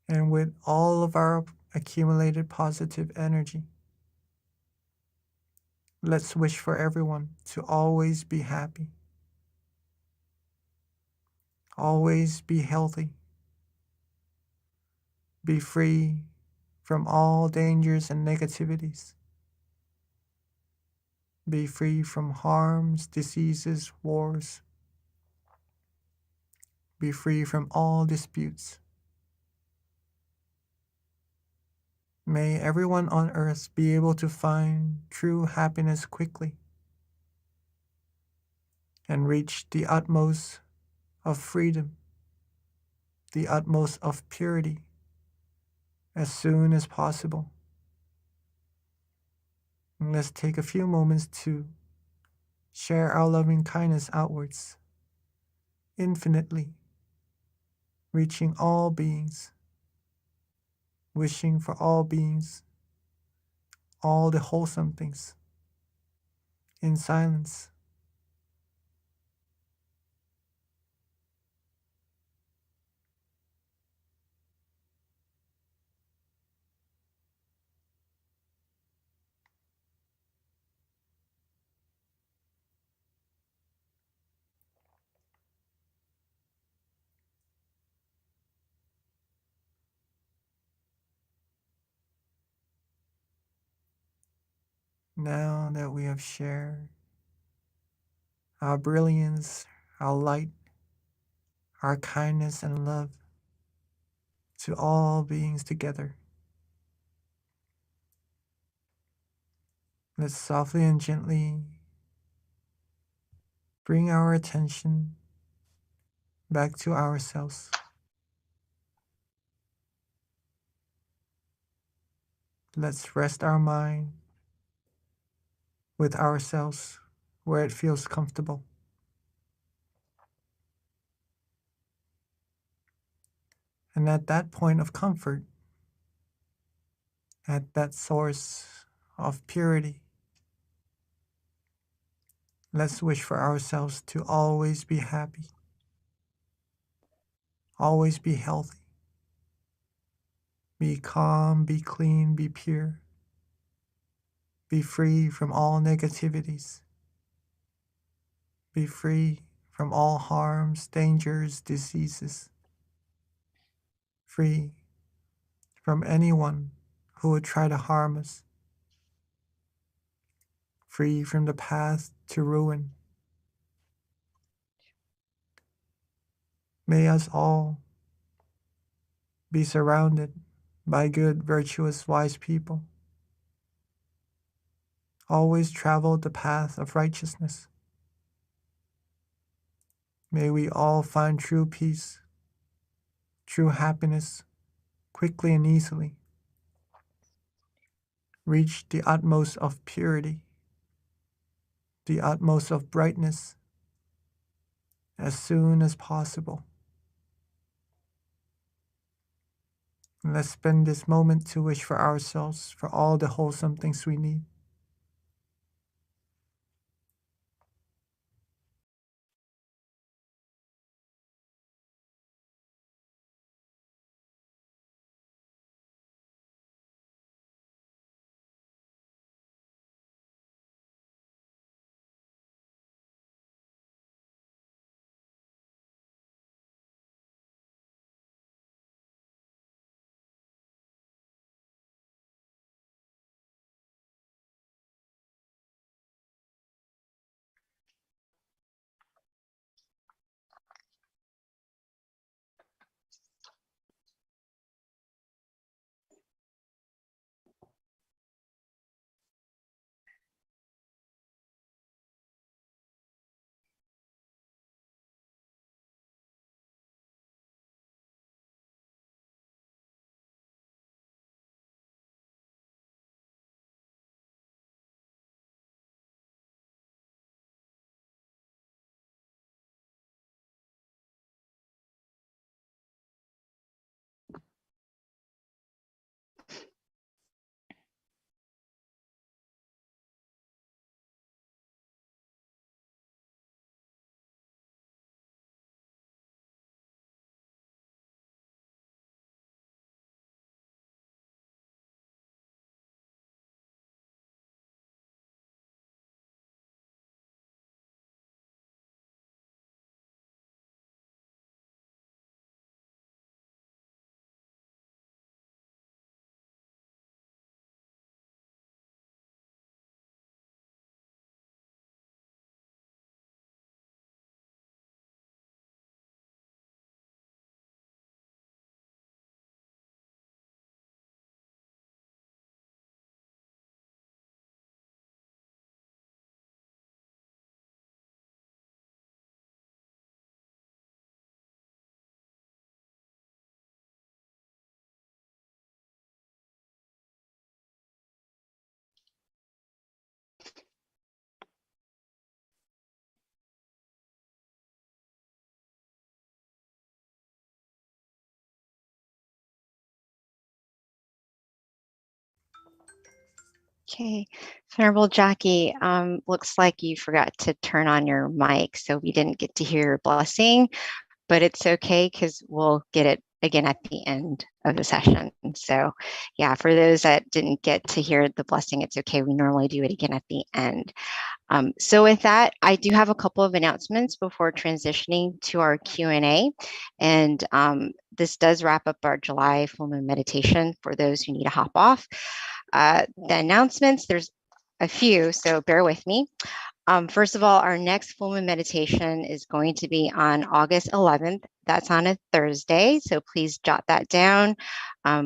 And with all of our accumulated positive energy, let's wish for everyone to always be happy, always be healthy, be free from all dangers and negativities, be free from harms, diseases, wars, be free from all disputes. May everyone on earth be able to find true happiness quickly and reach the utmost of freedom, the utmost of purity as soon as possible. And let's take a few moments to share our loving kindness outwards, infinitely, reaching all beings, wishing for all beings, all the wholesome things, in silence. Now that we have shared our brilliance, our light, our kindness and love, to all beings together. Let's softly and gently bring our attention back to ourselves. Let's rest our mind with ourselves where it feels comfortable. And at that point of comfort, at that source of purity, let's wish for ourselves to always be happy, always be healthy, be calm, be clean, be pure, be free from all negativities, be free from all harms, dangers, diseases, free from anyone who would try to harm us, free from the path to ruin. May us all be surrounded by good, virtuous, wise people. Always travel the path of righteousness. May we all find true peace, true happiness, quickly and easily. Reach the utmost of purity, the utmost of brightness, as soon as possible. And let's spend this moment to wish for ourselves for all the wholesome things we need. Okay, Venerable Jackie, looks like you forgot to turn on your mic, so we didn't get to hear your blessing, but it's okay because we'll get it again at the end of the session. So yeah, for those that didn't get to hear the blessing, it's okay. We normally do it again at the end. So with that, I do have a couple of announcements before transitioning to our Q&A. And this does wrap up our July full moon meditation for those who need to hop off. The announcements, there's a few, so bear with me. First of all, our next full moon meditation is going to be on August 11th. That's on a Thursday, so please jot that down.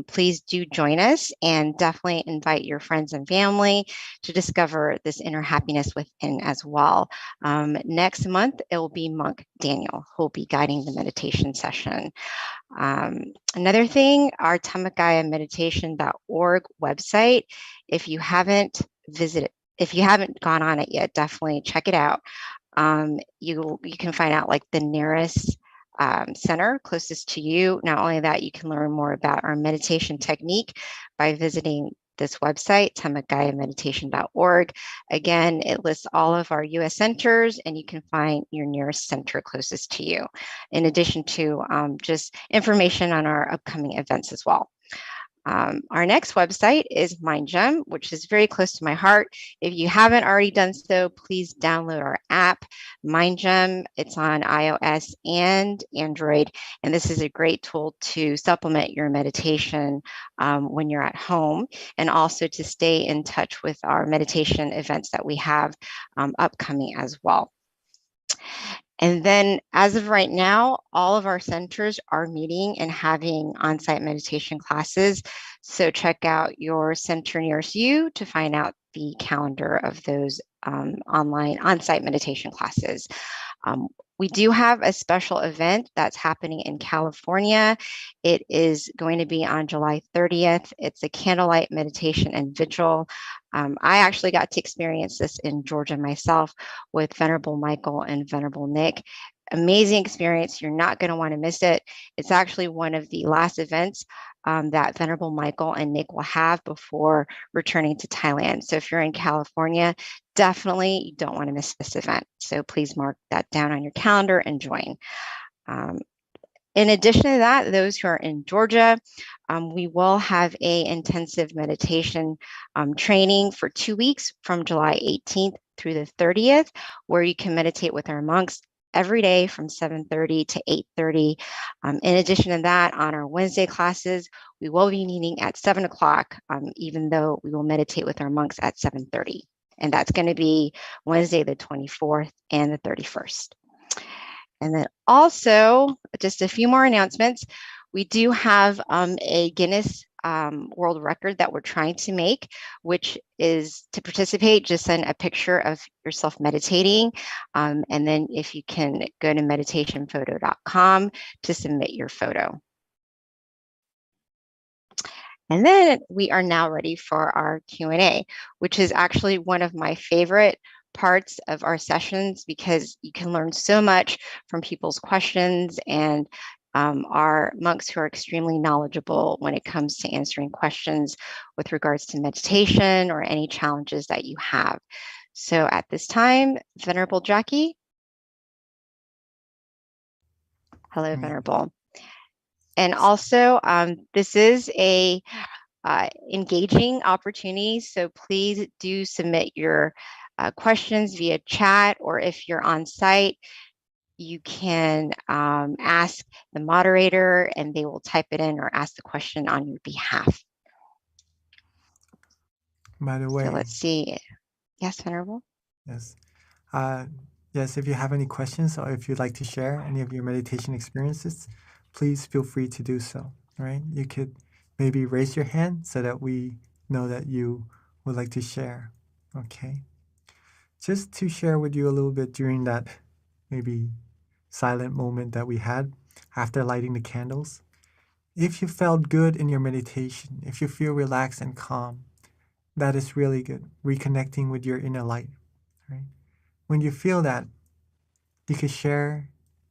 Please do join us and definitely invite your friends and family to discover this inner happiness within as well. Next month, it will be Monk Daniel who will be guiding the meditation session. Another thing, our tamagayameditation.org website, if you haven't gone on it yet, definitely check it out. You can find out like the nearest center closest to you. Not only that, you can learn more about our meditation technique by visiting this website, tamagayameditation.org. Again, it lists all of our US centers, and you can find your nearest center closest to you, in addition to just information on our upcoming events as well. Our next website is MindGem, which is very close to my heart. If you haven't already done so, please download our app, MindGem. It's on iOS and Android, and this is a great tool to supplement your meditation when you're at home, and also to stay in touch with our meditation events that we have upcoming as well. And then as of right now, all of our centers are meeting and having on-site meditation classes. So check out your center nearest you to find out the calendar of those online on-site meditation classes. We do have a special event that's happening in California. It is going to be on July 30th. It's a candlelight meditation and vigil. I actually got to experience this in Georgia myself with Venerable Michael and Venerable Nick. Amazing experience. You're not going to want to miss it. It's actually one of the last events that Venerable Michael and Nick will have before returning to Thailand. So if you're in California, definitely you don't want to miss this event. So please mark that down on your calendar and join. In addition to that, those who are in Georgia, we will have an intensive meditation training for 2 weeks from July 18th through the 30th, where you can meditate with our monks every day from 7:30 to 8:30. In addition to that, on our Wednesday classes, we will be meeting at 7 o'clock, even though we will meditate with our monks at 7:30. And that's going to be Wednesday, the 24th and the 31st. And then also, just a few more announcements. We do have a Guinness World Record that we're trying to make, which is to participate, just send a picture of yourself meditating. And then if you can go to meditationphoto.com to submit your photo. And then we are now ready for our Q&A, which is actually one of my favorite parts of our sessions because you can learn so much from people's questions, and our monks who are extremely knowledgeable when it comes to answering questions with regards to meditation or any challenges that you have. So at this time, Venerable Jackie. Hello, Venerable. And also, this is a engaging opportunity, so please do submit your questions via chat, or if you're on site, you can ask the moderator and they will type it in or ask the question on your behalf. By the way, so let's see. Yes, Venerable? Yes. Yes, if you have any questions or if you'd like to share any of your meditation experiences, please feel free to do so, right? You could maybe raise your hand so that we know that you would like to share, okay? Just to share with you a little bit during that maybe silent moment that we had after lighting the candles. If you felt good in your meditation, if you feel relaxed and calm, that is really good, reconnecting with your inner light, right? When you feel that, you can share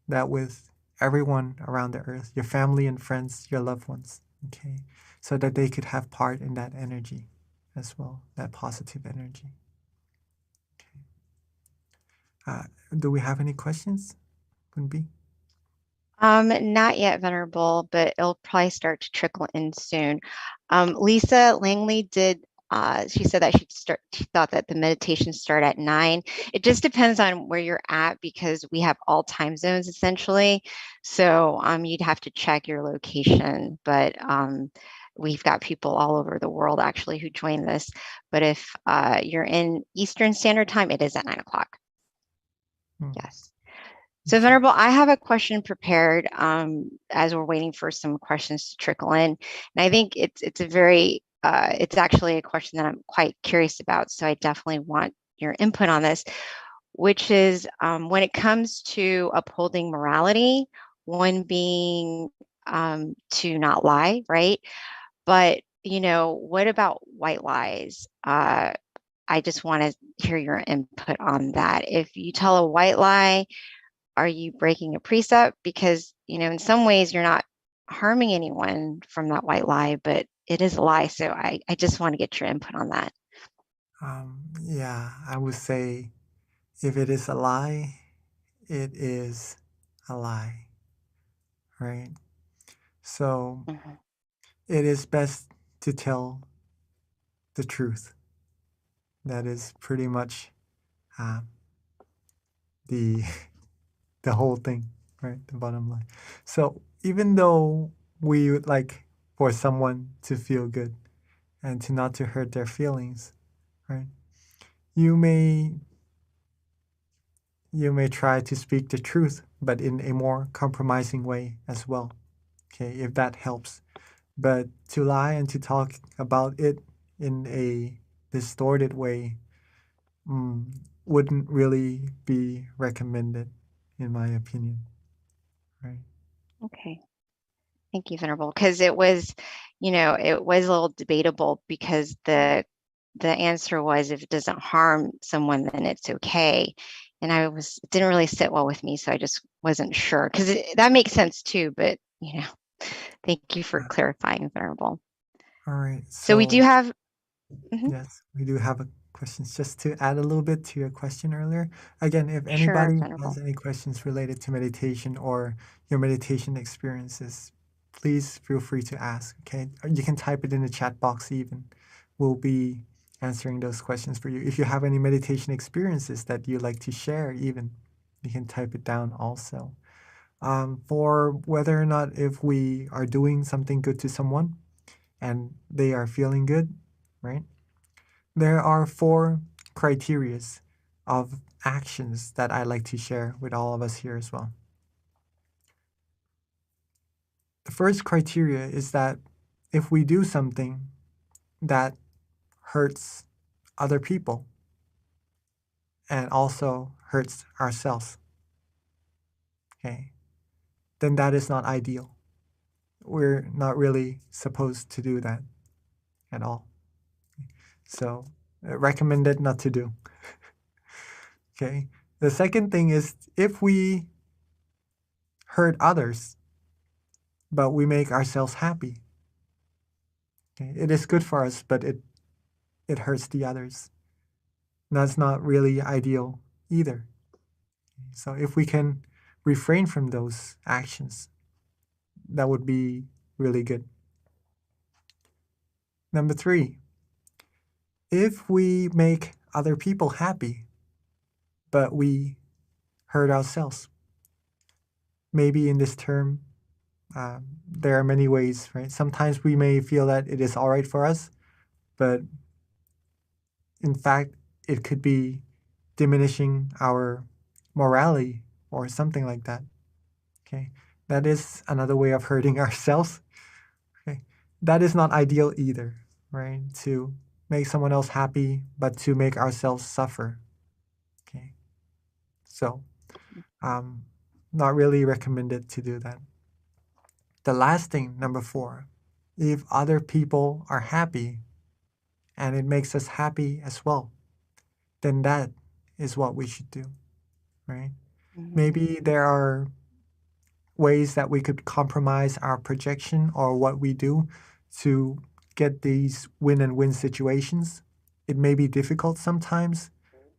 that with everyone around the earth, your family and friends, your loved ones, okay? So that they could have part in that energy as well, that positive energy. Okay. Do we have any questions, Kunbi? Not yet, Venerable, but it'll probably start to trickle in soon. Lisa Langley did, she said that she thought that the meditations start at 9. It just depends on where you're at because we have all time zones essentially. So you'd have to check your location, but we've got people all over the world actually who join this. But if you're in Eastern Standard Time, it is at 9 o'clock. Yes. So Venerable, I have a question prepared as we're waiting for some questions to trickle in. And I think it's a very, it's actually a question that I'm quite curious about. So I definitely want your input on this, which is when it comes to upholding morality, one being to not lie, right? But, what about white lies? I just want to hear your input on that. If you tell a white lie, are you breaking a precept? Because, in some ways you're not harming anyone from that white lie, but it is a lie. So I just want to get your input on that. Yeah, I would say if it is a lie, it is a lie, right? So Mhm. it is best to tell the truth. That is pretty much the the whole thing, right? The bottom line. So even though we would like for someone to feel good and to not to hurt their feelings, right? You may try to speak the truth, but in a more compromising way as well. Okay, if that helps. But to lie and to talk about it in a distorted way wouldn't really be recommended, in my opinion. Right. Okay. Thank you, Venerable. Because it was, it was a little debatable because the answer was if it doesn't harm someone, then it's okay. And it didn't really sit well with me. So I just wasn't sure because that makes sense too. But, thank you for clarifying, Venerable. All right. So we do have, Yes, we do have a questions. Just to add a little bit to your question earlier. Again, if sure, anybody Venerable. has any questions related to meditation or your meditation experiences, please feel free to ask. Okay, you can type it in the chat box even. We'll be answering those questions for you. If you have any meditation experiences that you'd like to share, even you can type it down also. For whether or not if we are doing something good to someone and they are feeling good, right? There are 4 criterias of actions that I like to share with all of us here as well. The first criteria is that if we do something that hurts other people and also hurts ourselves, okay, then that is not ideal. We're not really supposed to do that at all. So, recommended not to do. Okay. The second thing is if we hurt others, but we make ourselves happy. Okay? It is good for us, but it hurts the others. That's not really ideal either. So if we can refrain from those actions, that would be really good. Number 3, if we make other people happy, but we hurt ourselves, maybe in this term, there are many ways, right? Sometimes we may feel that it is all right for us, but in fact, it could be diminishing our morality or something like that. Okay, that is another way of hurting ourselves. Okay, that is not ideal either, right? To make someone else happy, but to make ourselves suffer. Okay, so not really recommended to do that. The last thing, number 4, if other people are happy and it makes us happy as well, then that is what we should do, right? Maybe there are ways that we could compromise our projection or what we do to get these win and win situations. It may be difficult sometimes,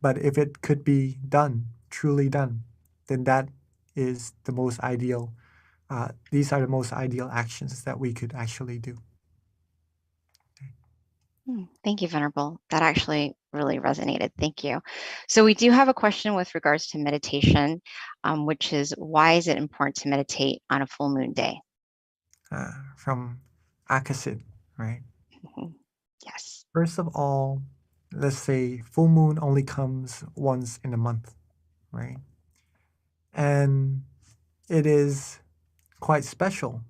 but if it could be done, truly done, then that is the most ideal. These are the most ideal actions that we could actually do. Thank you, Venerable. That actually really resonated. Thank you. So we do have a question with regards to meditation, which is why is it important to meditate on a full moon day? From Akasid, right? Yes. First of all, let's say full moon only comes once in a month, right? And it is quite special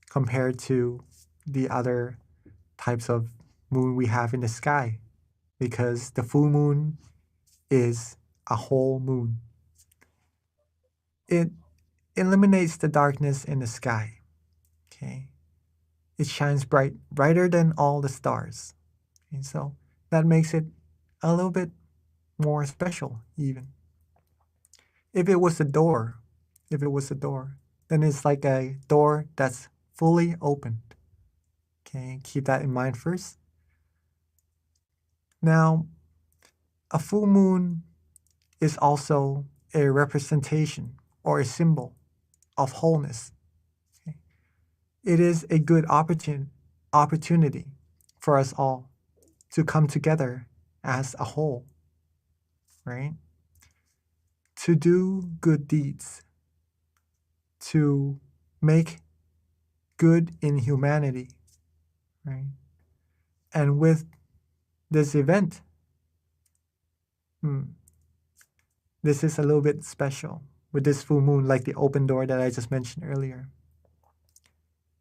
compared to the other types of moon we have in the sky, because the full moon is a whole moon. It eliminates the darkness in the sky. Okay, it shines brighter than all the stars. And so that makes it a little bit more special even. If it was a door, then it's like a door that's fully opened. Okay, keep that in mind first. Now, a full moon is also a representation or a symbol of wholeness. Okay? It is a good opportunity for us all to come together as a whole, right? To do good deeds, to make good in humanity, right? And with this event, this is a little bit special. With this full moon, like the open door that I just mentioned earlier,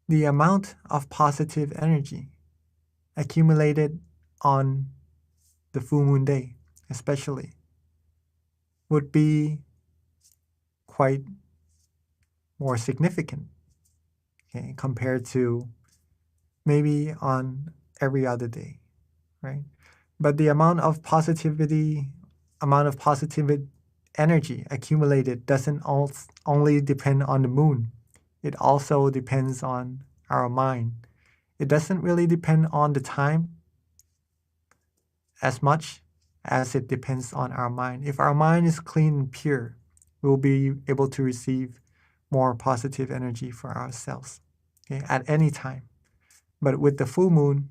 the amount of positive energy accumulated on the full moon day, especially, would be quite more significant, okay, compared to maybe on every other day, right? But the amount of positive energy accumulated doesn't only depend on the moon. It also depends on our mind. It doesn't really depend on the time as much as it depends on our mind. If our mind is clean and pure, we'll be able to receive more positive energy for ourselves, okay, at any time. But with the full moon,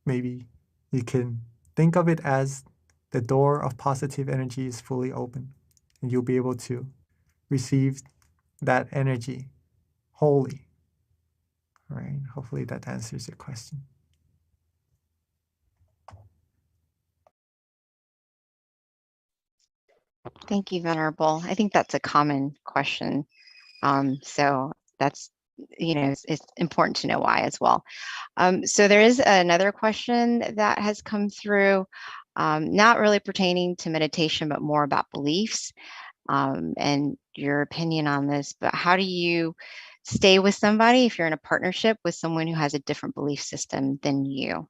maybe you can think of it as the door of positive energy is fully open, and you'll be able to receive that energy wholly. All right, hopefully that answers your question. Thank you, Venerable. I think that's a common question. So that's, it's important to know why as well. So there is another question that has come through, not really pertaining to meditation, but more about beliefs and your opinion on this. But how do you stay with somebody if you're in a partnership with someone who has a different belief system than you?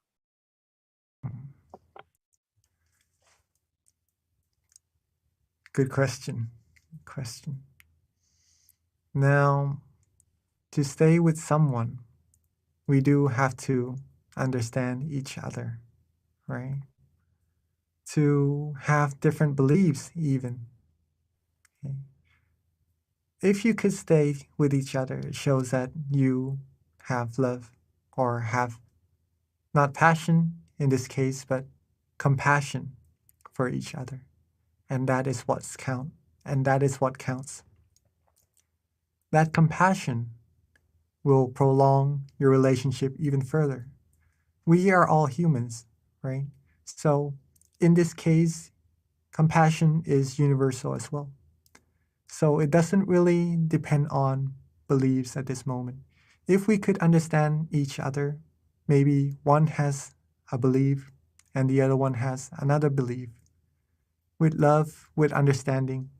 Good question. Now, to stay with someone, we do have to understand each other, right? To have different beliefs even. Okay. If you could stay with each other, it shows that you have love, or have not passion in this case, but compassion for each other. And that is what counts. That compassion will prolong your relationship even further. We are all humans, right? So in this case, compassion is universal as well. So it doesn't really depend on beliefs at this moment. If we could understand each other, maybe one has a belief and the other one has another belief. With love, with understanding,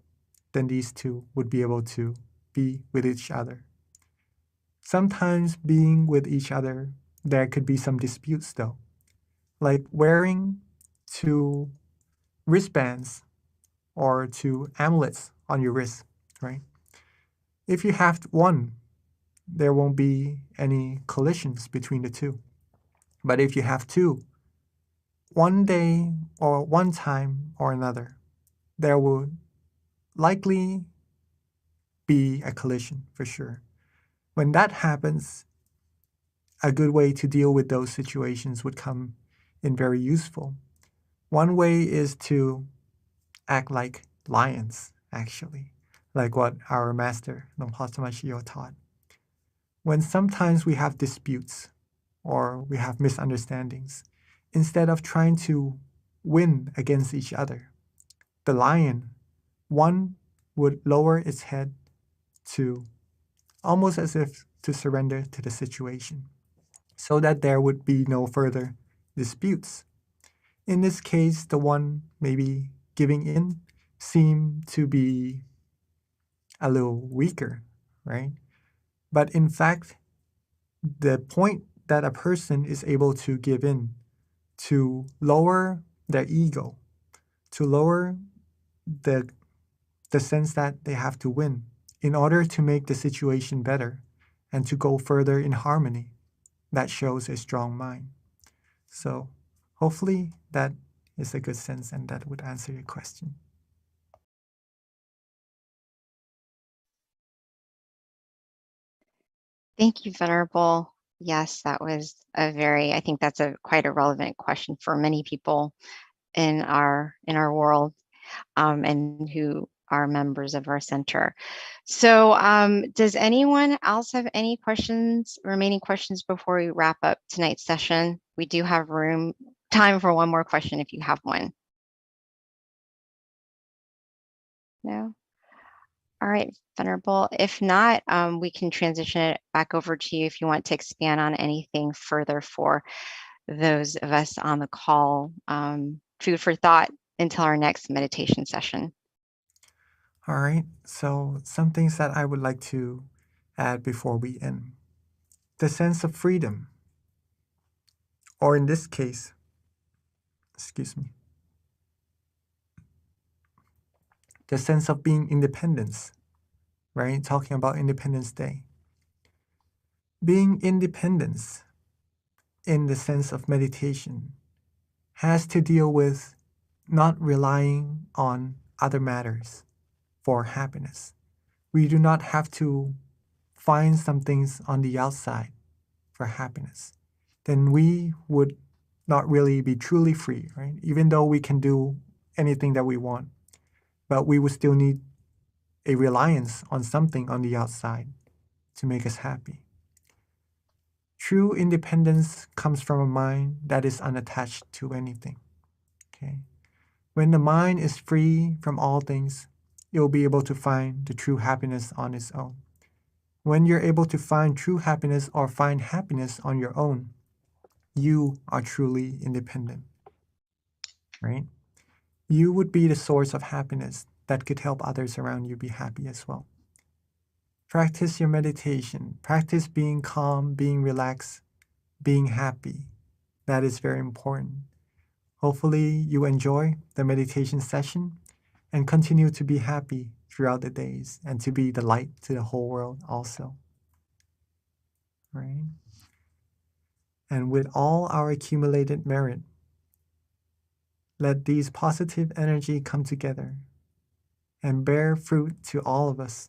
then these two would be able to be with each other. Sometimes being with each other, there could be some disputes though, like wearing two wristbands or two amulets on your wrist, right? If you have one, there won't be any collisions between the two. But if you have two, one day or one time or another, there will likely be a collision for sure. When that happens, a good way to deal with those situations would come in very useful. One way is to act like lions, actually, like what our master, Nongpa Samashio, taught. When sometimes we have disputes or we have misunderstandings, instead of trying to win against each other, the lion, one would lower its head to almost as if to surrender to the situation, so that there would be no further disputes. In this case, the one maybe giving in seemed to be a little weaker, right? But in fact, the point that a person is able to give in, to lower their ego, to lower the sense that they have to win in order to make the situation better and to go further in harmony, that shows a strong mind. So hopefully that is a good sense and that would answer your question. Thank you, Venerable. Yes, that was I think that's quite a relevant question for many people in our world, and who are members of our center. So does anyone else have any remaining questions before we wrap up tonight's session? We do have time for one more question if you have one. No? All right, Venerable. If not, we can transition it back over to you if you want to expand on anything further for those of us on the call. Food for thought until our next meditation session. All right, so some things that I would like to add before we end. The sense of freedom, or in this case, the sense of being independence, right? Talking about Independence Day. Being independence in the sense of meditation has to deal with not relying on other matters for happiness. We do not have to find some things on the outside for happiness. Then we would not really be truly free, right? Even though we can do anything that we want, but we would still need a reliance on something on the outside to make us happy. True independence comes from a mind that is unattached to anything. Okay? When the mind is free from all things, it will be able to find the true happiness on its own. When you're able to find true happiness or find happiness on your own, you are truly independent, right? You would be the source of happiness that could help others around you be happy as well. Practice your meditation. Practice being calm, being relaxed, being happy. That is very important. Hopefully you enjoy the meditation session and continue to be happy throughout the days and to be the light to the whole world also. Right? And with all our accumulated merit, let these positive energy come together and bear fruit to all of us,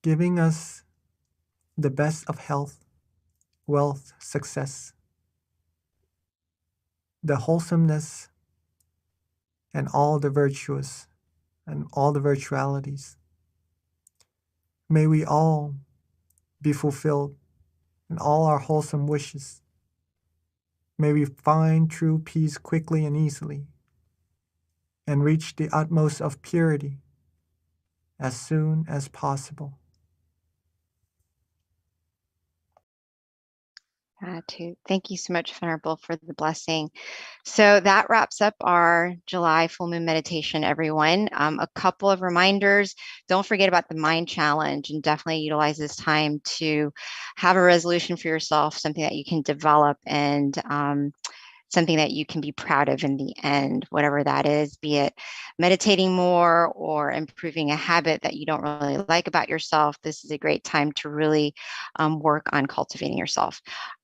giving us the best of health, wealth, success, the wholesomeness, and all the virtuous and all the virtualities. May we all be fulfilled in all our wholesome wishes. May we find true peace quickly and easily, and reach the utmost of purity as soon as possible. Gratitude. Thank you so much, Venerable, for the blessing. So that wraps up our July full moon meditation, everyone. A couple of reminders. Don't forget about the mind challenge, and definitely utilize this time to have a resolution for yourself, something that you can develop, and something that you can be proud of in the end, whatever that is, be it meditating more or improving a habit that you don't really like about yourself. This is a great time to really work on cultivating yourself.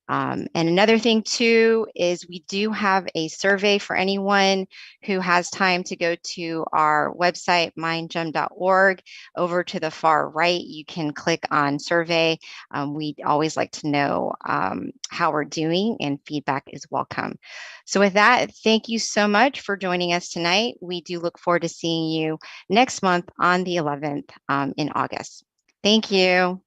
And another thing too is we do have a survey for anyone who has time to go to our website, mindgem.org. Over to the far right, you can click on survey. We always like to know how we're doing, and feedback is welcome. So with that, thank you so much for joining us tonight. We do look forward to seeing you next month on the 11th in August. Thank you.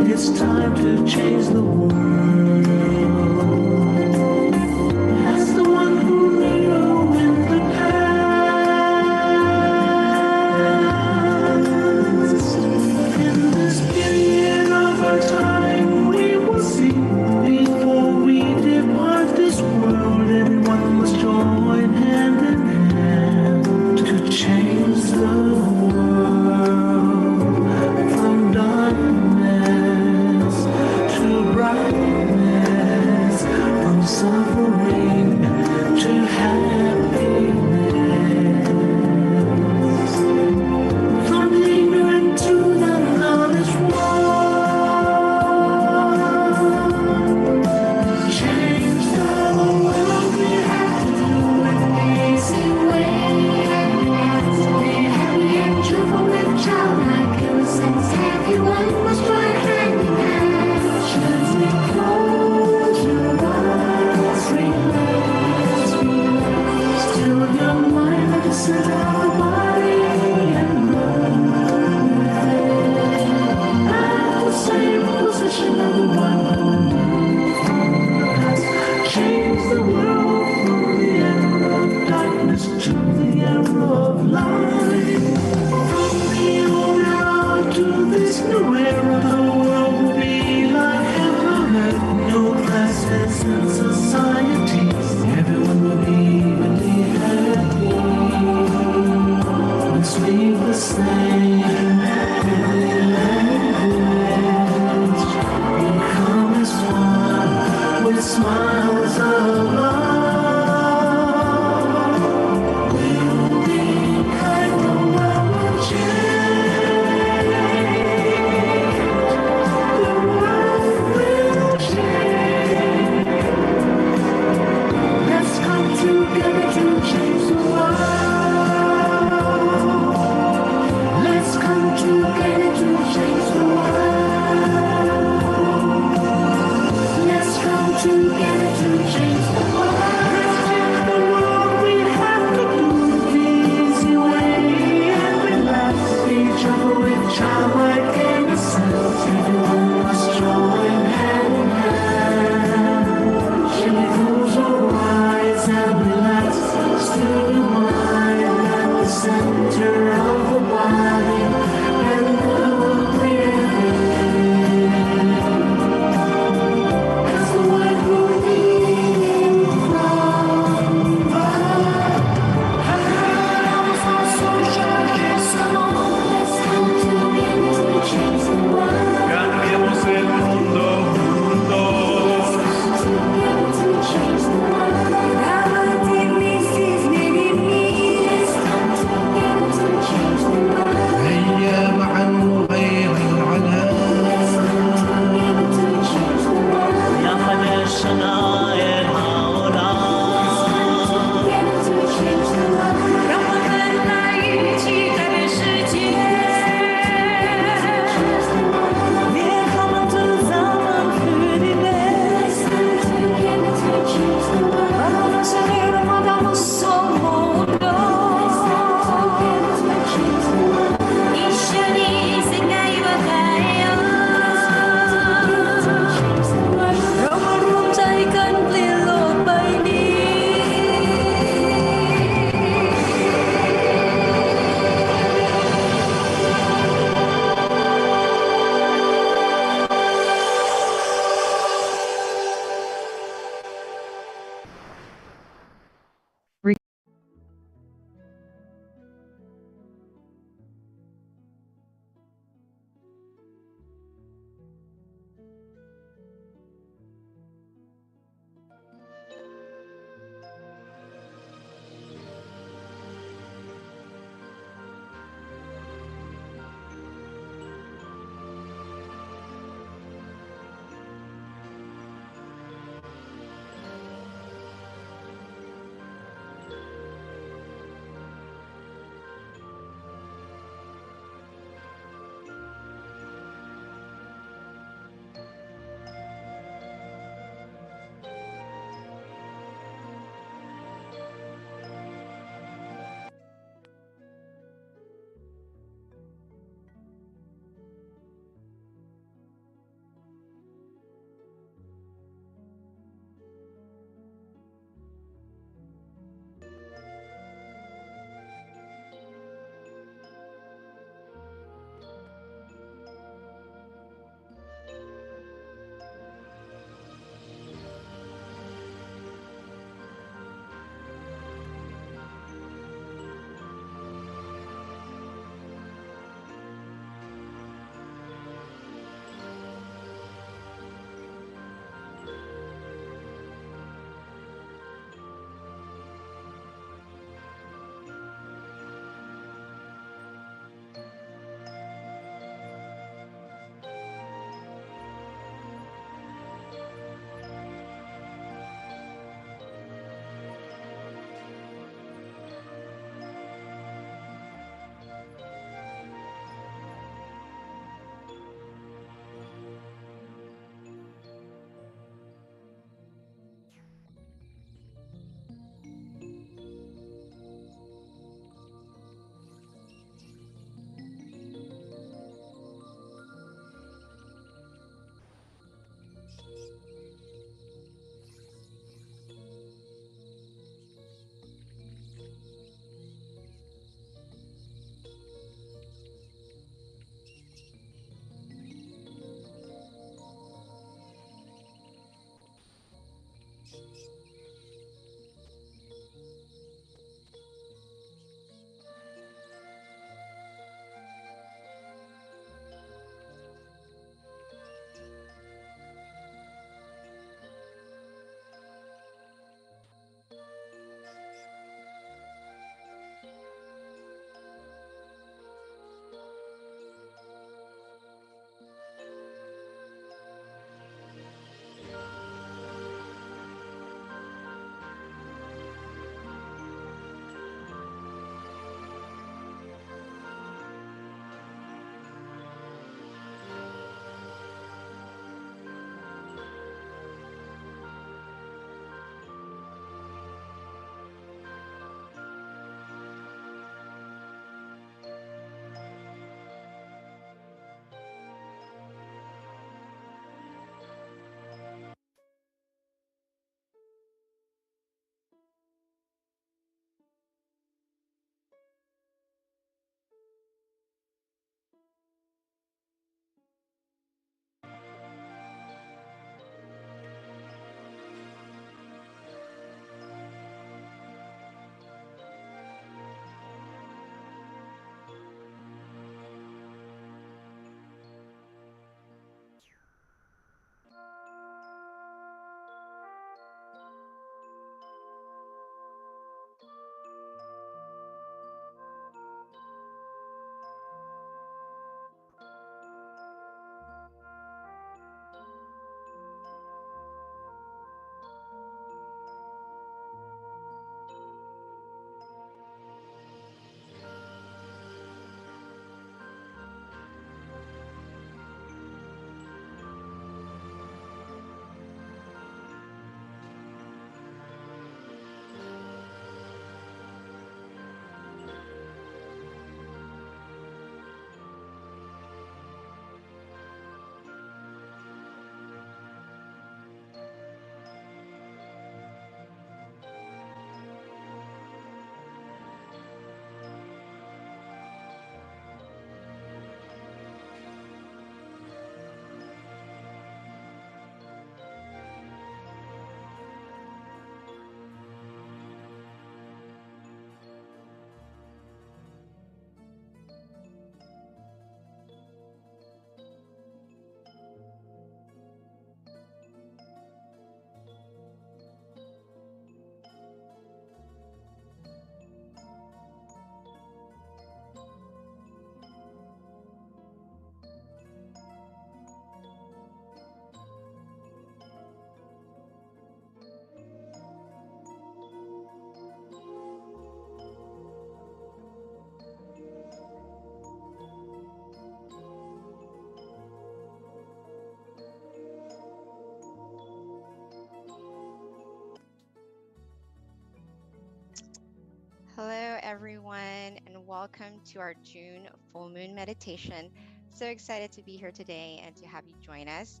Hello, everyone, and welcome to our June full moon meditation. So excited to be here today and to have you join us.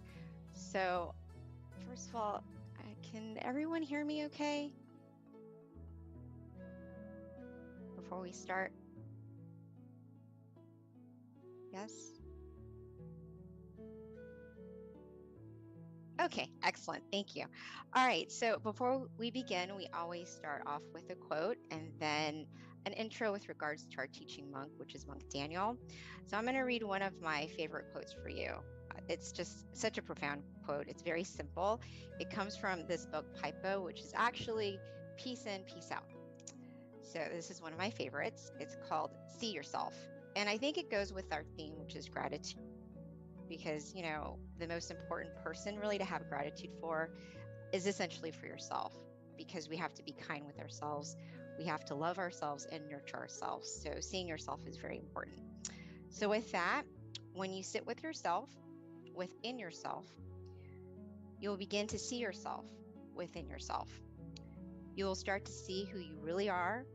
So, first of all, can everyone hear me okay? Before we start? Yes? Okay, excellent. Thank you. All right, so before we begin, we always start off with a quote and then an intro with regards to our teaching monk, which is Monk Daniel. So I'm going to read one of my favorite quotes for you. It's just such a profound quote. It's very simple. It comes from this book, Pipo, which is actually Peace In, Peace Out. So this is one of my favorites. It's called See Yourself. And I think it goes with our theme, which is gratitude. Because, you know, the most important person really to have gratitude for is essentially for yourself, because we have to be kind with ourselves. We have to love ourselves and nurture ourselves. So seeing yourself is very important. So with that, when you sit with yourself, within yourself, you'll begin to see yourself within yourself. You will start to see who you really are,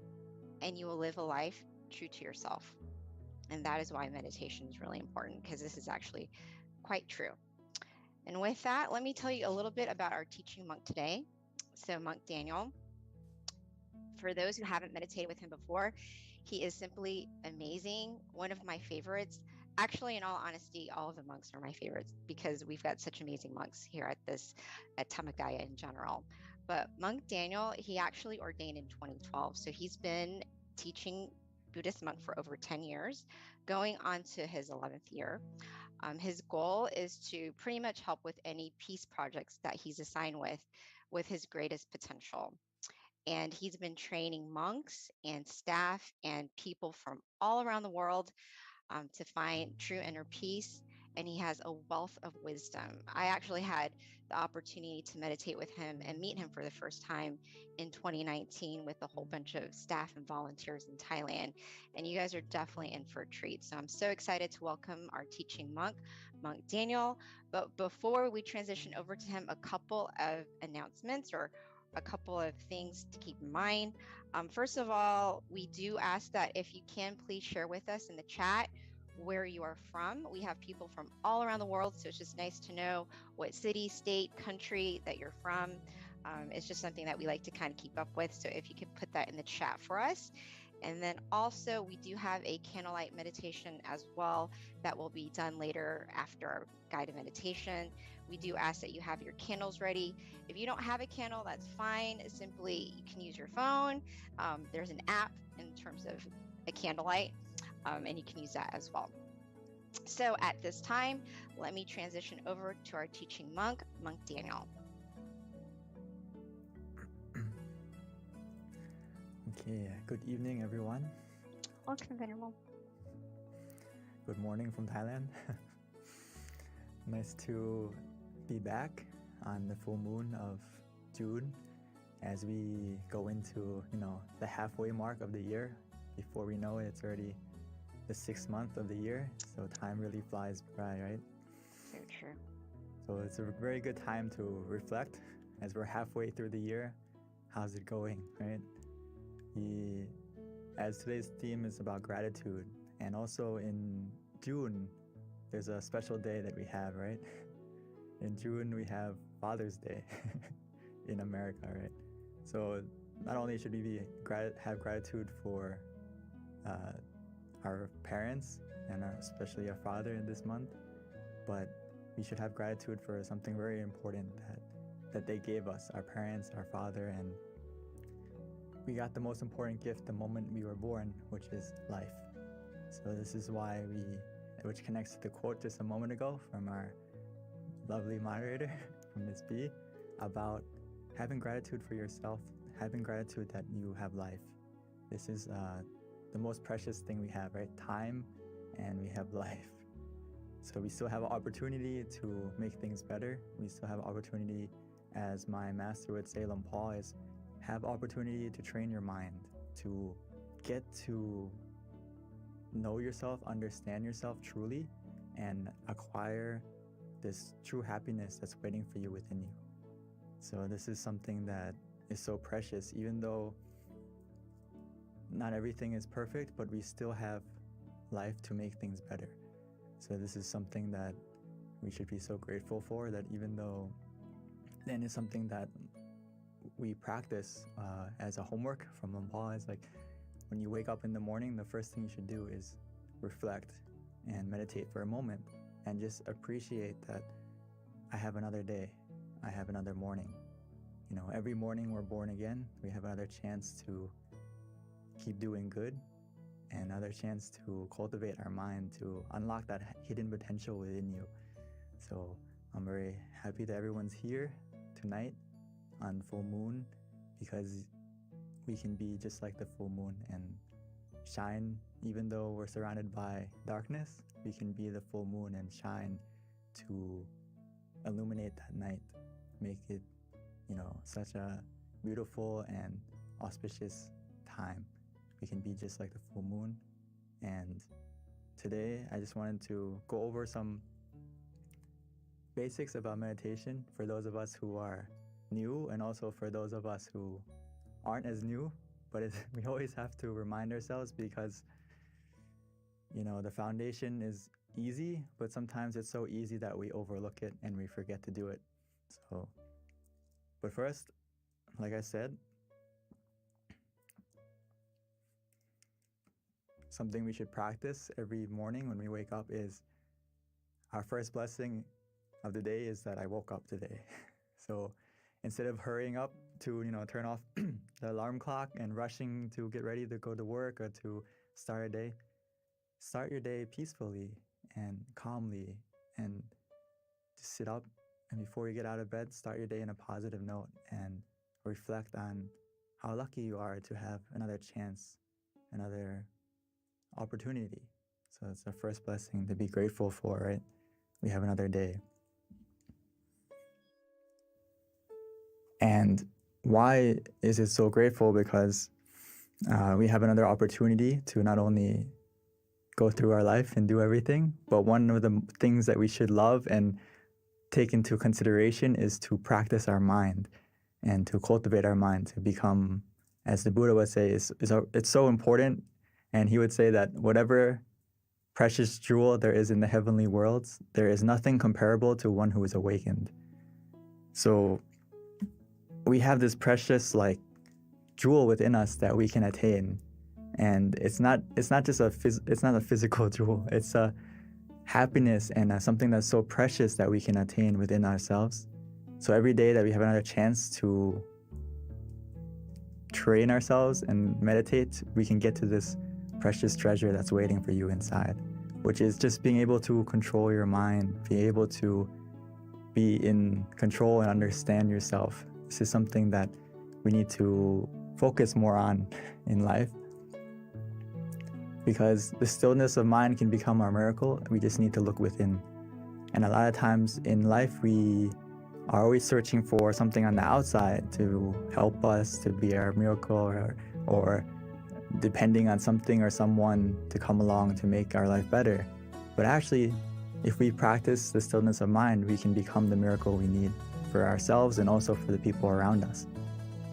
and you will live a life true to yourself. And that is why meditation is really important, because this is actually quite true. And with that, let me tell you a little bit about our teaching monk today. So Monk Daniel, for those who haven't meditated with him before, he is simply amazing. One of my favorites. Actually, in all honesty, all of the monks are my favorites because we've got such amazing monks here at Tamagaya in general. But Monk Daniel, he actually ordained in 2012. So he's been teaching Buddhist monk for over 10 years, going on to his 11th year. His goal is to pretty much help with any peace projects that he's assigned with his greatest potential. And he's been training monks and staff and people from all around the world to find true inner peace. And he has a wealth of wisdom. I actually had the opportunity to meditate with him and meet him for the first time in 2019 with a whole bunch of staff and volunteers in Thailand. And you guys are definitely in for a treat. So I'm so excited to welcome our teaching monk, Monk Daniel. But before we transition over to him, a couple of announcements or a couple of things to keep in mind. First of all, we do ask that if you can, please share with us in the chat where you are from. We have people from all around the world, so it's just nice to know what city, state, country that you're from. It's just something that we like to kind of keep up with. So if you could put that in the chat for us. And then also we do have a candlelight meditation as well that will be done later after our guided meditation. We do ask that you have your candles ready. If you don't have a candle, that's fine. Simply, you can use your phone. There's an app in terms of a candlelight, and you can use that as well. So at this time, let me transition over to our teaching monk, Monk Daniel. Okay, good evening, everyone. Welcome, Venerable. Good morning from Thailand. Nice to be back on the full moon of June as we go into, the halfway mark of the year. Before we know it, it's already the 6th month of the year. So time really flies by, right? So true. So it's a very good time to reflect as we're halfway through the year. How's it going, right? As today's theme is about gratitude, and also in June, there's a special day that we have, right? In June, we have Father's Day in America, right? So not only should we have gratitude for our parents and especially our father in this month, but we should have gratitude for something very important that they gave us, our parents, our father, and we got the most important gift the moment we were born, which is life. So this is why which connects to the quote just a moment ago from our lovely moderator, from Ms. B, about having gratitude for yourself, having gratitude that you have life. This is the most precious thing we have, right? Time, and we have life. So we still have an opportunity to make things better. We still have an opportunity, as my master would say, Lom Paul, is have opportunity to train your mind, to get to know yourself, understand yourself truly, and acquire this true happiness that's waiting for you within you. So this is something that is so precious, even though not everything is perfect, but we still have life to make things better. So this is something that we should be so grateful for, that even though then it's something that we practice as a homework from Lampal. It's like when you wake up in the morning, the first thing you should do is reflect and meditate for a moment and just appreciate that I have another day, I have another morning. You know, every morning we're born again, we have another chance to keep doing good and another chance to cultivate our mind, to unlock that hidden potential within you. So I'm very happy that everyone's here tonight on full moon, because we can be just like the full moon and shine. Even though we're surrounded by darkness, we can be the full moon and shine to illuminate that night, make it, you know, such a beautiful and auspicious time. We can be just like the full moon. And today I just wanted to go over some basics about meditation for those of us who are new, and also for those of us who aren't as new. But we always have to remind ourselves, because you know, the foundation is easy, but sometimes it's so easy that we overlook it and we forget to do it. So, but first, like I said, something we should practice every morning when we wake up is, our first blessing of the day is that I woke up today. So instead of hurrying up to, you know, turn off the alarm clock and rushing to get ready to go to work or to start a day, start your day peacefully and calmly, and just sit up, and before you get out of bed, start your day in a positive note and reflect on how lucky you are to have another chance, another opportunity. So it's the first blessing to be grateful for, right? We have another day. And why is it so grateful? Because we have another opportunity to not only go through our life and do everything, but one of the things that we should love and take into consideration is to practice our mind and to cultivate our mind to become, as the Buddha would say, it's so important. And he would say that whatever precious jewel there is in the heavenly worlds, there is nothing comparable to one who is awakened. So we have this precious like jewel within us that we can attain, and it's not just a physical jewel. It's a happiness and something that's so precious that we can attain within ourselves. So every day that we have another chance to train ourselves and meditate, we can get to this precious treasure that's waiting for you inside, which is just being able to control your mind, be able to be in control and understand yourself. This is something that we need to focus more on in life, because the stillness of mind can become our miracle. We just need to look within. And a lot of times in life, we are always searching for something on the outside to help us to be our miracle, or depending on something or someone to come along to make our life better. But actually, if we practice the stillness of mind, we can become the miracle we need for ourselves and also for the people around us.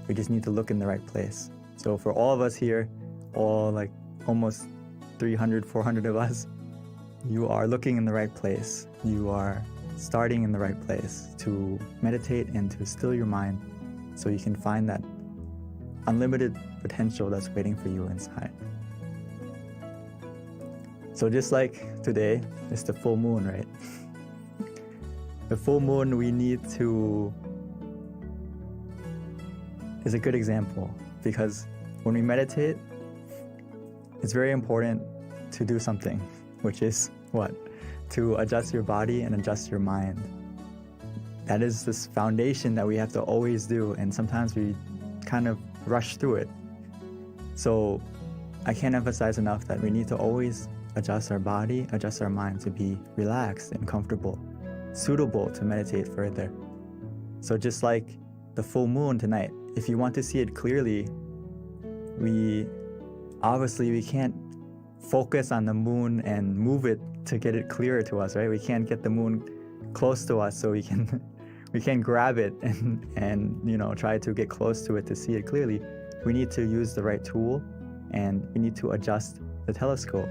We just need to look in the right place. So for all of us here, all like almost 300, 400 of us, you are looking in the right place. You are starting in the right place to meditate and to still your mind so you can find that unlimited potential that's waiting for you inside. So just like today, it's the full moon, right? The full moon is a good example, because when we meditate, it's very important to do something, which is what? To adjust your body and adjust your mind. That is this foundation that we have to always do, and sometimes we kind of rush through it. So I can't emphasize enough that we need to always adjust our body, adjust our mind to be relaxed and comfortable, suitable to meditate further. So just like the full moon tonight, if you want to see it clearly, we can't focus on the moon and move it to get it clearer to us, right? We can't get the moon close to us so we can grab it and try to get close to it to see it clearly. We need to use the right tool and we need to adjust the telescope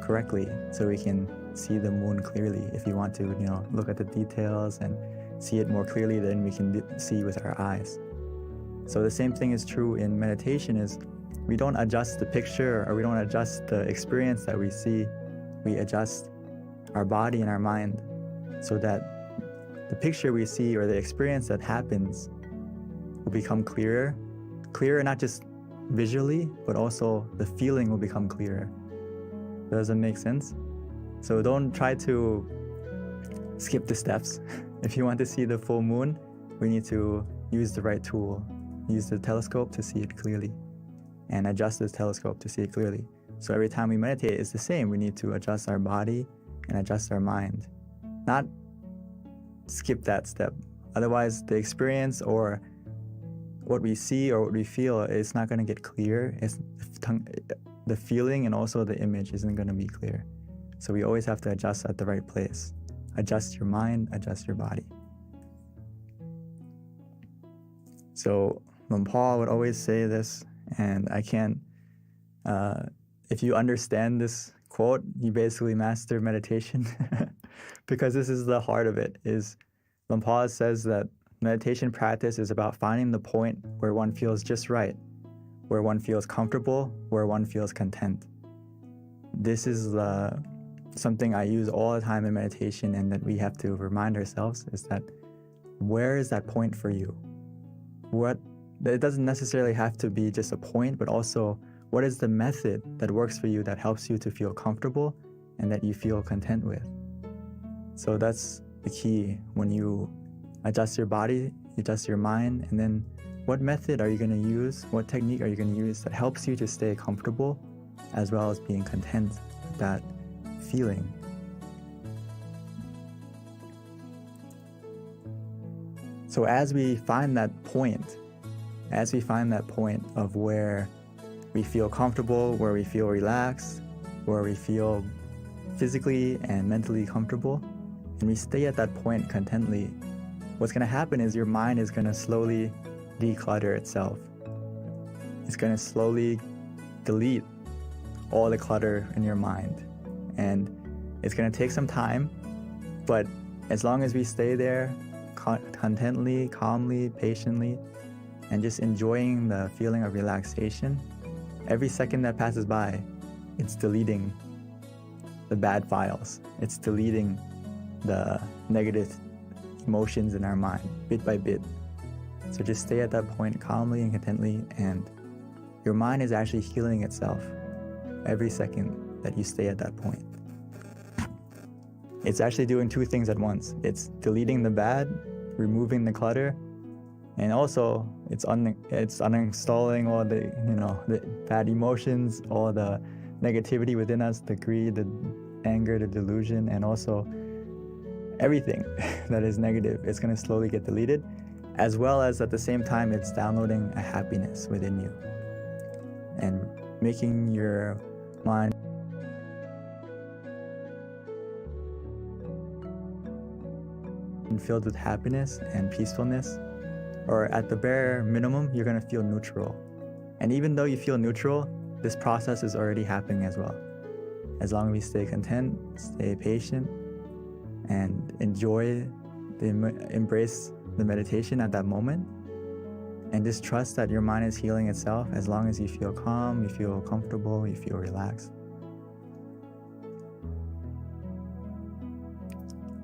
correctly so we can see the moon clearly. If you want to, look at the details and see it more clearly, then we can see with our eyes. So the same thing is true in meditation, is we don't adjust the picture or we don't adjust the experience that we see. We adjust our body and our mind so that the picture we see or the experience that happens will become clearer not just visually, but also the feeling will become clearer. Does that make sense? So don't try to skip the steps. If you want to see the full moon, we need to use the right tool. Use the telescope to see it clearly and adjust the telescope to see it clearly. So every time we meditate, it's the same. We need to adjust our body and adjust our mind, not skip that step. Otherwise, the experience or what we see or what we feel is not going to get clear. The feeling and also the image isn't going to be clear. So we always have to adjust at the right place. Adjust your mind, adjust your body. So Paul would always say this, and I can't, if you understand this quote, you basically master meditation because this is the heart of it. Is Paul says that meditation practice is about finding the point where one feels just right, where one feels comfortable, where one feels content. This is something I use all the time in meditation, and that we have to remind ourselves is that where is that point for you? It doesn't necessarily have to be just a point, but also what is the method that works for you that helps you to feel comfortable and that you feel content with. So that's the key. When you adjust your body, you adjust your mind, and then what method are you going to use? What technique are you going to use that helps you to stay comfortable as well as being content with that feeling? So as we find that point of where we feel comfortable, where we feel relaxed, where we feel physically and mentally comfortable, and we stay at that point contently, what's going to happen is your mind is going to slowly declutter itself. It's going to slowly delete all the clutter in your mind. And it's going to take some time, but as long as we stay there contently, calmly, patiently, and just enjoying the feeling of relaxation, every second that passes by, it's deleting the bad files. It's deleting the negative emotions in our mind, bit by bit. So just stay at that point calmly and contently, and your mind is actually healing itself every second that you stay at that point. It's actually doing two things at once. It's deleting the bad, removing the clutter, and also it's uninstalling all the bad emotions, all the negativity within us, the greed, the anger, the delusion, and also everything that is negative. It's going to slowly get deleted, as well as at the same time it's downloading a happiness within you and making your mind filled with happiness and peacefulness. Or at the bare minimum, you're going to feel neutral. And even though you feel neutral, this process is already happening as well. As long as we stay content, stay patient, and embrace the meditation at that moment, and just trust that your mind is healing itself as long as you feel calm, you feel comfortable, you feel relaxed.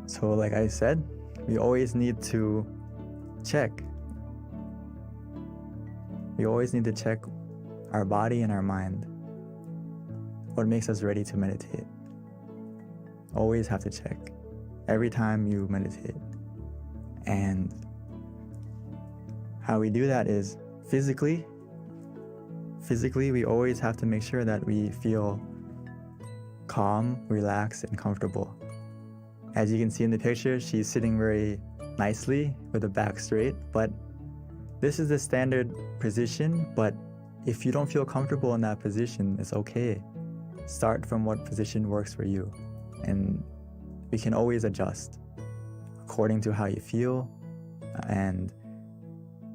So like I said, we always need to check. We always need to check our body and our mind. What makes us ready to meditate? Always have to check every time you meditate. And how we do that is physically, we always have to make sure that we feel calm, relaxed, and comfortable. As you can see in the picture, she's sitting very nicely with the back straight, but this is the standard position. But if you don't feel comfortable in that position, it's okay. Start from what position works for you, and we can always adjust according to how you feel, and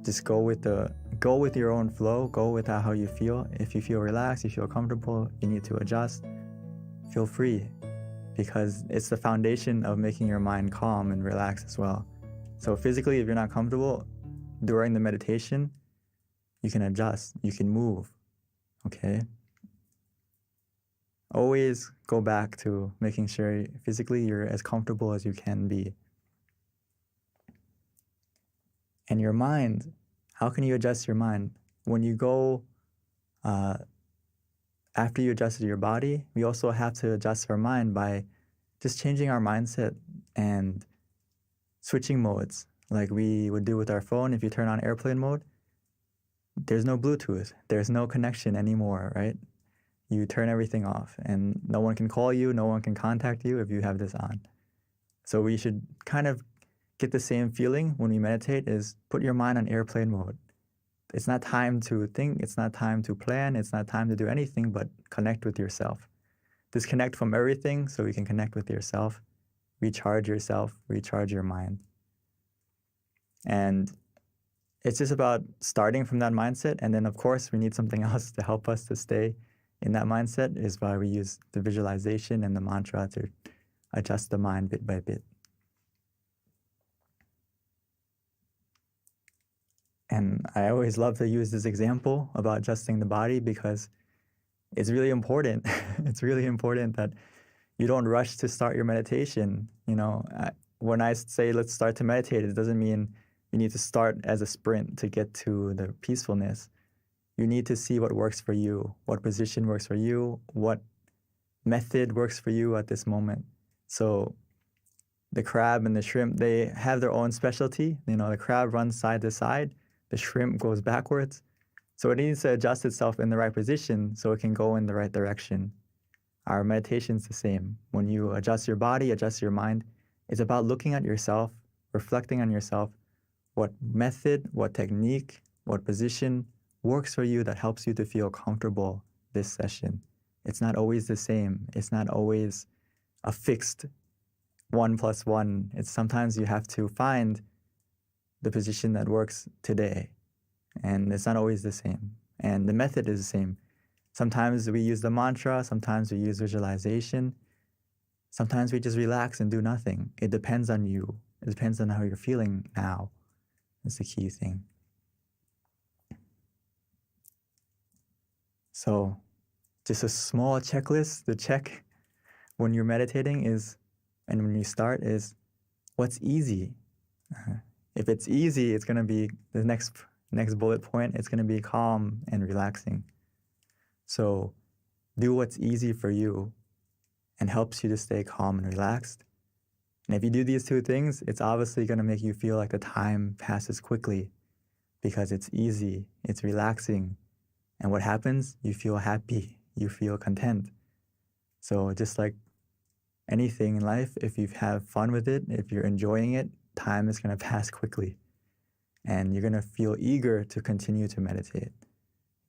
just go with the go with your own flow, go with how you feel. If you feel relaxed, you feel comfortable, you need to adjust, feel free, because it's the foundation of making your mind calm and relaxed as well. So physically, if you're not comfortable during the meditation, you can adjust, you can move, okay? Always go back to making sure physically you're as comfortable as you can be. And your mind, how can you adjust your mind? When you go, after you adjusted your body, we also have to adjust our mind by just changing our mindset and switching modes, like we would do with our phone. If you turn on airplane mode, there's no Bluetooth, there's no connection anymore, right? You turn everything off and no one can call you, no one can contact you if you have this on. So we should kind of get the same feeling when we meditate, is put your mind on airplane mode. It's not time to think, it's not time to plan, it's not time to do anything but connect with yourself. Disconnect from everything so you can connect with yourself, recharge yourself, recharge your mind. And it's just about starting from that mindset. And then of course we need something else to help us to stay in that mindset, is why we use the visualization and the mantra to adjust the mind bit by bit. And I always love to use this example about adjusting the body because it's really important. It's really important that you don't rush to start your meditation. You know, when I say let's start to meditate, it doesn't mean you need to start as a sprint to get to the peacefulness. You need to see what works for you, what position works for you, what method works for you at this moment. So the crab and the shrimp, they have their own specialty. You know, the crab runs side to side, the shrimp goes backwards. So it needs to adjust itself in the right position so it can go in the right direction. Our meditation's the same. When you adjust your body, adjust your mind, it's about looking at yourself, reflecting on yourself, what method, what technique, what position works for you that helps you to feel comfortable this session. It's not always the same. It's not always a fixed 1 + 1. It's sometimes you have to find the position that works today. And it's not always the same. And the method is the same. Sometimes we use the mantra, sometimes we use visualization. Sometimes we just relax and do nothing. It depends on you. It depends on how you're feeling now. That's the key thing. So just a small checklist to check when you're meditating is, and when you start, is what's easy. If it's easy, it's going to be the next bullet point. It's going to be calm and relaxing. So do what's easy for you and helps you to stay calm and relaxed. And if you do these two things, it's obviously going to make you feel like the time passes quickly because it's easy, it's relaxing. And what happens? You feel happy, you feel content. So just like anything in life, if you have fun with it, if you're enjoying it, time is going to pass quickly. And you're going to feel eager to continue to meditate.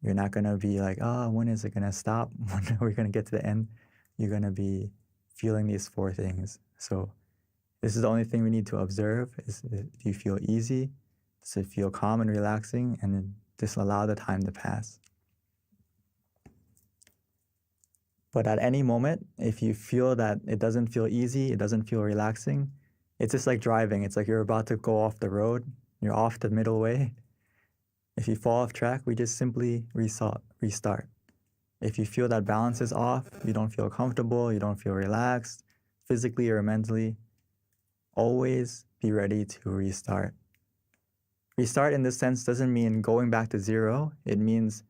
You're not going to be like, oh, when is it going to stop? When are we going to get to the end? You're going to be feeling these 4 things. So this is the only thing we need to observe is, do you feel easy? Does it feel calm and relaxing? And then just allow the time to pass. But at any moment, if you feel that it doesn't feel easy, it doesn't feel relaxing, it's just like driving. It's like you're about to go off the road. You're off the middle way. If you fall off track, we just simply restart. If you feel that balance is off, you don't feel comfortable, you don't feel relaxed, physically or mentally, always be ready to restart. Restart in this sense doesn't mean going back to zero. It means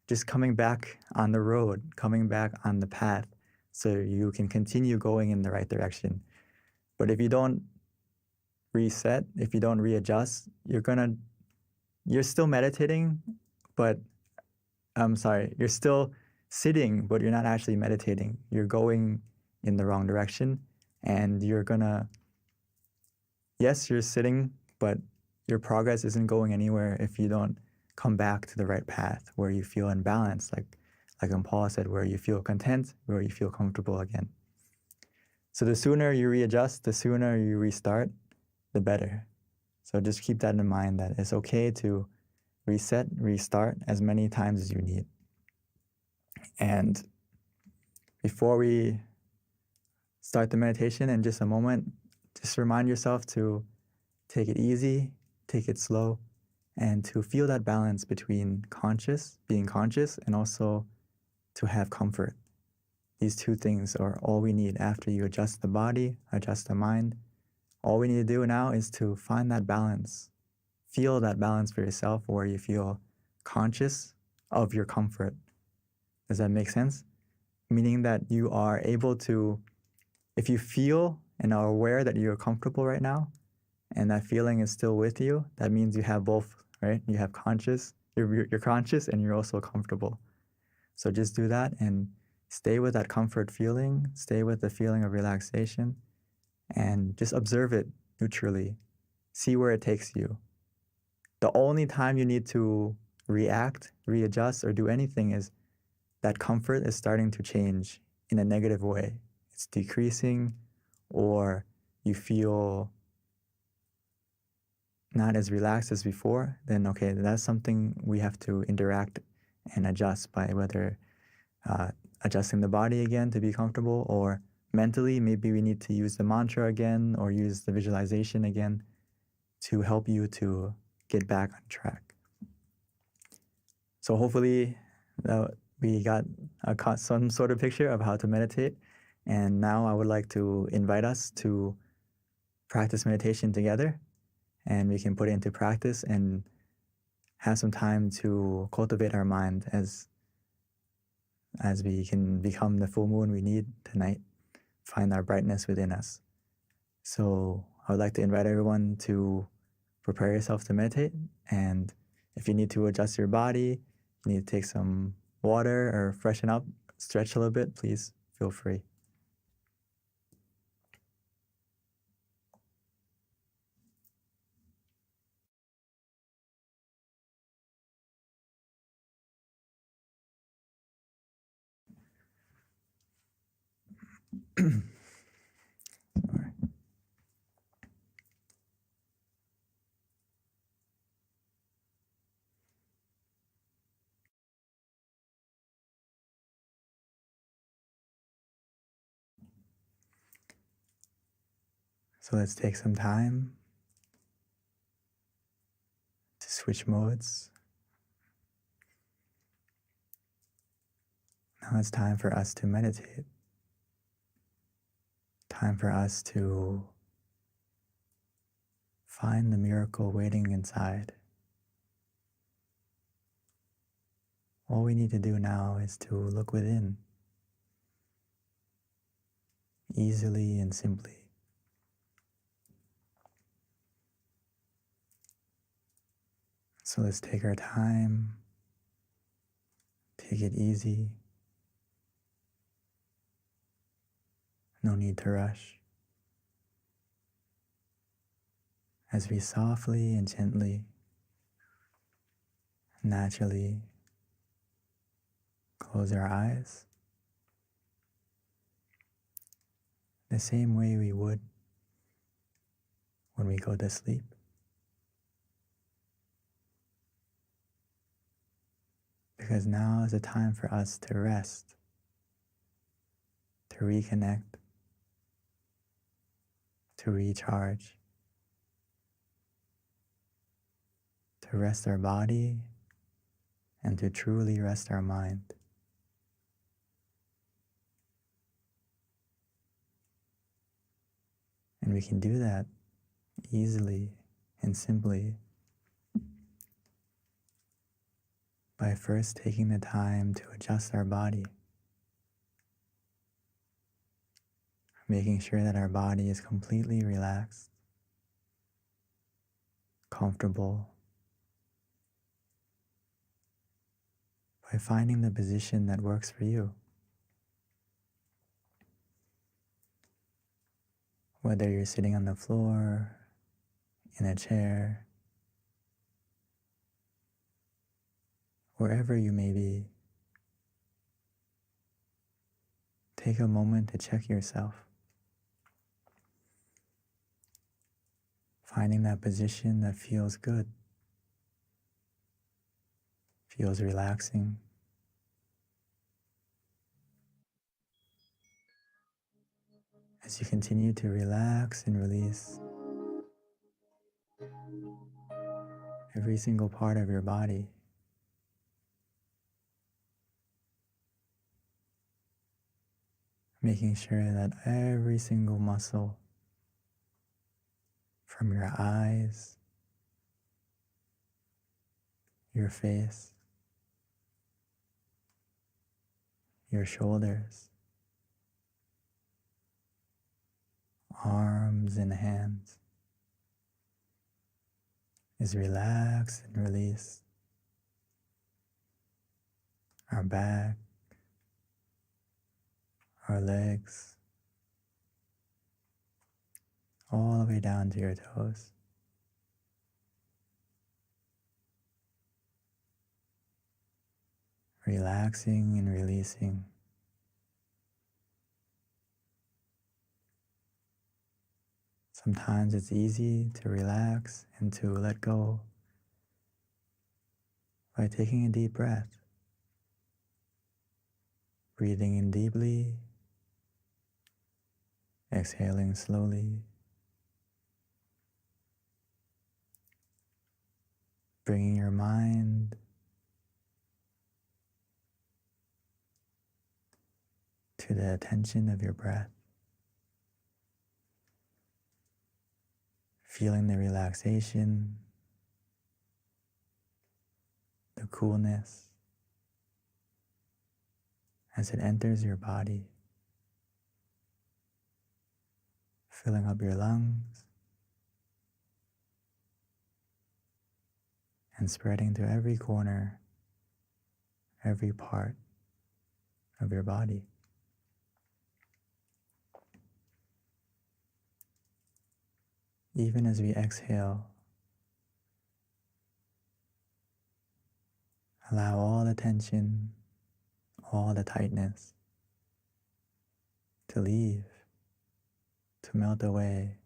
just coming back on the road, coming back on the path so you can continue going in the right direction. But if you don't reset, if you don't readjust, you're still meditating, but you're still sitting, but you're not actually meditating. You're going in the wrong direction, and yes, you're sitting, but your progress isn't going anywhere if you don't come back to the right path where you feel in balance, like Paul said, where you feel content, where you feel comfortable again. So the sooner you readjust, the sooner you restart, the better. So just keep that in mind, that it's okay to reset, restart as many times as you need. And before we start the meditation in just a moment, just remind yourself to take it easy, take it slow, and to feel that balance between being conscious, and also to have comfort. These two things are all we need after you adjust the body, adjust the mind. All we need to do now is to find that balance. Feel that balance for yourself where you feel conscious of your comfort. Does that make sense? Meaning that you are able to, if you feel and are aware that you're comfortable right now, and that feeling is still with you, that means you have both, right? You have you're conscious and you're also comfortable. So just do that and stay with that comfort feeling, stay with the feeling of relaxation, and just observe it neutrally. See where it takes you. The only time you need to react, readjust, or do anything is that comfort is starting to change in a negative way. It's decreasing, or you feel not as relaxed as before, then okay, that's something we have to interact and adjust by whether adjusting the body again to be comfortable, or mentally, maybe we need to use the mantra again or use the visualization again to help you to get back on track. So hopefully we got some sort of picture of how to meditate. And now I would like to invite us to practice meditation together, and we can put it into practice and have some time to cultivate our mind as we can become the full moon we need tonight, find our brightness within us. So I would like to invite everyone to prepare yourself to meditate. And if you need to adjust your body, you need to take some water or freshen up, stretch a little bit, please feel free. So let's take some time to switch modes. Now it's time for us to meditate. Time for us to find the miracle waiting inside. All we need to do now is to look within, easily and simply. So let's take our time, take it easy. No need to rush. As we softly and gently, naturally close our eyes, the same way we would when we go to sleep. Because now is a time for us to rest, to reconnect, to recharge, to rest our body, and to truly rest our mind. And we can do that easily and simply by first taking the time to adjust our body, making sure that our body is completely relaxed, comfortable, by finding the position that works for you. Whether you're sitting on the floor, in a chair, wherever you may be, take a moment to check yourself. Finding that position that feels good. feels relaxing. As you continue to relax and release every single part of your body, making sure that every single muscle from your eyes, your face, your shoulders, arms and hands is relaxed and released. Our back, our legs, all the way down to your toes. Relaxing and releasing. Sometimes it's easy to relax and to let go by taking a deep breath, breathing in deeply, exhaling slowly, bringing your mind to the attention of your breath, feeling the relaxation, the coolness as it enters your body, filling up your lungs and spreading to every corner, every part of your body. Even as we exhale, allow all the tension, all the tightness to leave, to melt away,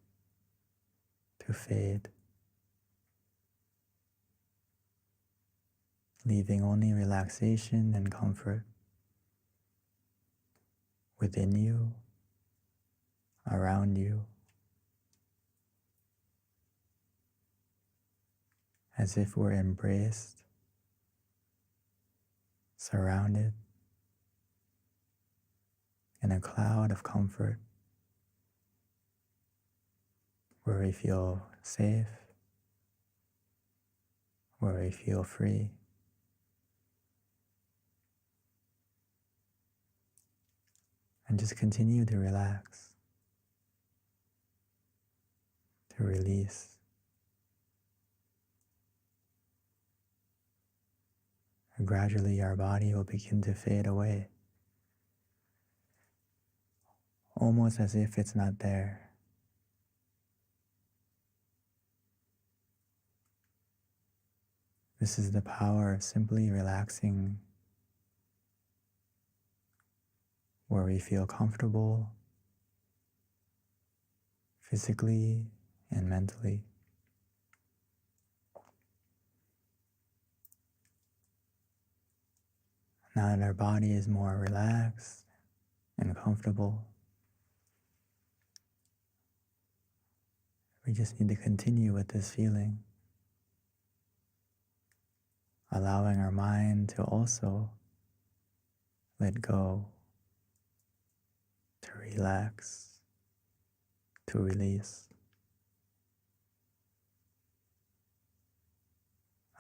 to fade, leaving only relaxation and comfort within you, around you, as if we're embraced, surrounded in a cloud of comfort where we feel safe, where we feel free. And just continue to relax, to release. And gradually our body will begin to fade away, almost as if it's not there. This is the power of simply relaxing, where we feel comfortable physically and mentally. Now that our body is more relaxed and comfortable, we just need to continue with this feeling, allowing our mind to also let go, to relax, to release.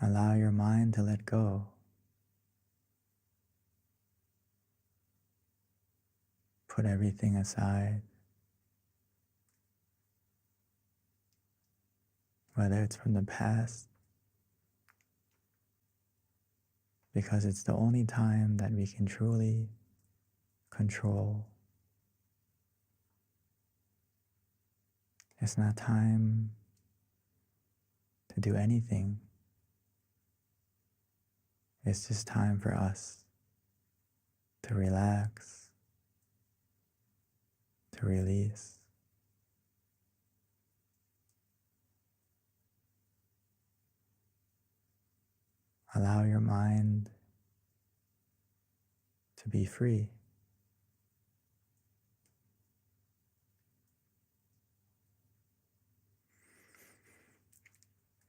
Allow your mind to let go. Put everything aside, whether it's from the past, because it's the only time that we can truly control. It's not time to do anything. It's just time for us to relax, to release. Allow your mind to be free.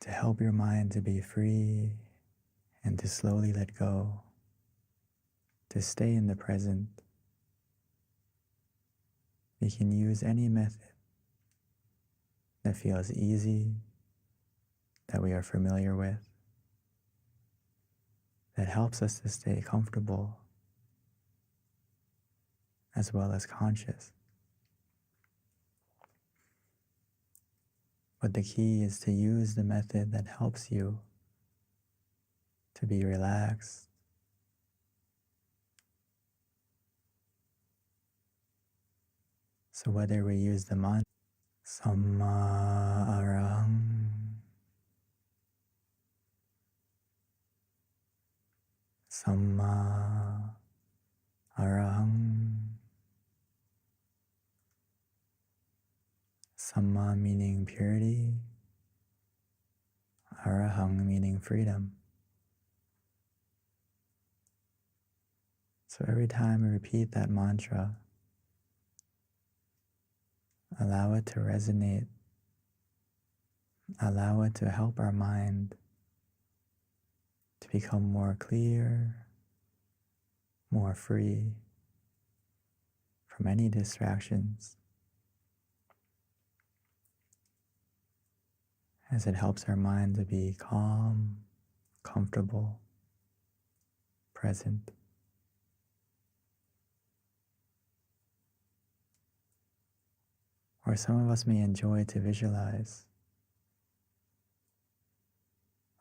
To help your mind to be free and to slowly let go, to stay in the present, we can use any method that feels easy, that we are familiar with, that helps us to stay comfortable as well as conscious. But the key is to use the method that helps you to be relaxed, so whether we use the mantra Samma Arahang, Samma Arahang, Samma meaning purity, Arahang meaning freedom. So every time we repeat that mantra, allow it to resonate, allow it to help our mind to become more clear, more free from any distractions, as it helps our mind to be calm, comfortable, present. Or some of us may enjoy to visualize,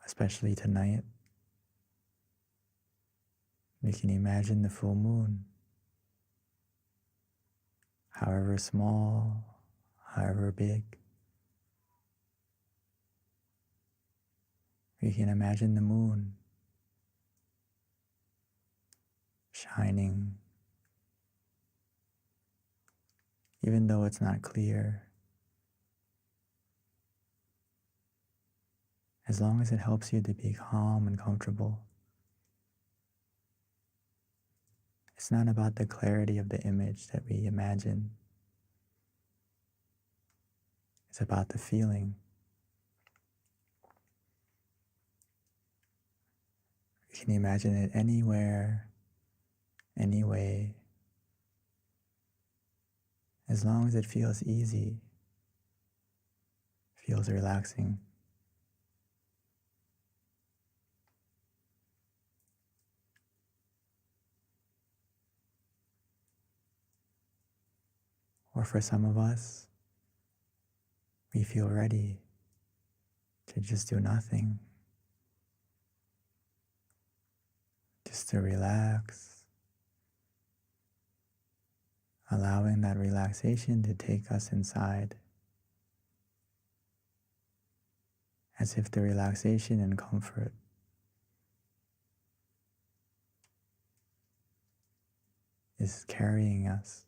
especially tonight. We can imagine the full moon, however small, however big. We can imagine the moon shining, even though it's not clear, as long as it helps you to be calm and comfortable. It's not about the clarity of the image that we imagine. It's about the feeling. You can imagine it anywhere, any way, as long as it feels easy, feels relaxing. Or for some of us, we feel ready to just do nothing, just to relax, allowing that relaxation to take us inside, as if the relaxation and comfort is carrying us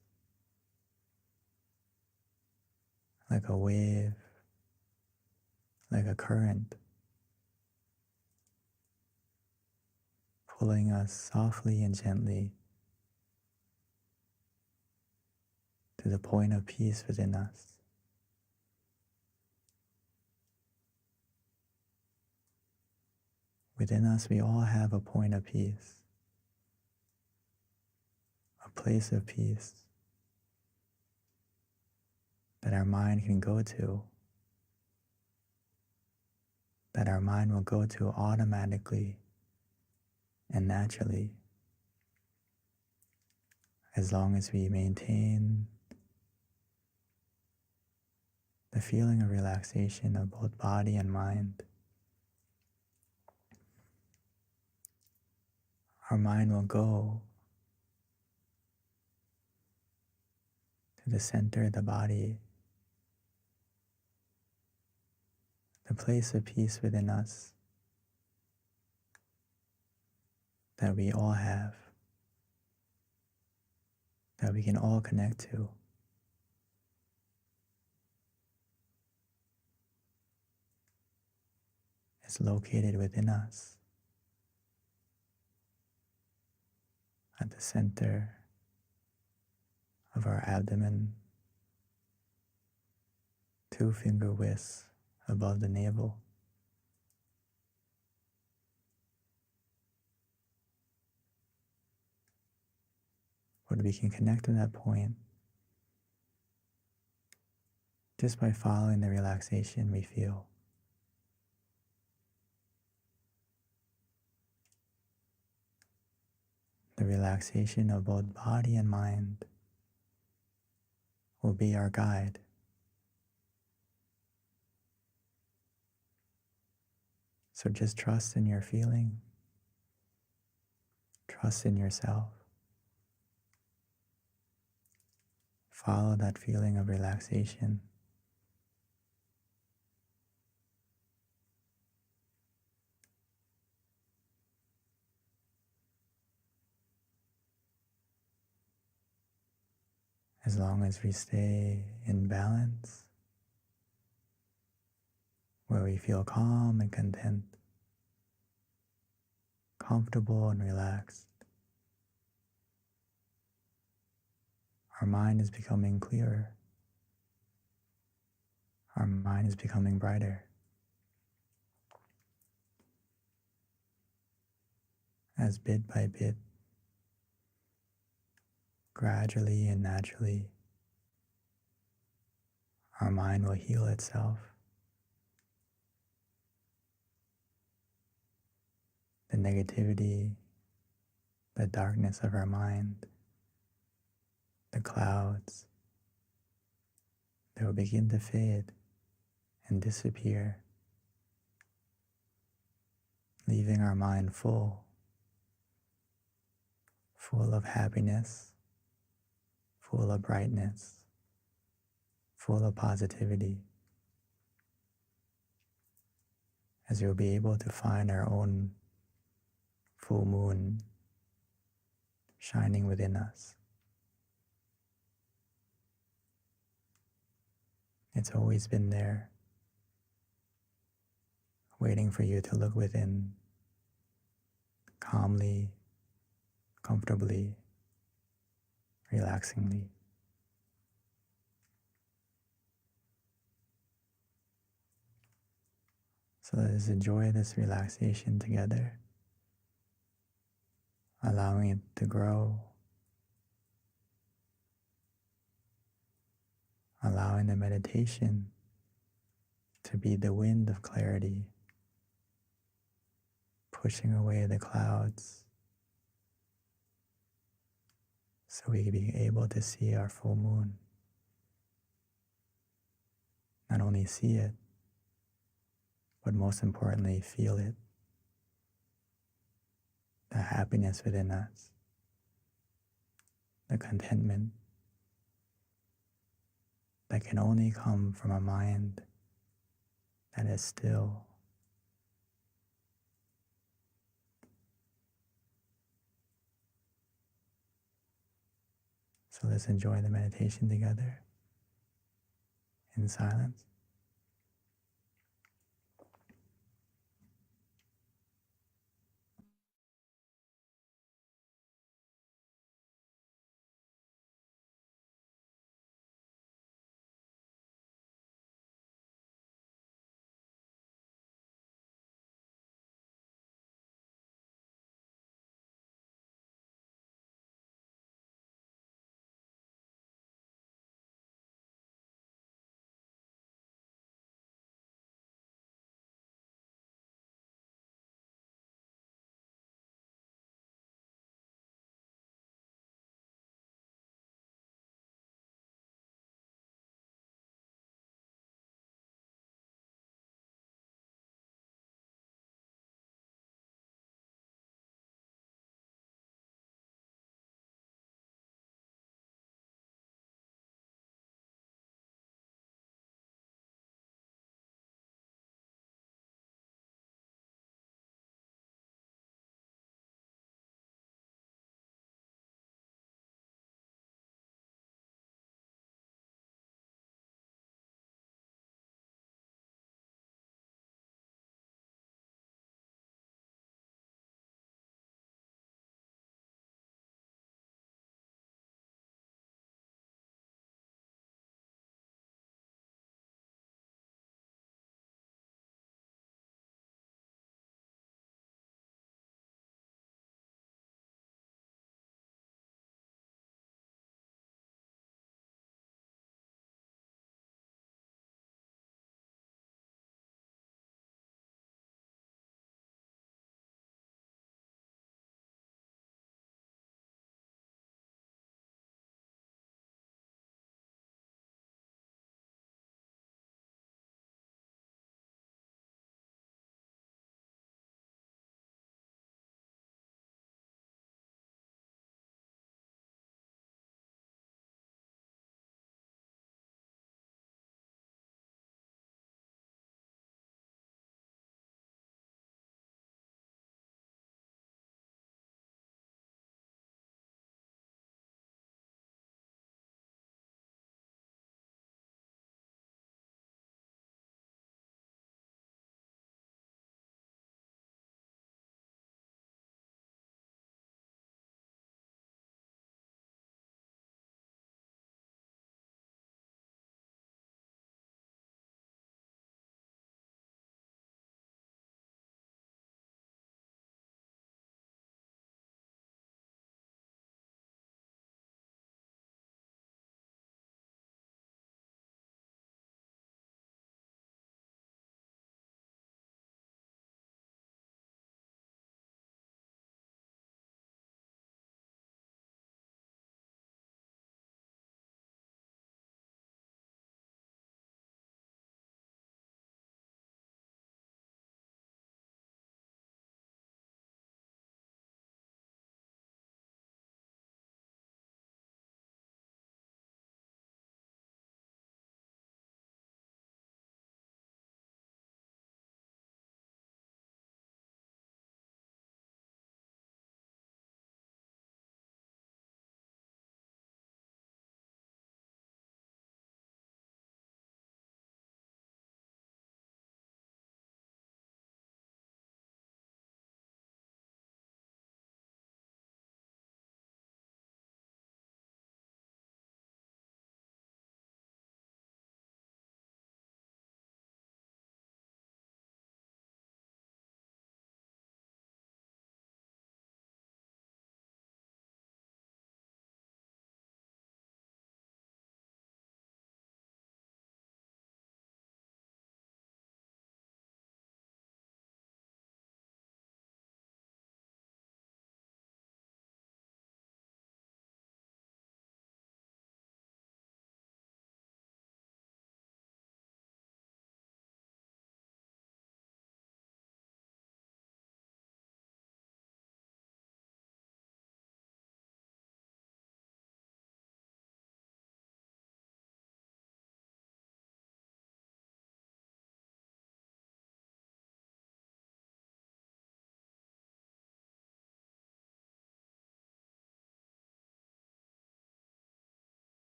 like a wave, like a current, pulling us softly and gently to the point of peace within us. Within us, we all have a point of peace, a place of peace that our mind can go to, that our mind will go to automatically and naturally, as long as we maintain the feeling of relaxation of both body and mind. Our mind will go to the center of the body, the place of peace within us that we all have, that we can all connect to. It's located within us. at the center of our abdomen, 2 finger widths above the navel. But we can connect to that point just by following the relaxation we feel. The relaxation of both body and mind will be our guide. So just trust in your feeling, trust in yourself. Follow that feeling of relaxation. As long as we stay in balance, where we feel calm and content, comfortable and relaxed, our mind is becoming clearer. Our mind is becoming brighter. As bit by bit, gradually and naturally, our mind will heal itself. The negativity, the darkness of our mind, the clouds, they will begin to fade and disappear, leaving our mind full of happiness, full of brightness, full of positivity, as we'll be able to find our own full moon shining within us. It's always been there, waiting for you to look within, calmly, comfortably, relaxingly. So let us enjoy this relaxation together, allowing it to grow, allowing the meditation to be the wind of clarity, pushing away the clouds so we can be able to see our full moon. Not only see it, but most importantly, feel it. The happiness within us, the contentment that can only come from a mind that is still. So let's enjoy the meditation together in silence.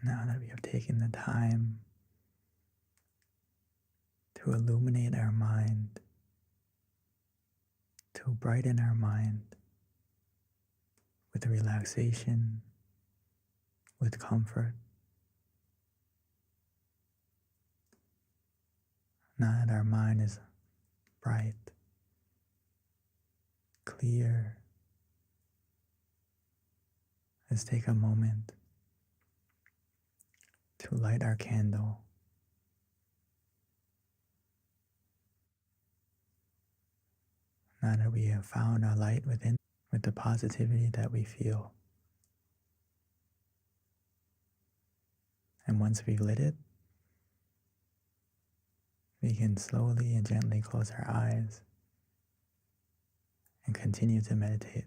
Now that we have taken the time to illuminate our mind, to brighten our mind with relaxation, with comfort. Now that our mind is bright, clear, let's take a moment to light our candle. Now that we have found our light within, with the positivity that we feel. And once we've lit it, we can slowly and gently close our eyes and continue to meditate.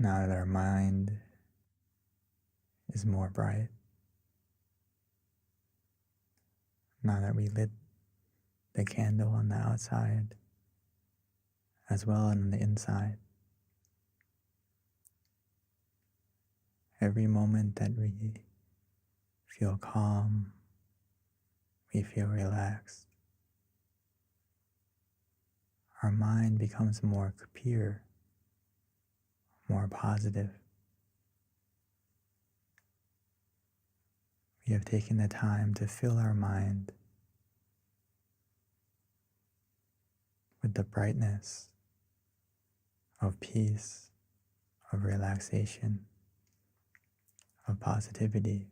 Now that our mind is more bright, now that we lit the candle on the outside as well on the inside, every moment that we feel calm, we feel relaxed, our mind becomes more pure, more positive. We have taken the time to fill our mind with the brightness of peace, of relaxation, of positivity.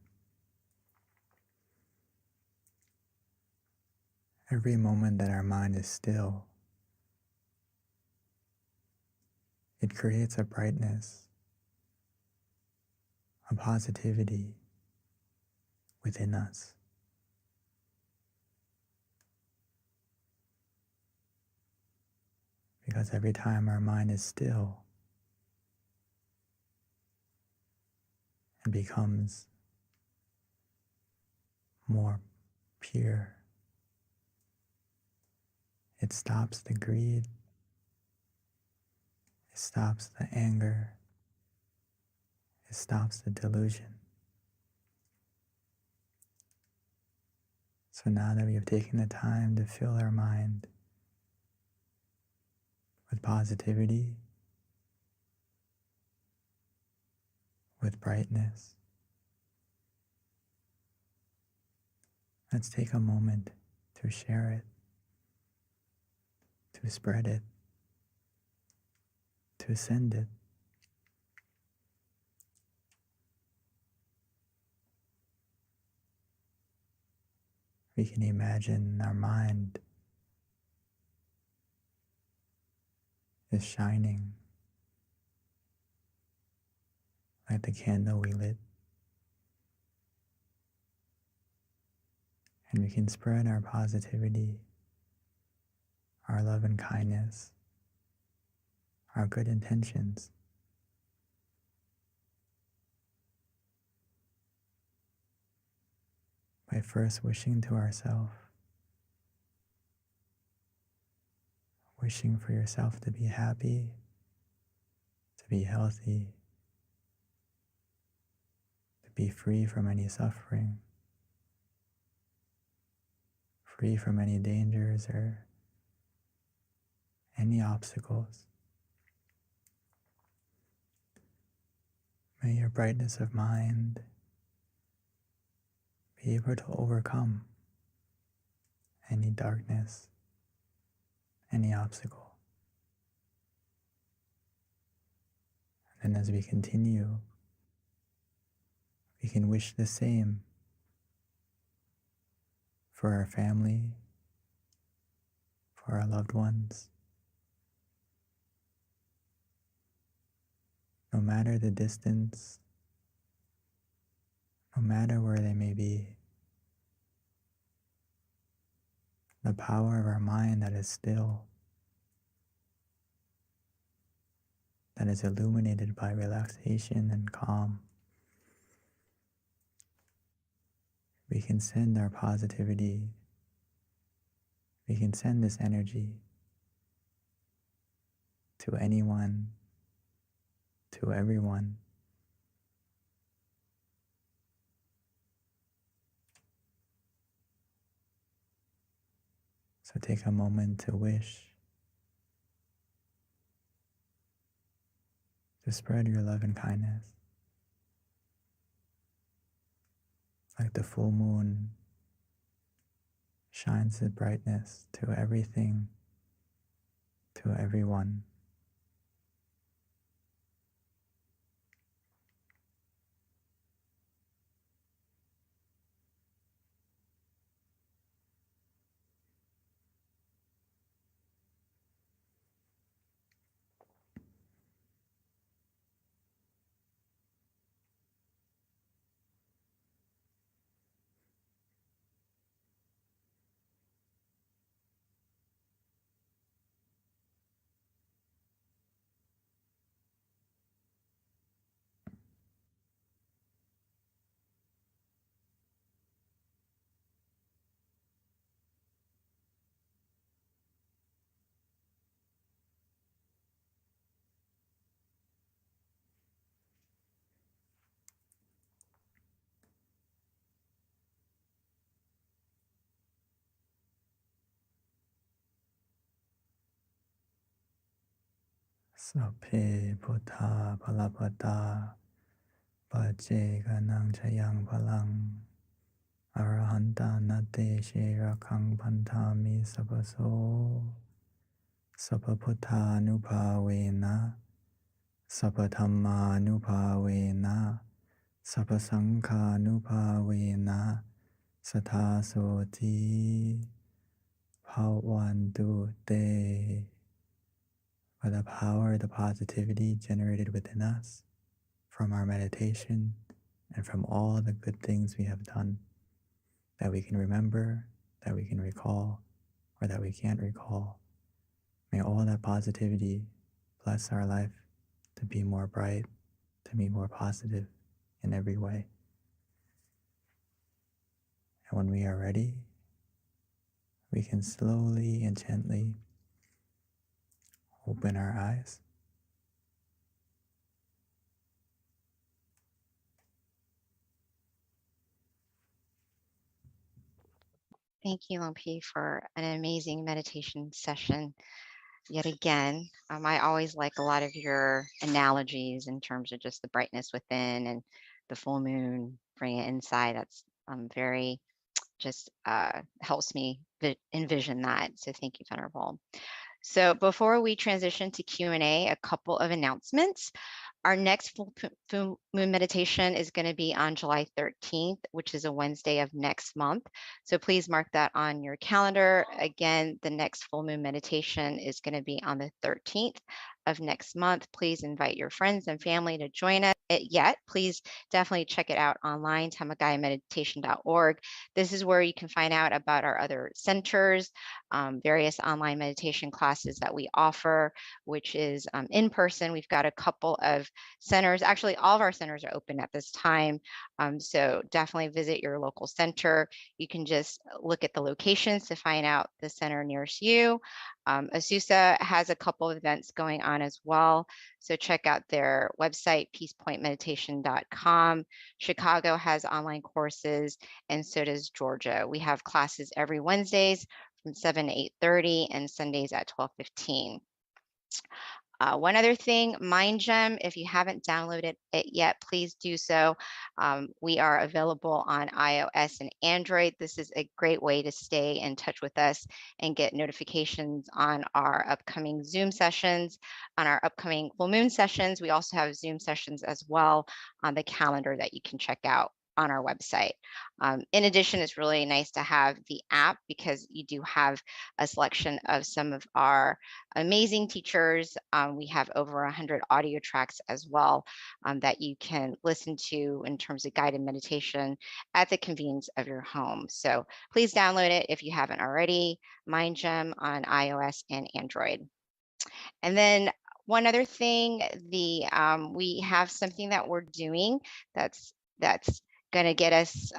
Every moment that our mind is still, it creates a brightness, a positivity within us. Because every time our mind is still, it becomes more pure. It stops the greed, it stops the anger, it stops the delusion. So now that we have taken the time to fill our mind with positivity, with brightness, let's take a moment to share it, to spread it, to send it. We can imagine our mind is shining like the candle we lit. And we can spread our positivity, our love and kindness, our good intentions by first wishing to ourselves, wishing for yourself to be happy, to be healthy, to be free from any suffering, free from any dangers or any obstacles. May your brightness of mind be able to overcome any darkness, any obstacle. And then as we continue, we can wish the same for our family, for our loved ones. No matter the distance, no matter where they may be, the power of our mind that is still, that is illuminated by relaxation and calm. We can send our positivity, we can send this energy to anyone, to everyone. So take a moment to wish, to spread your love and kindness. Like the full moon shines its brightness to everything, to everyone. Sapphe Buddha Balapada Pajeganang Chayang Palang Arahanta Nate Shirakang Pantami Sabaso Sabaputta Nupavena Sabadhamma Nupavena Sabasangha Nupavena Sathasoti Bhavantu Te. By the power, the positivity generated within us from our meditation and from all the good things we have done that we can remember, that we can recall, or that we can't recall. May all that positivity bless our life to be more bright, to be more positive in every way. And when we are ready, we can slowly and gently open our eyes. Thank you, Lompi, for an amazing meditation session. Yet again, I always like a lot of your analogies in terms of just the brightness within and the full moon, bring it inside. That's very just helps me envision that. So thank you, Venerable. So before we transition to Q&A, a couple of announcements. Our next full moon meditation is going to be on July 13th, which is a Wednesday of next month. So please mark that on your calendar. Again, the next full moon meditation is going to be on the 13th of next month. Please invite your friends and family to join us. Please definitely check it out online, tamagayameditation.org. This is where you can find out about our other centers, various online meditation classes that we offer, which is in person. We've got a couple of centers. Actually, all of our centers are open at this time. So definitely visit your local center. You can just look at the locations to find out the center nearest you. Azusa has a couple of events going on as well. So check out their website, peacepointmeditation.com. Chicago has online courses, and so does Georgia. We have classes every Wednesdays from 7 to 8:30 and Sundays at 12:15. One other thing, MindGem, if you haven't downloaded it yet, please do so. We are available on iOS and Android. This is a great way to stay in touch with us and get notifications on our upcoming Zoom sessions, on our upcoming full moon sessions. We also have Zoom sessions as well on the calendar that you can check out on our website. In addition, it's really nice to have the app because you do have a selection of some of our amazing teachers. We have over 100 audio tracks as well that you can listen to in terms of guided meditation at the convenience of your home. So please download it if you haven't already, MindGem on iOS and Android. And then one other thing, we have something that we're doing that's going to get us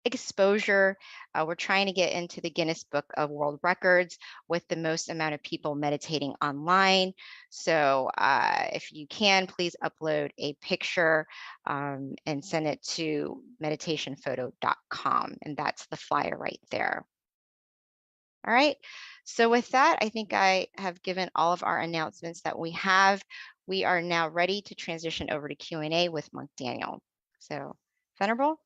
exposure. We're trying to get into the Guinness Book of World Records with the most amount of people meditating online. So if you can, please upload a picture and send it to meditationphoto.com. And that's the flyer right there. All right. So with that, I think I have given all of our announcements that we have. We are now ready to transition over to Q&A with Monk Daniel. So, Venerable,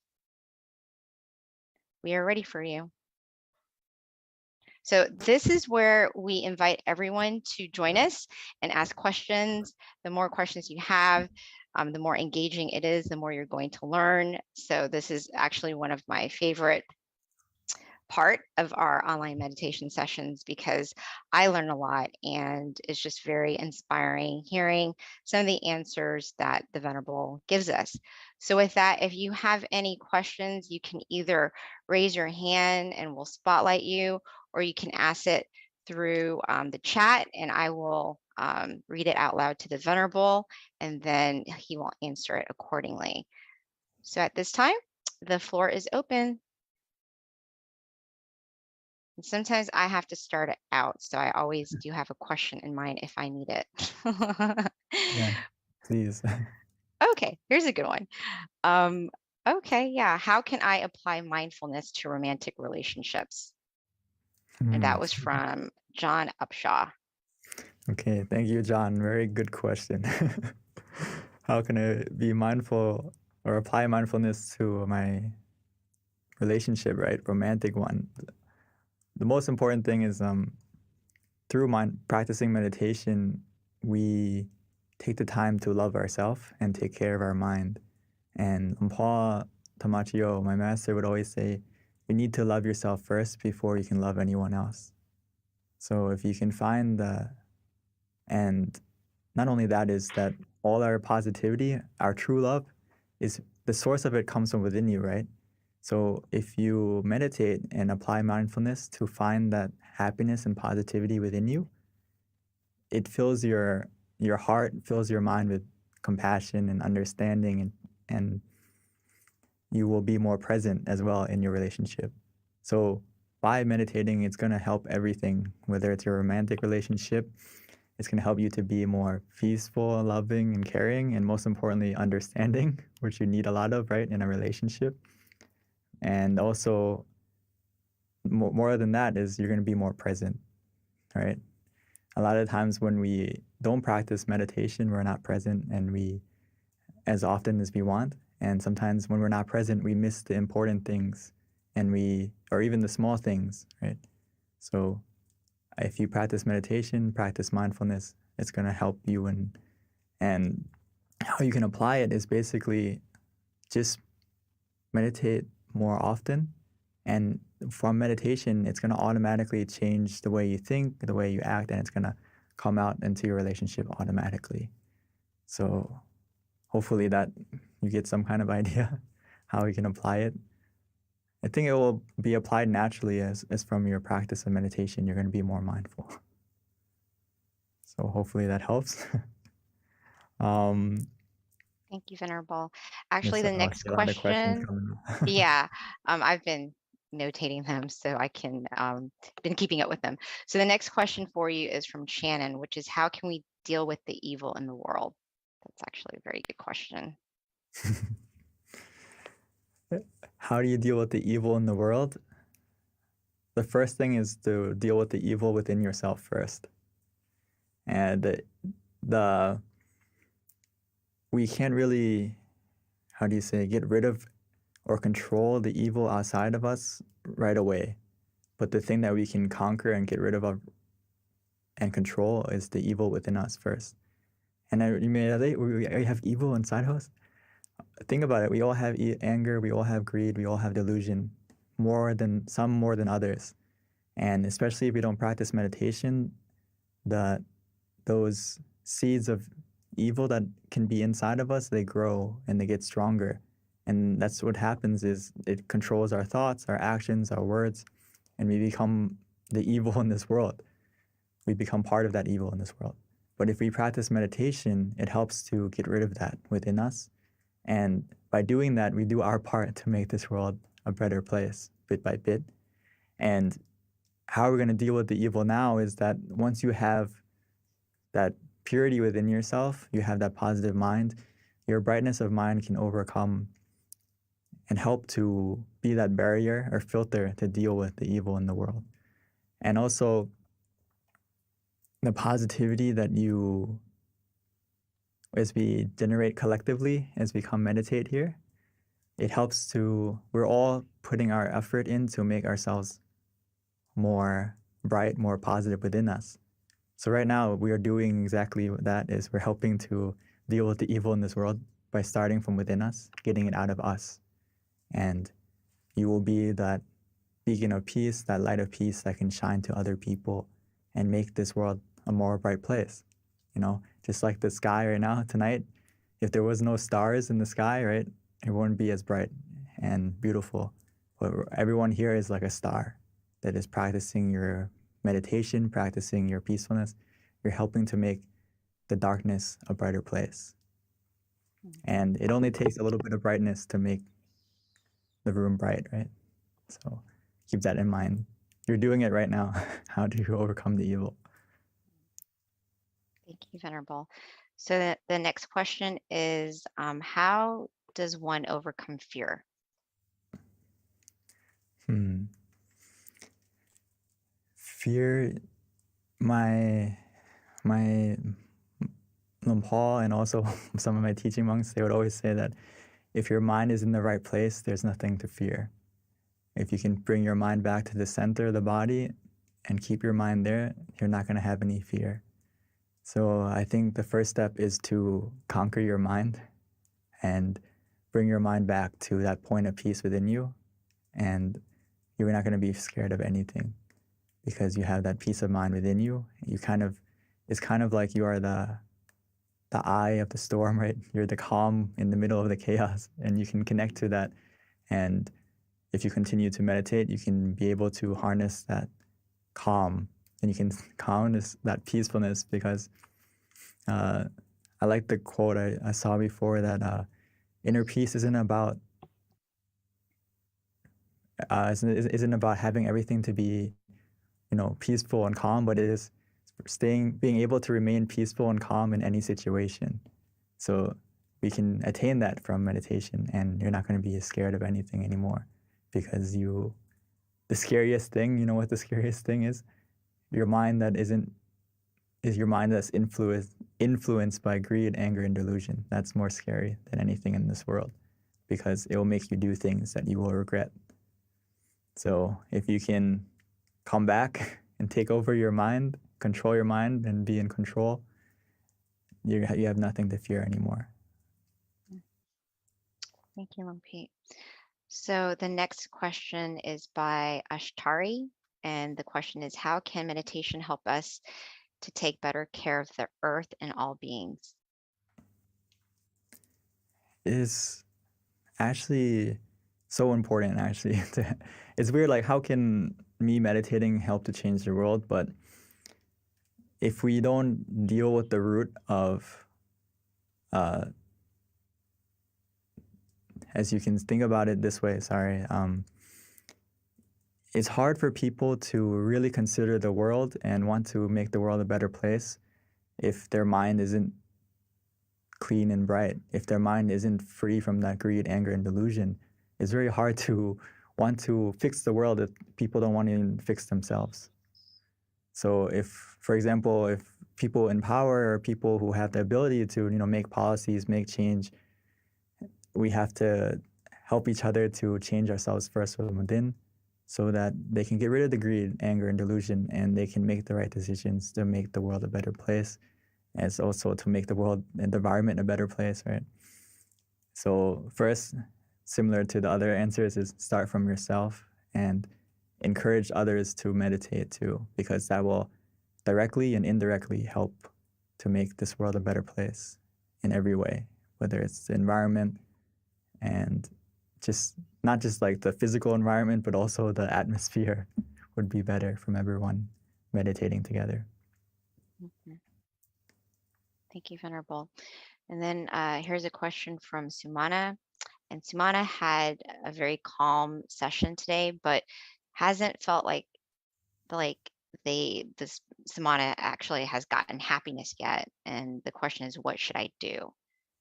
we are ready for you. So this is where we invite everyone to join us and ask questions. The more questions you have, the more engaging it is, the more you're going to learn. So this is actually one of my favorite part of our online meditation sessions because I learn a lot and it's just very inspiring hearing some of the answers that the Venerable gives us. So with that, if you have any questions, you can either raise your hand and we'll spotlight you, or you can ask it through the chat and I will read it out loud to the Venerable and then he will answer it accordingly. So at this time, the floor is open. And sometimes I have to start it out, so I always do have a question in mind if I need it. Yeah, please. Okay, here's a good one. Okay, yeah. How can I apply mindfulness to romantic relationships? And that was from John Upshaw. Okay, thank you, John. Very good question. How can I be mindful or apply mindfulness to my relationship, right? Romantic one. The most important thing is through practicing meditation, we take the time to love ourselves and take care of our mind. And Paul Tamachio, my master, would always say, you need to love yourself first before you can love anyone else. So if you can find and not only that, is that all our positivity, our true love, is the source of it comes from within you, right? So if you meditate and apply mindfulness to find that happiness and positivity within you, it fills your heart, fills your mind with compassion and understanding, and you will be more present as well in your relationship. So by meditating, it's going to help everything, whether it's your romantic relationship, it's going to help you to be more peaceful, loving, and caring, and most importantly, understanding, which you need a lot of, right, in a relationship. And also, more than that is you're going to be more present, right? A lot of times when we don't practice meditation, we're not present and we as often as we want. And sometimes when we're not present, we miss the important things or even the small things, right? So if you practice meditation, practice mindfulness, it's going to help you. And how you can apply it is basically just meditate more often. And from meditation, it's going to automatically change the way you think, the way you act, and it's going to come out into your relationship automatically. So hopefully that you get some kind of idea how you can apply it. I think it will be applied naturally as from your practice of meditation, you're going to be more mindful. So hopefully that helps. Thank you, Venerable. Actually, yes, the I next see a lot of questions question, coming up. yeah, I've been notating them so I can been keeping up with them. So the next question for you is from Shannon, which is how can we deal with the evil in the world? That's actually a very good question. How do you deal with the evil in the world? The first thing is to deal with the evil within yourself first. And we can't really, how do you say, get rid of or control the evil outside of us right away. But the thing that we can conquer and get rid of and control is the evil within us first. And you may say, we have evil inside of us. Think about it. We all have anger. We all have greed. We all have delusion, some more than others. And especially if we don't practice meditation, those seeds of evil that can be inside of us, they grow and they get stronger. And that's what happens is it controls our thoughts, our actions, our words, and we become the evil in this world. We become part of that evil in this world. But if we practice meditation, it helps to get rid of that within us. And by doing that, we do our part to make this world a better place, bit by bit. And how we're going to deal with the evil now is that once you have that purity within yourself, you have that positive mind, your brightness of mind can overcome and help to be that barrier or filter to deal with the evil in the world. And also the positivity that as we generate collectively, as we come meditate here, it helps we're all putting our effort in to make ourselves more bright, more positive within us. So right now we are doing exactly that, is we're helping to deal with the evil in this world by starting from within us, getting it out of us. And you will be that beacon of peace, that light of peace that can shine to other people and make this world a more bright place. Just like the sky right now, tonight, if there was no stars in the sky, right, it wouldn't be as bright and beautiful. But everyone here is like a star that is practicing your meditation, practicing your peacefulness. You're helping to make the darkness a brighter place. And it only takes a little bit of brightness to make the room bright, right? So keep that in mind. You're doing it right now. How do you overcome the evil? Thank you, Venerable. So the next question is, how does one overcome fear? Fear, my my Paul and also some of my teaching monks, they would always say that if your mind is in the right place, there's nothing to fear. If you can bring your mind back to the center of the body and keep your mind there, you're not going to have any fear. So I think the first step is to conquer your mind and bring your mind back to that point of peace within you. And you're not going to be scared of anything because you have that peace of mind within you. It's kind of like you are the eye of the storm, right? You're the calm in the middle of the chaos, and you can connect to that. And if you continue to meditate, you can be able to harness that calm, and you can harness that peacefulness, because I like the quote I saw before that inner peace isn't about having everything to be, peaceful and calm, but it is being able to remain peaceful and calm in any situation. So we can attain that from meditation, and you're not going to be scared of anything anymore, because the scariest thing, you know what the scariest thing is? Your mind is your mind that's influenced by greed, anger, and delusion. That's more scary than anything in this world, because it will make you do things that you will regret. So if you can come back and take over your mind, control your mind, and be in control, you have nothing to fear anymore. Thank you, Lumpy. So the next question is by Ashtari, and the question is, how can meditation help us to take better care of the earth and all beings? It's actually so important, actually. It's weird, like, how can me meditating help to change the world? But if we don't deal with the root of, as you can think about it this way, it's hard for people to really consider the world and want to make the world a better place if their mind isn't clean and bright. If their mind isn't free from that greed, anger, and delusion, it's very hard to want to fix the world if people don't want to even fix themselves. So if, for example, if people in power or people who have the ability to, make policies, make change, we have to help each other to change ourselves first from within, so that they can get rid of the greed, anger, and delusion, and they can make the right decisions to make the world a better place, and it's also to make the world and the environment a better place, right? So first, similar to the other answers, is start from yourself and encourage others to meditate too, because that will directly and indirectly help to make this world a better place in every way, whether it's the environment and not just like the physical environment, but also the atmosphere would be better from everyone meditating together. Mm-hmm. Thank you, Venerable. And then here's a question from Sumana. And Sumana had a very calm session today, but hasn't felt like this Sumana actually has gotten happiness yet. And the question is, what should I do?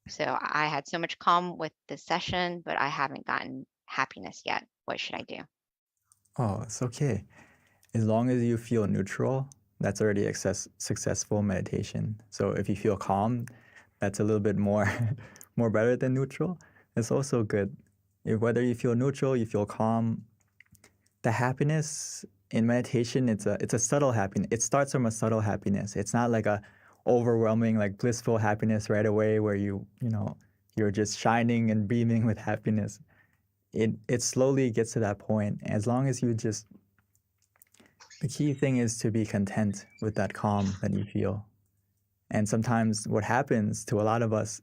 So I had so much calm with this session, but I haven't gotten happiness yet. What should I do? Oh, it's okay. As long as you feel neutral, that's already successful meditation. So if you feel calm, that's a little bit more better than neutral. It's also good. Whether you feel neutral, you feel calm, the happiness in meditation, it's a subtle happiness. It starts from a subtle happiness. It's not like a overwhelming, like blissful happiness right away where you're just shining and beaming with happiness. It slowly gets to that point. As long as the key thing is to be content with that calm that you feel. And sometimes what happens to a lot of us,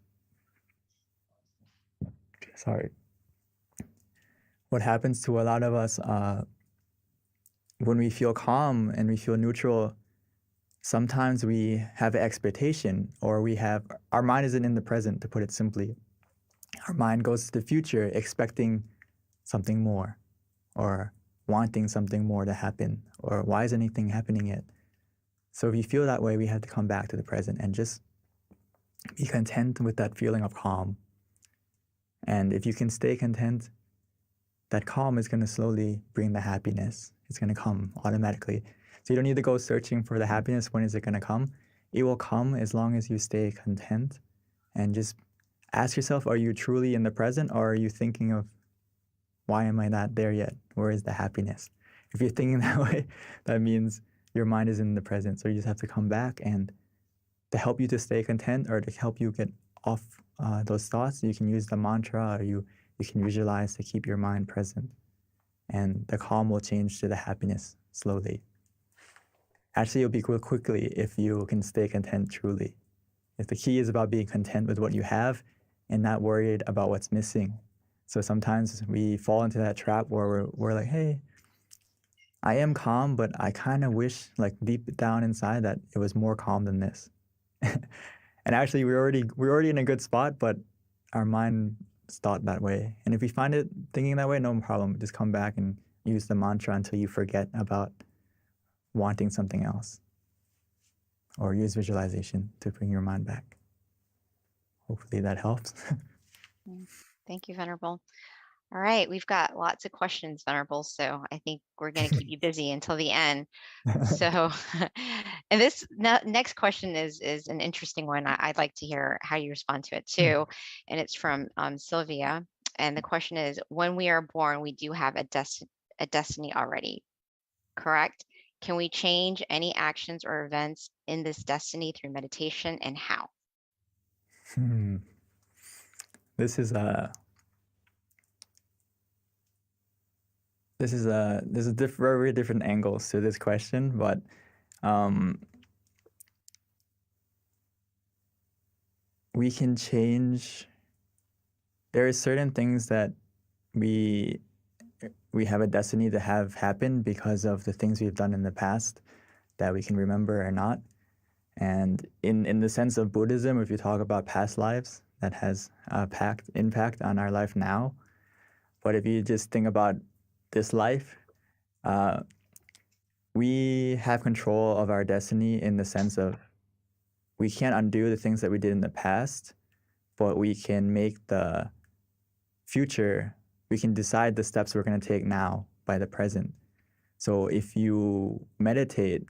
when we feel calm and we feel neutral, sometimes we have an expectation, or our mind isn't in the present, to put it simply. Our mind goes to the future expecting something more, or wanting something more to happen, or why is anything happening yet? So if you feel that way, we have to come back to the present and just be content with that feeling of calm. And if you can stay content, that calm is going to slowly bring the happiness. It's going to come automatically. So you don't need to go searching for the happiness. When is it going to come? it will come as long as you stay content. And just ask yourself, are you truly in the present, or are you thinking of, why am I not there yet? Where is the happiness? If you're thinking that way, that means your mind is in the present. So you just have to come back, and to help you to stay content, or to help you get off those thoughts, you can use the mantra, or you can visualize to keep your mind present. And the calm will change to the happiness slowly. Actually, you'll be quickly if you can stay content truly. If the key is about being content with what you have and not worried about what's missing. So sometimes we fall into that trap where we're like, hey, I am calm, but I kind of wish, like deep down inside, that it was more calm than this. And actually, we're already in a good spot, but our mind thought that way. And if we find it thinking that way, no problem. Just come back and use the mantra until you forget about wanting something else. Or use visualization to bring your mind back. Hopefully that helps. Thank you, Venerable. All right, we've got lots of questions, Venerable, so I think we're going to keep you busy until the end. So, and this next question is an interesting one. I'd like to hear how you respond to it too. And it's from Sylvia. And the question is, when we are born, we do have a destiny already, correct? Can we change any actions or events in this destiny through meditation, and how? This is very different angles to this question, but we can change. There are certain things that we have a destiny to have happen because of the things we've done in the past that we can remember or not. And in the sense of Buddhism, if you talk about past lives, that has impact on our life now. But if you just think about this life, we have control of our destiny in the sense of we can't undo the things that we did in the past, but we can make the future, we can decide the steps we're going to take now by the present. So if you meditate,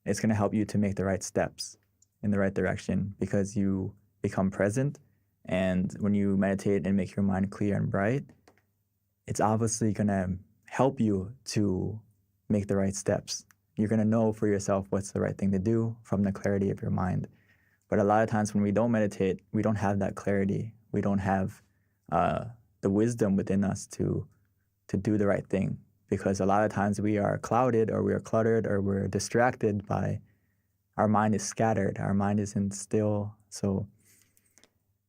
it's going to help you to make the right steps in the right direction because you become present. And when you meditate and make your mind clear and bright, it's obviously going to help you to make the right steps. You're going to know for yourself what's the right thing to do from the clarity of your mind. But a lot of times when we don't meditate, we don't have that clarity. We don't have the wisdom within us to do the right thing, because a lot of times we are clouded or we are cluttered or we're distracted by our mind is scattered. Our mind isn't still. So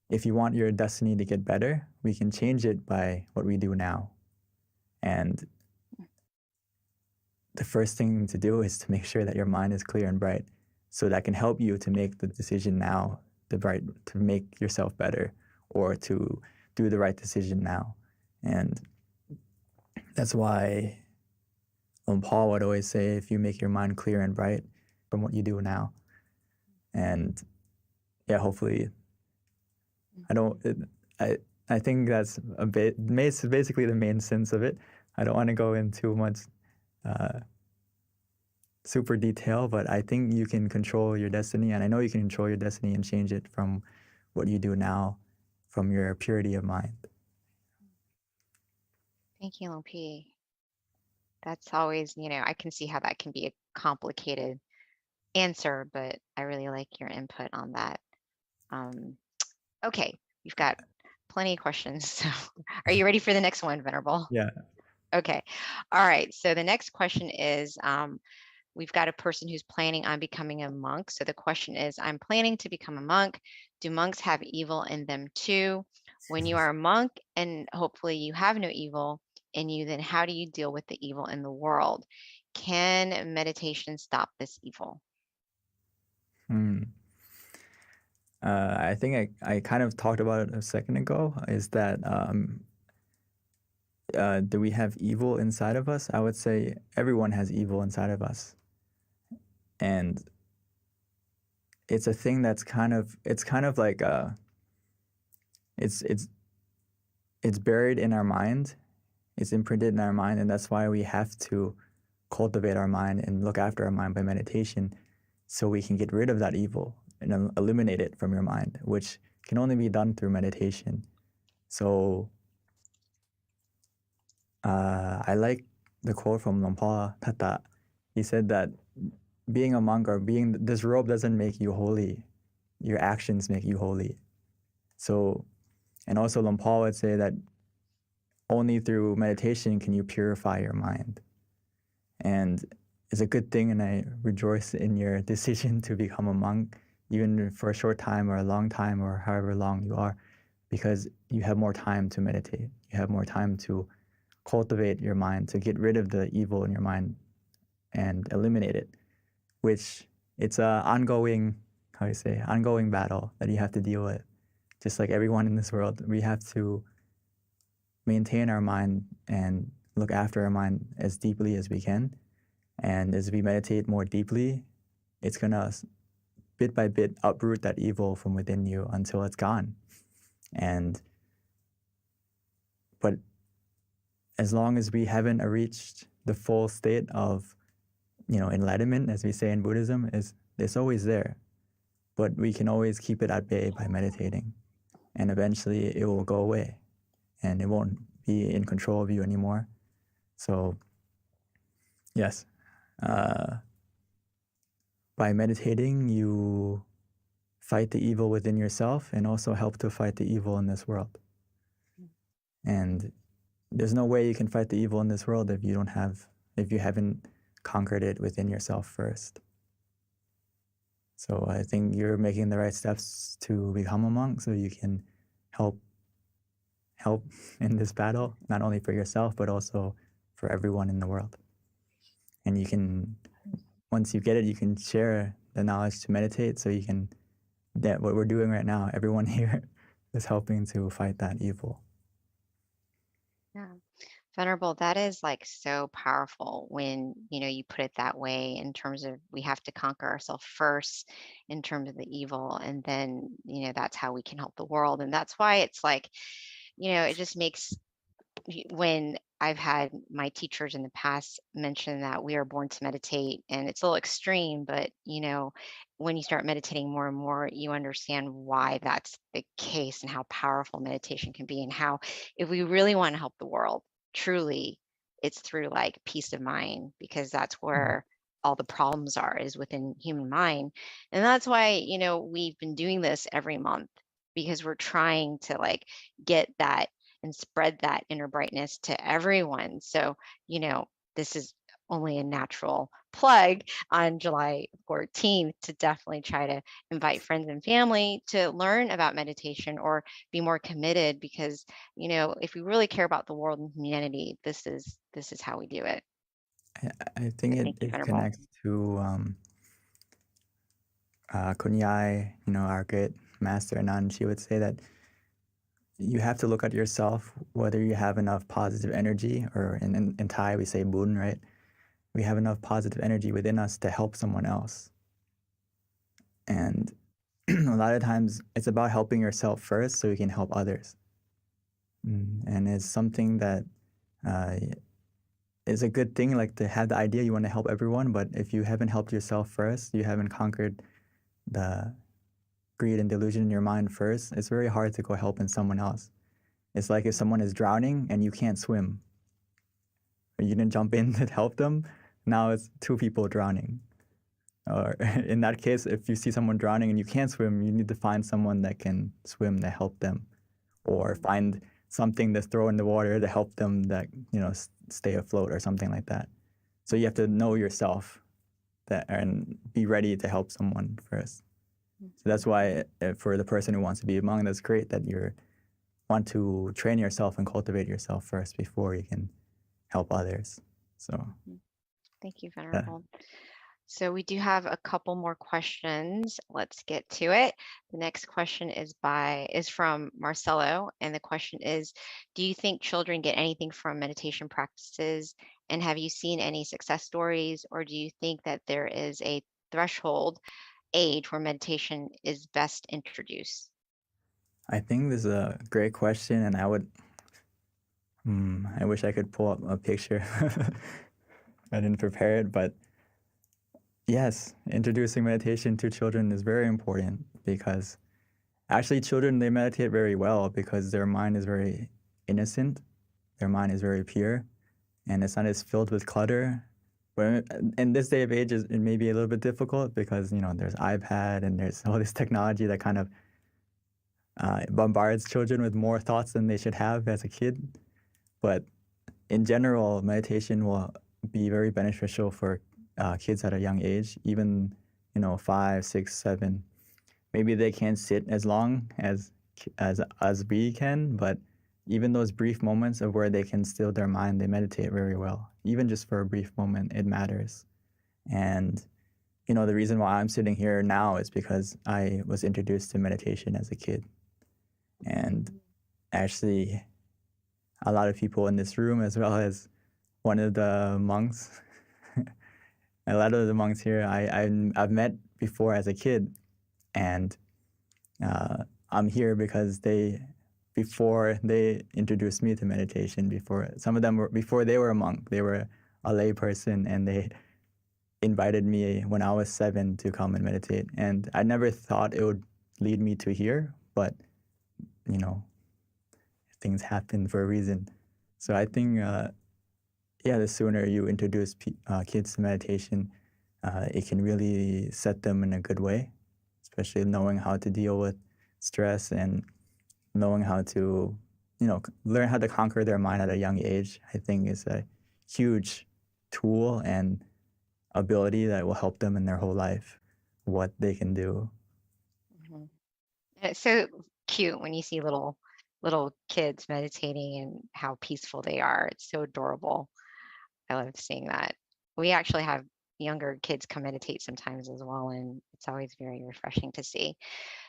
if you want your destiny to get better, we can change it by what we do now. And the first thing to do is to make sure that your mind is clear and bright. So that can help you to make the decision now, to make yourself better, or to do the right decision now. And that's why Paul would always say, if you make your mind clear and bright from what you do now. And yeah, hopefully, I think that's basically the main sense of it. I don't want to go into too much super detail, but I think you can control your destiny, and I know you can control your destiny and change it from what you do now, from your purity of mind. Thank you, LP. That's always, I can see how that can be a complicated answer, but I really like your input on that. Okay, we've got plenty of questions. So are you ready for the next one, Venerable? Yeah. Okay. All right. So the next question is, we've got a person who's planning on becoming a monk. So the question is, I'm planning to become a monk. Do monks have evil in them too? When you are a monk and hopefully you have no evil in you, then how do you deal with the evil in the world? Can meditation stop this evil? I think I kind of talked about it a second ago, is that do we have evil inside of us? I would say everyone has evil inside of us. And it's a thing that's kind of like it's buried in our mind. It's imprinted in our mind, and that's why we have to cultivate our mind and look after our mind by meditation. so we can get rid of that evil and eliminate it from your mind, which can only be done through meditation. So I like the quote from Lompa Tata. He said that being a monk or being this robe doesn't make you holy. Your actions make you holy. So, and also Lompa would say that only through meditation can you purify your mind. And it's a good thing, and I rejoice in your decision to become a monk, even for a short time or a long time or however long you are, because you have more time to meditate. You have more time to cultivate your mind, to get rid of the evil in your mind and eliminate it, which it's a ongoing, ongoing battle that you have to deal with. Just like everyone in this world, we have to maintain our mind and look after our mind as deeply as we can. And as we meditate more deeply, it's gonna bit by bit uproot that evil from within you until it's gone. But as long as we haven't reached the full state of, enlightenment, as we say in Buddhism, it's always there. But we can always keep it at bay by meditating. And eventually it will go away and it won't be in control of you anymore. So yes, by meditating, you fight the evil within yourself and also help to fight the evil in this world. And there's no way you can fight the evil in this world if you haven't conquered it within yourself first. So I think you're making the right steps to become a monk so you can help in this battle, not only for yourself, but also for everyone in the world. And you can, once you get it, you can share the knowledge to meditate, so you can, that what we're doing right now, everyone here is helping to fight that evil. Yeah. Venerable, that is like so powerful when, you put it that way, in terms of we have to conquer ourselves first in terms of the evil. And then, that's how we can help the world. And that's why it's like, it just makes, when I've had my teachers in the past mention that we are born to meditate, and it's a little extreme, but when you start meditating more and more, you understand why that's the case and how powerful meditation can be, and how if we really want to help the world, truly, it's through like peace of mind, because that's where all the problems are, is within human mind. And that's why, we've been doing this every month, because we're trying to like get that and spread that inner brightness to everyone. So, this is only a natural plug on July 14th to definitely try to invite friends and family to learn about meditation or be more committed, because, if we really care about the world and humanity, this is how we do it. I think it connects to Kunyai, our great master Anand. She would say that you have to look at yourself, whether you have enough positive energy, or in Thai we say bun, right? We have enough positive energy within us to help someone else. And a lot of times it's about helping yourself first so you can help others. And it's something that is a good thing, like to have the idea you want to help everyone, but if you haven't helped yourself first, you haven't conquered the greed and delusion in your mind first, it's very hard to go helping someone else. It's like if someone is drowning and you can't swim, or you didn't jump in to help them, now it's two people drowning. Or in that case, if you see someone drowning and you can't swim, you need to find someone that can swim to help them, or find something to throw in the water to help them that, stay afloat or something like that. So you have to know yourself and be ready to help someone first. So that's why for the person who wants to be a monk, that's great that you want to train yourself and cultivate yourself first before you can help others. So thank you, Venerable. So we do have a couple more questions. Let's get to it. The next question is from Marcelo, and the question is, do you think children get anything from meditation practices, and have you seen any success stories, or do you think that there is a threshold age where meditation is best introduced? I think this is a great question, and I wish I could pull up a picture. I didn't prepare it, but Yes, introducing meditation to children is very important because actually children, they meditate very well because their mind is very innocent, their mind is very pure, and it's not as filled with clutter. But in this day of age, it may be a little bit difficult because, you know, there's iPad and there's all this technology that kind of bombards children with more thoughts than they should have as a kid. But in general, meditation will be very beneficial for kids at a young age, even, you know, 5, 6, 7. Maybe they can't sit as long as we can, but even those brief moments of where they can still their mind, they meditate very well. Even just for a brief moment, it matters. And, you know, the reason why I'm sitting here now is because I was introduced to meditation as a kid. And actually, a lot of people in this room, as well as one of the monks, a lot of the monks here, I've met before as a kid. And I'm here because before they introduced me to meditation, some of them before they were a monk, they were a lay person, and they invited me when I was 7 to come and meditate. And I never thought it would lead me to here, but, you know, things happen for a reason. So I think, the sooner you introduce kids to meditation, it can really set them in a good way, especially knowing how to deal with stress and knowing how to, you know, learn how to conquer their mind at a young age. I think is a huge tool and ability that will help them in their whole life, what they can do. Mm-hmm. It's so cute when you see little kids meditating and how peaceful they are. It's so adorable. I love seeing that. We actually have younger kids come meditate sometimes as well, and it's always very refreshing to see.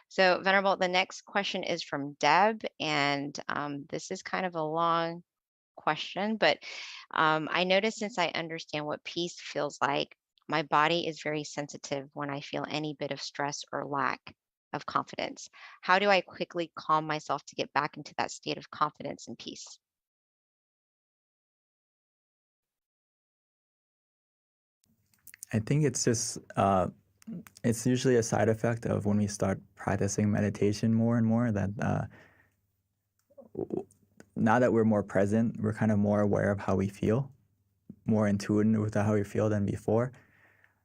So, Venerable, the next question is from Deb, and this is kind of a long question, but I notice since I understand what peace feels like, my body is very sensitive when I feel any bit of stress or lack of confidence. How do I quickly calm myself to get back into that state of confidence and peace? I think it's just, it's usually a side effect of when we start practicing meditation more and more that now that we're more present, we're kind of more aware of how we feel, more in tune with how we feel than before.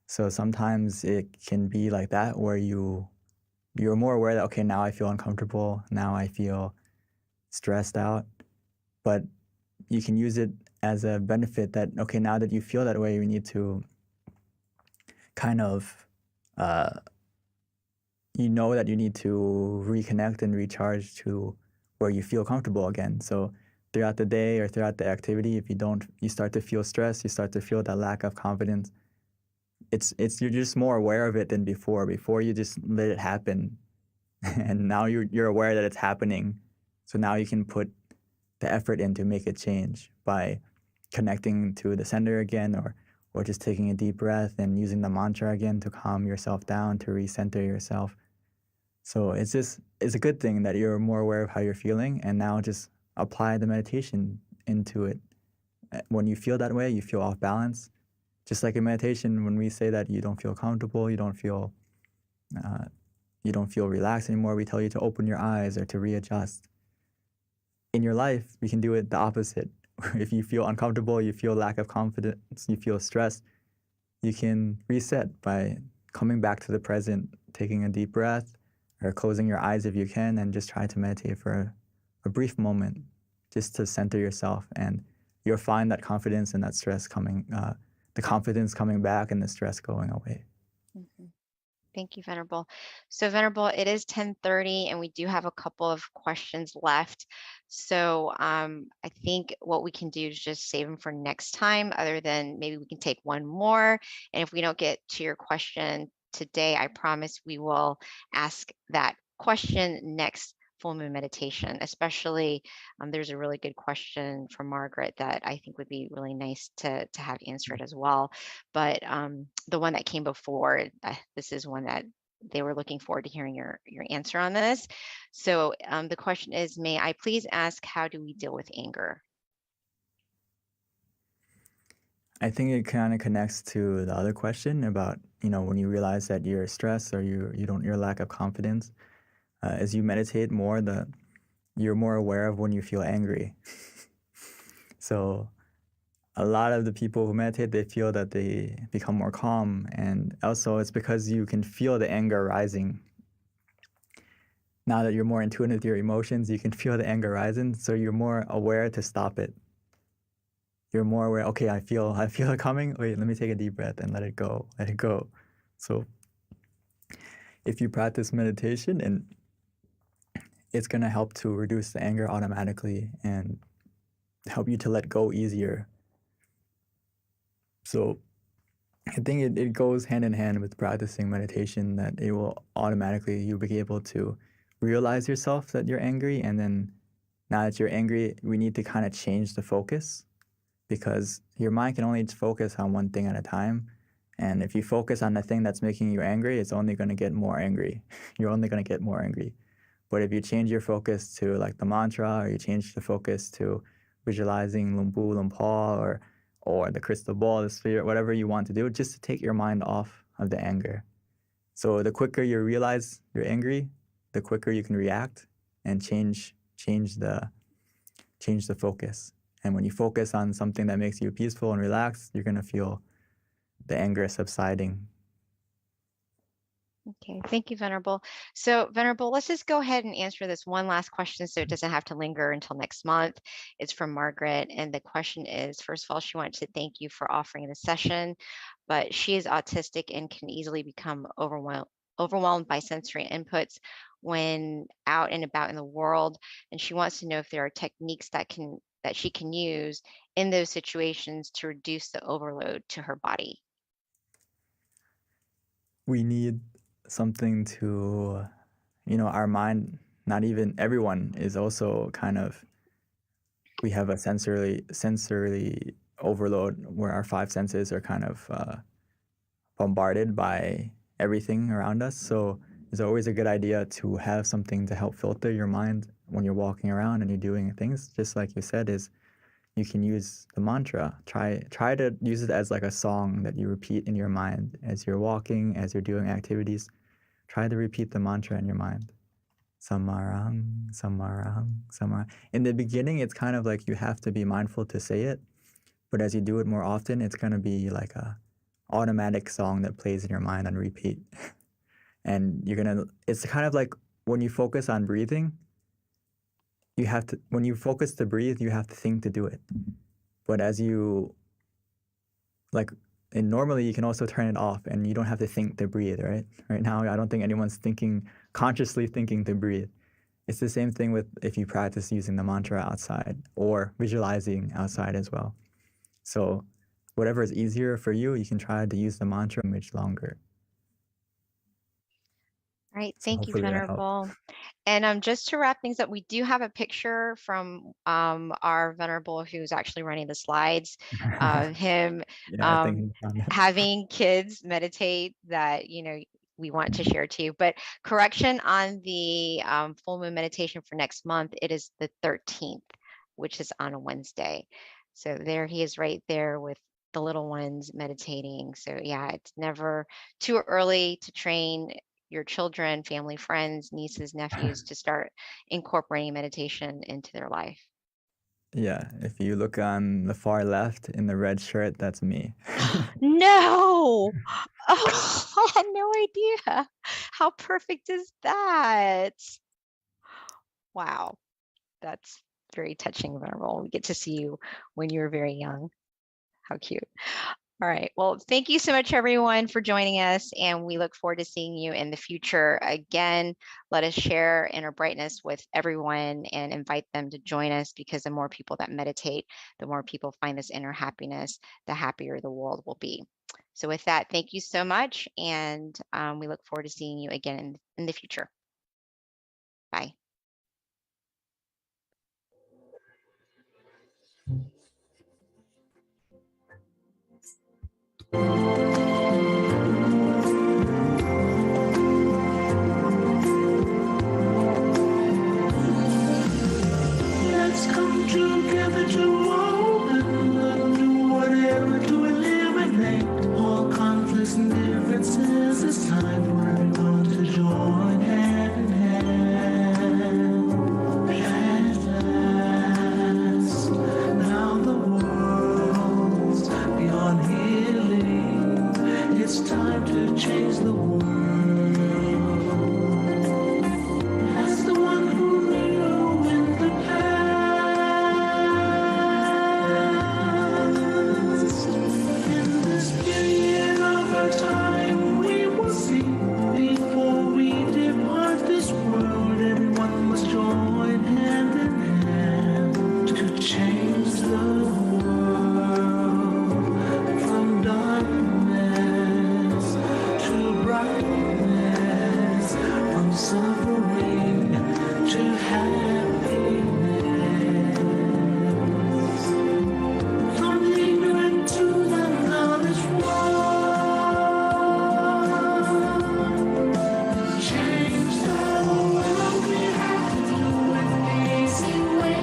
So sometimes it can be like that where you're more aware that, okay, now I feel uncomfortable, now I feel stressed out, but you can use it as a benefit that, okay, now that you feel that way, you need to kind of, you know that you need to reconnect and recharge to where you feel comfortable again. So throughout the day or throughout the activity, if you start to feel stress, you start to feel that lack of confidence, you're just more aware of it than before. Before you just let it happen, and now you're aware that it's happening. So now you can put the effort in to make it change by connecting to the center again, or just taking a deep breath and using the mantra again to calm yourself down, to recenter yourself. So it's a good thing that you're more aware of how you're feeling, and now just apply the meditation into it. When you feel that way, you feel off balance. Just like in meditation, when we say that you don't feel comfortable, you don't feel relaxed anymore, we tell you to open your eyes or to readjust. In your life, we can do it the opposite. If you feel uncomfortable, you feel lack of confidence, you feel stressed, you can reset by coming back to the present, taking a deep breath, or closing your eyes if you can, and just try to meditate for a brief moment, just to center yourself, and you'll find that confidence and that stress the confidence coming back and the stress going away. Mm-hmm. Thank you, Venerable. So, Venerable, it is 10:30, and we do have a couple of questions left. So I think what we can do is just save them for next time, other than maybe we can take one more. And if we don't get to your question today, I promise we will ask that question next full moon meditation. Especially, there's a really good question from Margaret that I think would be really nice to have answered as well. But the one that came before, this is one that they were looking forward to hearing your answer on this. So the question is, may I please ask, how do we deal with anger? I think it kind of connects to the other question about, when you realize that you're stressed or your lack of confidence. As you meditate more, you're more aware of when you feel angry. So a lot of the people who meditate, they feel that they become more calm. And also it's because you can feel the anger rising. Now that you're more in tune with your emotions, you can feel the anger rising. So you're more aware to stop it. You're more aware, okay, I feel it coming. Wait, let me take a deep breath and let it go. So if you practice meditation, and it's going to help to reduce the anger automatically and help you to let go easier. So I think it goes hand in hand with practicing meditation, that it will automatically, you'll be able to realize yourself that you're angry. And then now that you're angry, we need to kind of change the focus, because your mind can only focus on one thing at a time. And if you focus on the thing that's making you angry, it's only going to get more angry. You're only going to get more angry. But if you change your focus to like the mantra, or you change the focus to visualizing Lumbu, Lumpal, or the crystal ball, the sphere, whatever you want to do, just to take your mind off of the anger. So the quicker you realize you're angry, the quicker you can react and change the focus. And when you focus on something that makes you peaceful and relaxed, you're going to feel the anger subsiding. Okay, thank you, Venerable. So Venerable, let's just go ahead and answer this one last question so it doesn't have to linger until next month. It's from Margaret, and the question is, first of all, she wanted to thank you for offering the session, but she is autistic and can easily become overwhelmed by sensory inputs when out and about in the world, and she wants to know if there are techniques that she can use in those situations to reduce the overload to her body. We need something to, our mind, not even everyone is also kind of, we have a sensory overload where our five senses are kind of bombarded by everything around us. So it's always a good idea to have something to help filter your mind when you're walking around and you're doing things. Just like you said, is you can use the mantra. Try to use it as like a song that you repeat in your mind as you're walking, as you're doing activities. Try to repeat the mantra in your mind. Samarang, samarang, samarang. In the beginning, it's kind of like you have to be mindful to say it, but as you do it more often, it's going to be like a automatic song that plays in your mind on repeat. And it's kind of like when you focus on breathing, when you focus to breathe, you have to think to do it. But and normally you can also turn it off and you don't have to think to breathe, right? Right now, I don't think anyone's consciously thinking to breathe. It's the same thing with if you practice using the mantra outside or visualizing outside as well. So whatever is easier for you, you can try to use the mantra much longer. All right, So thank you, hopefully that helped. Venerable. And just to wrap things up, we do have a picture from our Venerable who's actually running the slides of him Yeah, I think he found it. having kids meditate that, we want to share to you. But correction on the full moon meditation for next month, it is the 13th, which is on a Wednesday. So there he is right there with the little ones meditating. So yeah, it's never too early to train your children, family, friends, nieces, nephews to start incorporating meditation into their life. Yeah, if you look on the far left in the red shirt, that's me. No! Oh, I had no idea. How perfect is that? Wow, that's very touching, Venerable. We get to see you when you were very young. How cute. All right. Well, thank you so much, everyone, for joining us. And we look forward to seeing you in the future. Again, let us share inner brightness with everyone and invite them to join us, because the more people that meditate, the more people find this inner happiness, the happier the world will be. So with that, thank you so much. And we look forward to seeing you again in the future. Bye. Let's come together to all and do whatever to God says it's time for everyone to join hand in hand. At last, now the world's beyond healing. It's time to change the world. As the one who knew in the past, in this period of our time, we will see before we depart this world. Everyone must join hand in hand to change the world from darkness to brightness, from suffering to happiness, from ignorant to the knowledge one. Change the world, we have to do it the easy way.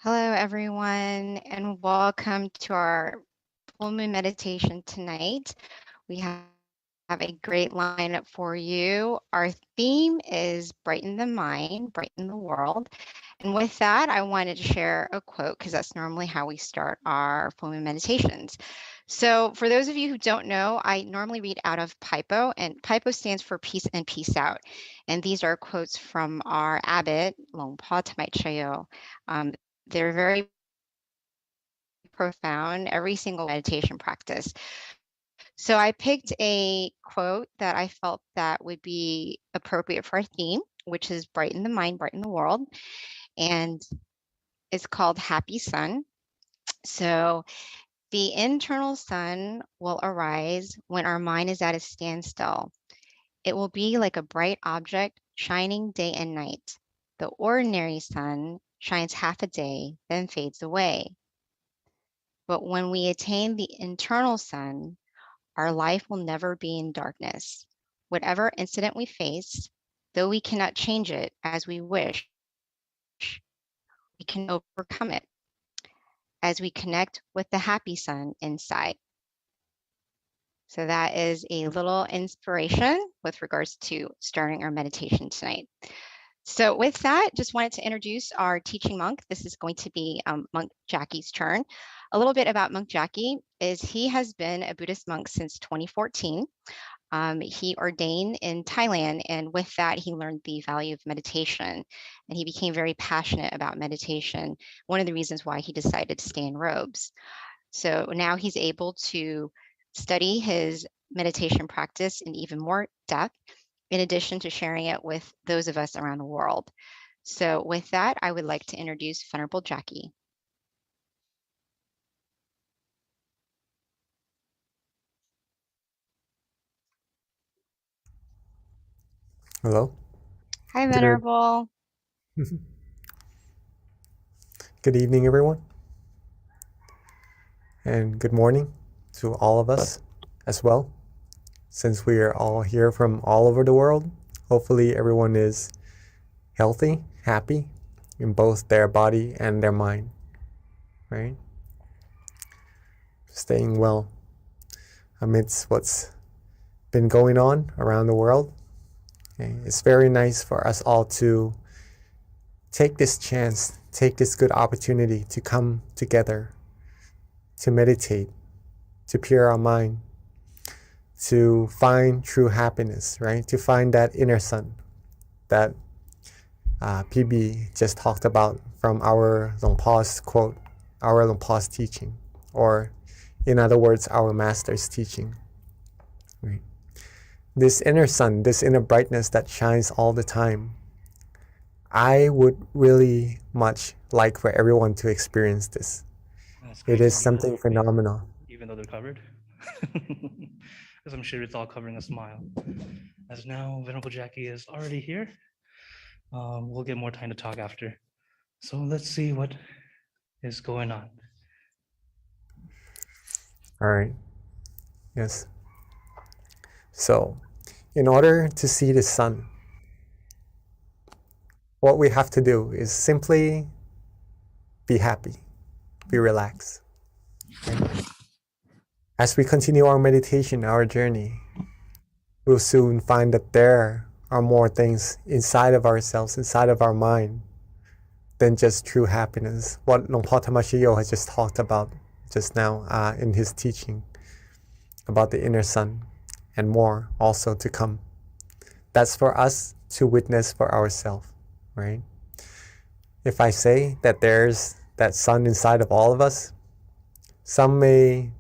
Hello, everyone, and welcome to our full moon meditation tonight. We have a great lineup for you. Our theme is brighten the mind, brighten the world. And with that, I wanted to share a quote because that's normally how we start our full moon meditations. So for those of you who don't know, I normally read out of Paipo, and Paipo stands for peace and peace out. And these are quotes from our abbot, Longpa Tamai Chayo. They're very profound, every single meditation practice. So I picked a quote that I felt that would be appropriate for our theme, which is brighten the mind, brighten the world. And it's called Happy Sun. So the internal sun will arise when our mind is at a standstill. It will be like a bright object shining day and night. The ordinary sun shines half a day, then fades away. But when we attain the internal sun, our life will never be in darkness. Whatever incident we face, though we cannot change it as we wish, we can overcome it as we connect with the happy sun inside. So that is a little inspiration with regards to starting our meditation tonight. So with that, just wanted to introduce our teaching monk. This is going to be Monk Jackie's turn. A little bit about Monk Jackie is he has been a Buddhist monk since 2014. He ordained in Thailand, and with that, he learned the value of meditation, and he became very passionate about meditation. One of the reasons why he decided to stay in robes. So now he's able to study his meditation practice in even more depth, in addition to sharing it with those of us around the world. So with that, I would like to introduce Venerable Jackie. Hello. Hi, Venerable. Good evening, everyone. And good morning to all of us as well. Since we are all here from all over the world, hopefully everyone is healthy, happy in both their body and their mind, right? Staying well amidst what's been going on around the world. Okay? It's very nice for us all to take this chance, take this good opportunity to come together, to meditate, to pure our mind, to find true happiness, right? To find that inner sun that PB just talked about from our Longpa's quote, our Longpa's teaching, or in other words, our master's teaching. Right? This inner sun, this inner brightness that shines all the time, I would really much like for everyone to experience this. It is something phenomenal. Even though they're covered. Because I'm sure it's all covering a smile. As now Venerable Jackie is already here. We'll get more time to talk after. So let's see what is going on. All right. Yes. So, in order to see the sun, what we have to do is simply be happy, be relaxed. Right? As we continue our meditation, our journey, we'll soon find that there are more things inside of ourselves, inside of our mind, than just true happiness. What Longpa Tamashiyo has just talked about just now in his teaching about the inner sun, and more also to come. That's for us to witness for ourselves, right? If I say that there's that sun inside of all of us, some may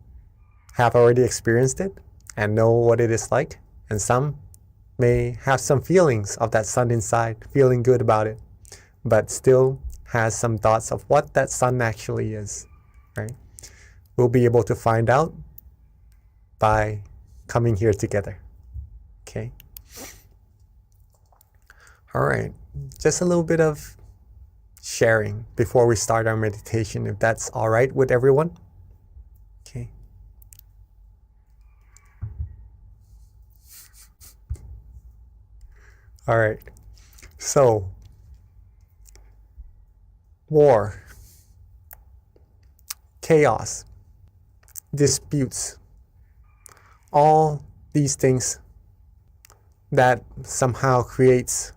have already experienced it and know what it is like, and some may have some feelings of that sun inside, feeling good about it, but still has some thoughts of what that sun actually is, right? We'll be able to find out by coming here together, okay? All right, just a little bit of sharing before we start our meditation, if that's all right with everyone. Okay. All right. So, war, chaos, disputes, all these things that somehow creates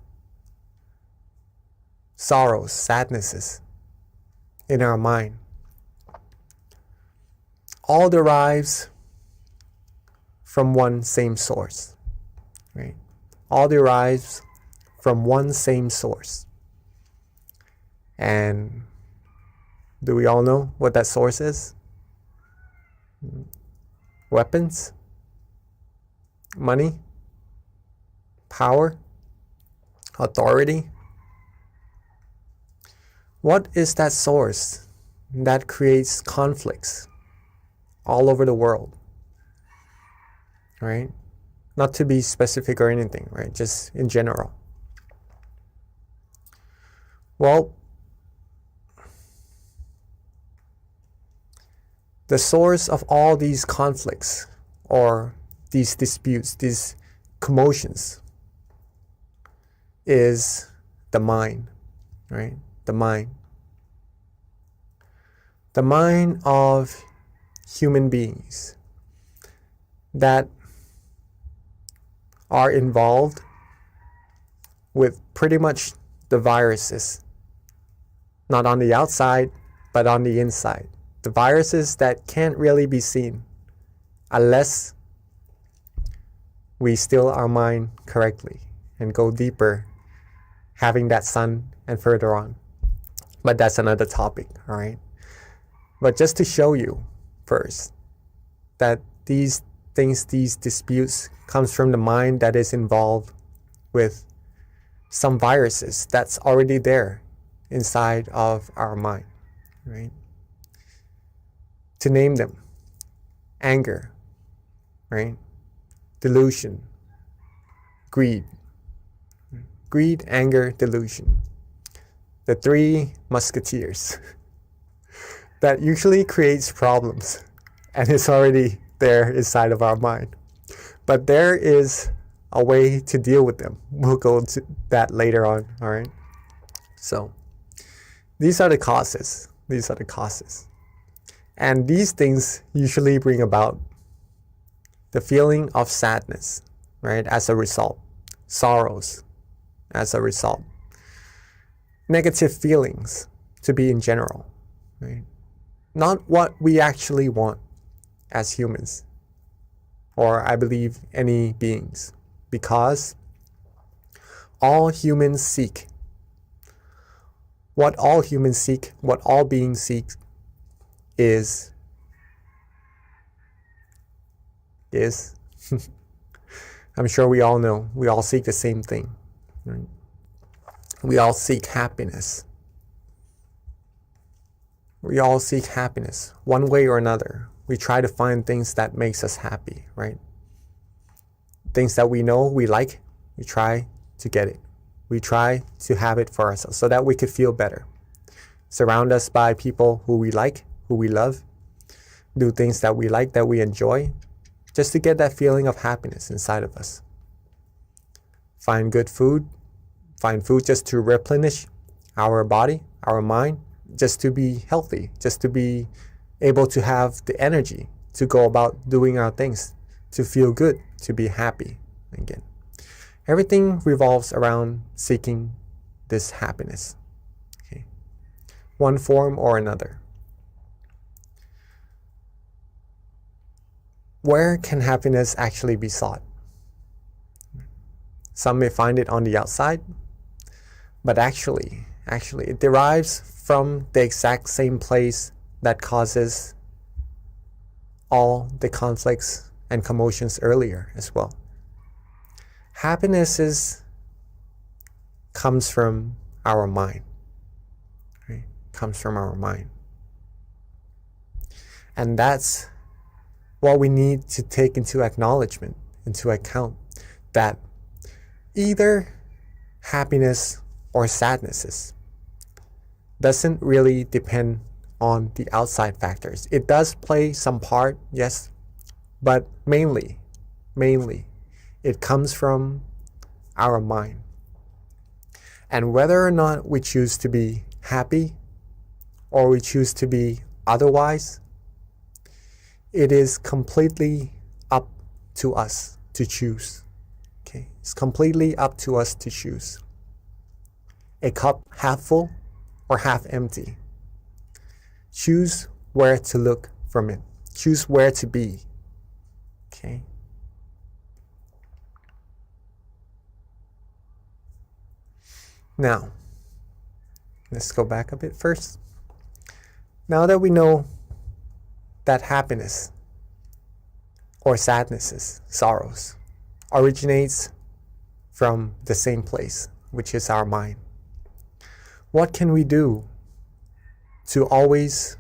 sorrows, sadnesses in our mind, all derives from one same source, right? All derives from one same source. And do we all know what that source is? Weapons, money, power, authority. What is that source that creates conflicts all over the world? Right? Not to be specific or anything, right? Just in general. Well, the source of all these conflicts or these disputes, these commotions, is the mind, right? The mind. The mind of human beings that are involved with pretty much the viruses, not on the outside, but on the inside. The viruses that can't really be seen unless we still our mind correctly and go deeper, having that sun and further on. But that's another topic, all right? But just to show you first that these things, these disputes comes from the mind that is involved with some viruses that's already there inside of our mind, right? To name them: anger, right? Delusion, greed, anger, delusion. The three musketeers that usually creates problems and it's already there inside of our mind. But there is a way to deal with them. We'll go into that later on, all right? So these are the causes. These are the causes. And these things usually bring about the feeling of sadness, right? As a result, sorrows as a result, negative feelings to be in general, right? Not what we actually want as humans, or I believe any beings, because all humans seek, what all humans seek, what all beings seek is I'm sure we all know, we all seek the same thing, right? We all seek happiness. We all seek happiness one way or another. We try to find things that makes us happy, right? Things that we know we like, we try to get it. We try to have it for ourselves so that we could feel better. Surround us by people who we like, who we love. Do things that we like, that we enjoy, just to get that feeling of happiness inside of us. Find good food. Find food just to replenish our body, our mind, just to be healthy, just to be able to have the energy to go about doing our things, to feel good, to be happy again. Everything revolves around seeking this happiness, okay? One form or another. Where can happiness actually be sought? Some may find it on the outside, but actually it derives from the exact same place that causes all the conflicts and commotions earlier as well. Happiness comes from our mind, right? Comes from our mind. And that's what we need to take into acknowledgement, into account, that either happiness or sadnesses doesn't really depend on the outside factors. It does play some part, yes, but mainly, it comes from our mind. And whether or not we choose to be happy or we choose to be otherwise, it is completely up to us to choose. Okay, it's completely up to us to choose. A cup half full or half empty. Choose where to look from it. Choose where to be. Okay. Now, let's go back a bit first. Now that we know that happiness or sadnesses, sorrows, originates from the same place, which is our mind, what can we do to always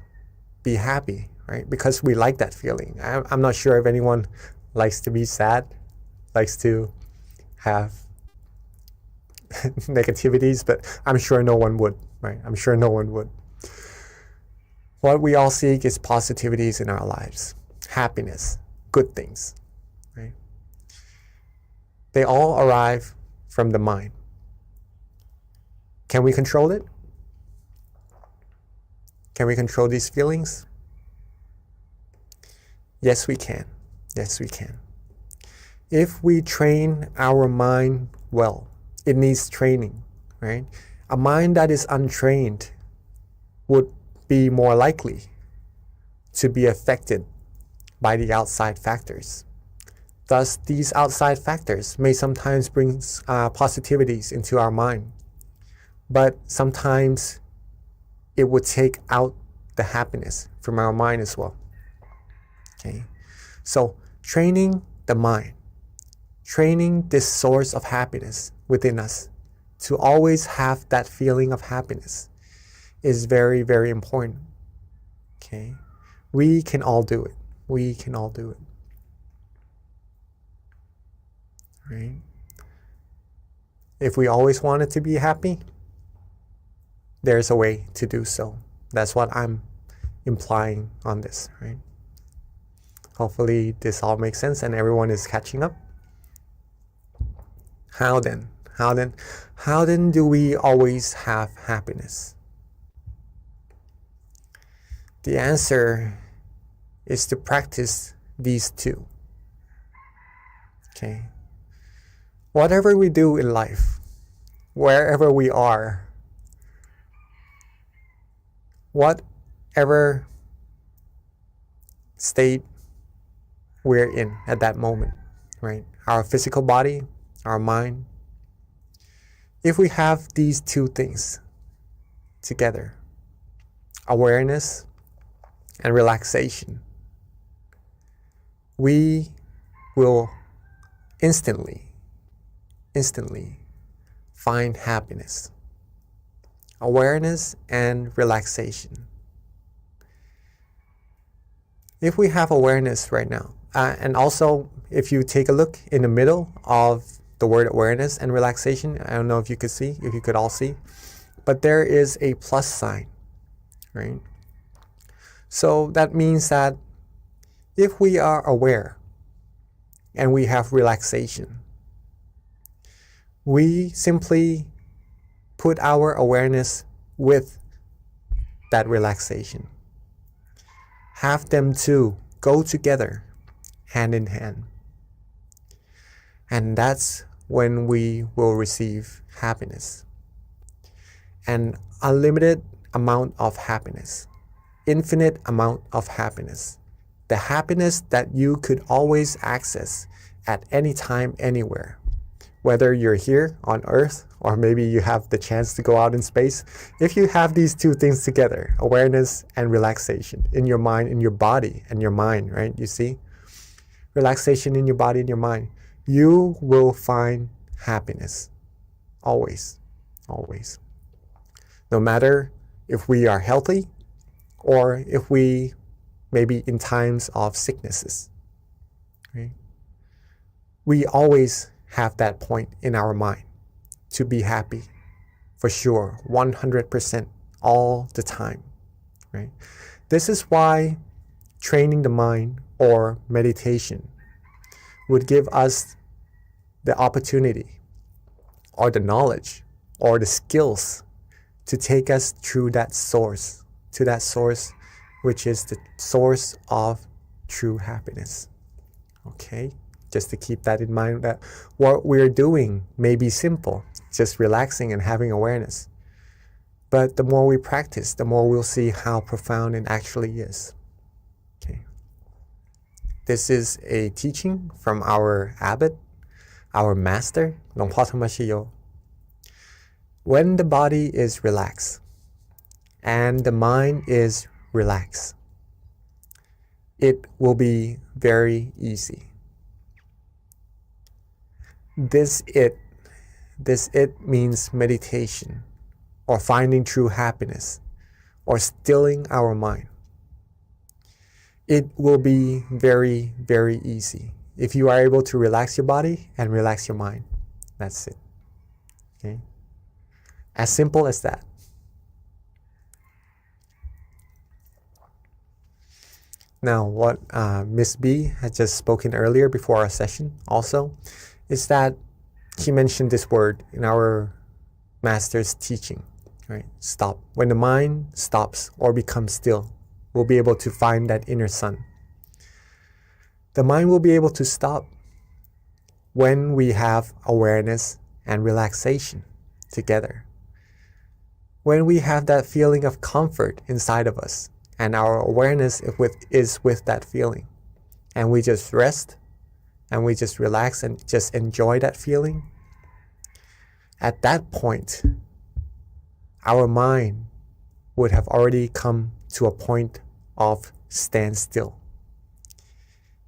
be happy, right? Because we like that feeling. I'm not sure if anyone likes to be sad, likes to have negativities, but I'm sure no one would, right? I'm sure no one would. What we all seek is positivities in our lives, happiness, good things, right? They all arrive from the mind. Can we control it? Can we control these feelings? Yes, we can. Yes, we can. If we train our mind well, it needs training, right? A mind that is untrained would be more likely to be affected by the outside factors. Thus, these outside factors may sometimes bring positivities into our mind, but sometimes it would take out the happiness from our mind as well. Okay, so training the mind, training this source of happiness within us to always have that feeling of happiness is very, very important. Okay, we can all do it. We can all do it. Right? If we always wanted to be happy, there's a way to do so. That's what I'm implying on this, right? Hopefully this all makes sense and everyone is catching up. How then? How then do we always have happiness? The answer is to practice these two. Okay. Whatever we do in life, wherever we are, whatever state we're in at that moment, right? Our physical body, our mind. If we have these two things together, awareness and relaxation, we will instantly find happiness. Awareness and relaxation. If we have awareness right now, and also if you take a look in the middle of the word awareness and relaxation, I don't know if you could all see, but there is a plus sign, right? So that means that if we are aware and we have relaxation, we simply put our awareness with that relaxation. Have them two go together, hand in hand. And that's when we will receive happiness. An unlimited amount of happiness. Infinite amount of happiness. The happiness that you could always access at any time, anywhere. Whether you're here on Earth or maybe you have the chance to go out in space, if you have these two things together, awareness and relaxation in your mind, in your body and your mind, right? You see? Relaxation in your body and your mind, you will find happiness. Always. Always. No matter if we are healthy or if we maybe in times of sicknesses, right? We always have that point in our mind to be happy, for sure, 100% all the time, right? This is why training the mind or meditation would give us the opportunity or the knowledge or the skills to take us through that source, to that source which is the source of true happiness. Okay, just to keep that in mind, that what we're doing may be simple, just relaxing and having awareness. But the more we practice, the more we'll see how profound it actually is. Okay. This is a teaching from our abbot, our master, Long Po Thamashiyo. When the body is relaxed and the mind is relaxed, it will be very easy. This it means meditation, or finding true happiness, or stilling our mind. It will be very, very easy if you are able to relax your body and relax your mind. That's it. Okay? As simple as that. Now, what Miss B had just spoken earlier before our session also is that she mentioned this word in our master's teaching, right? Stop. When the mind stops or becomes still, we'll be able to find that inner sun. The mind will be able to stop when we have awareness and relaxation together. When we have that feeling of comfort inside of us, and our awareness is with that feeling, and we just rest and we just relax and just enjoy that feeling, at that point, our mind would have already come to a point of standstill.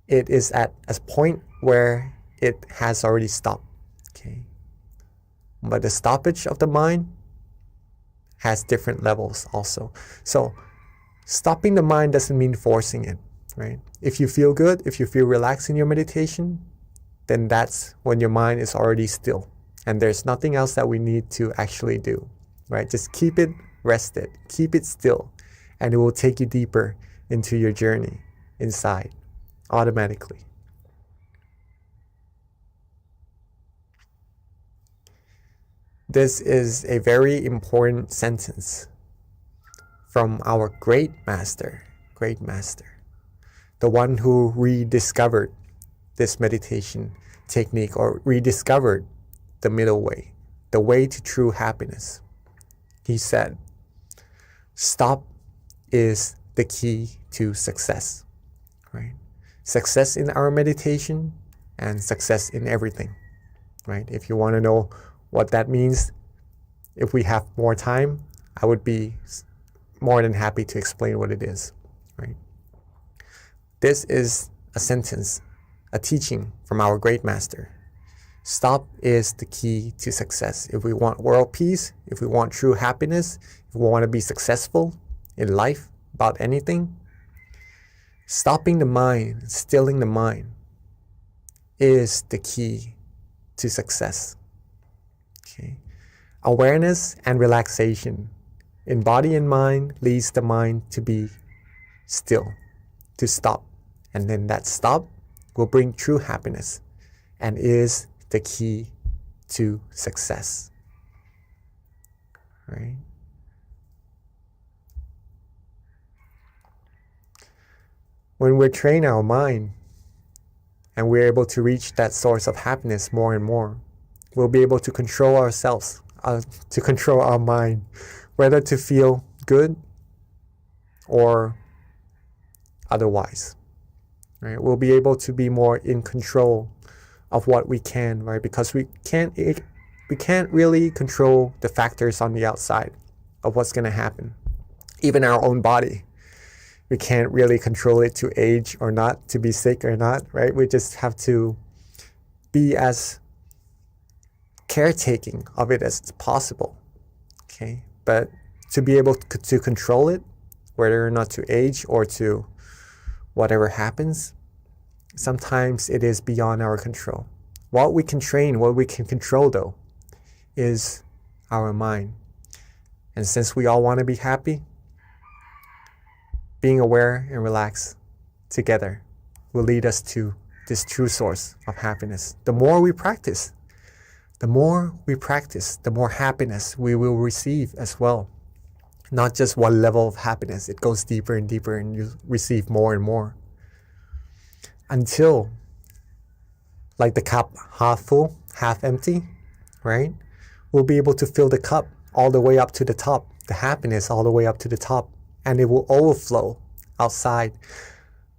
It is at a point where it has already stopped. Okay. But the stoppage of the mind has different levels also. So stopping the mind doesn't mean forcing it, right? If you feel good, if you feel relaxed in your meditation, then that's when your mind is already still. And there's nothing else that we need to actually do, right? Just keep it rested, keep it still, and it will take you deeper into your journey inside automatically. This is a very important sentence from our great master, the one who rediscovered this meditation technique, or rediscovered the middle way, the way to true happiness. He said, stop is the key to success, right? Success in our meditation and success in everything, right? If you want to know what that means, if we have more time, I would be more than happy to explain what it is, right? This is a sentence, a teaching from our great master. Stop is the key to success. If we want world peace, if we want true happiness, if we want to be successful in life about anything, stopping the mind, stilling the mind is the key to success. Okay. Awareness and relaxation in body and mind leads the mind to be still, to stop. And then that stop will bring true happiness and is the key to success. Right? When we train our mind and we're able to reach that source of happiness more and more, we'll be able to control ourselves, to control our mind, whether to feel good or otherwise. Right? We'll be able to be more in control of what we can, right? Because we can't really control the factors on the outside of what's going to happen. Even our own body, we can't really control it to age or not, to be sick or not, right? We just have to be as caretaking of it as possible, okay? But to be able to control it, whether or not to age or to whatever happens, sometimes it is beyond our control. What we can train, what we can control though, is our mind. And since we all want to be happy, being aware and relaxed together will lead us to this true source of happiness. The more we practice, the more happiness we will receive as well. not just one level of happiness. It goes deeper and deeper, and you receive more and more. Until, like the cup half full, half empty, right? We'll be able to fill the cup all the way up to the top, the happiness all the way up to the top, and it will overflow outside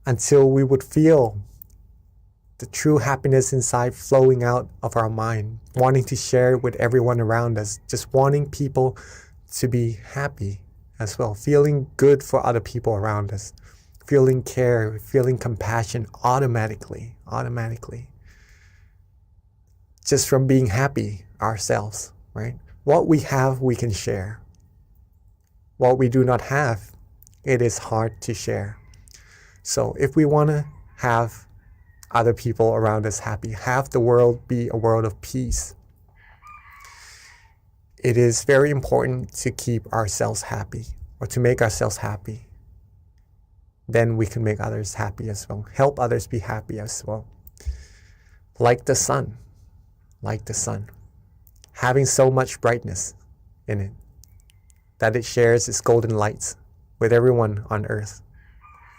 until we would feel the true happiness inside flowing out of our mind, wanting to share it with everyone around us, just wanting people to be happy as well, feeling good for other people around us, feeling care, feeling compassion automatically, just from being happy ourselves, right? What we have, we can share. What we do not have, it is hard to share. So if we want to have other people around us happy, have the world be a world of peace, it is very important to keep ourselves happy, or to make ourselves happy. Then we can make others happy as well, help others be happy as well. Like the sun, having so much brightness in it that it shares its golden lights with everyone on earth.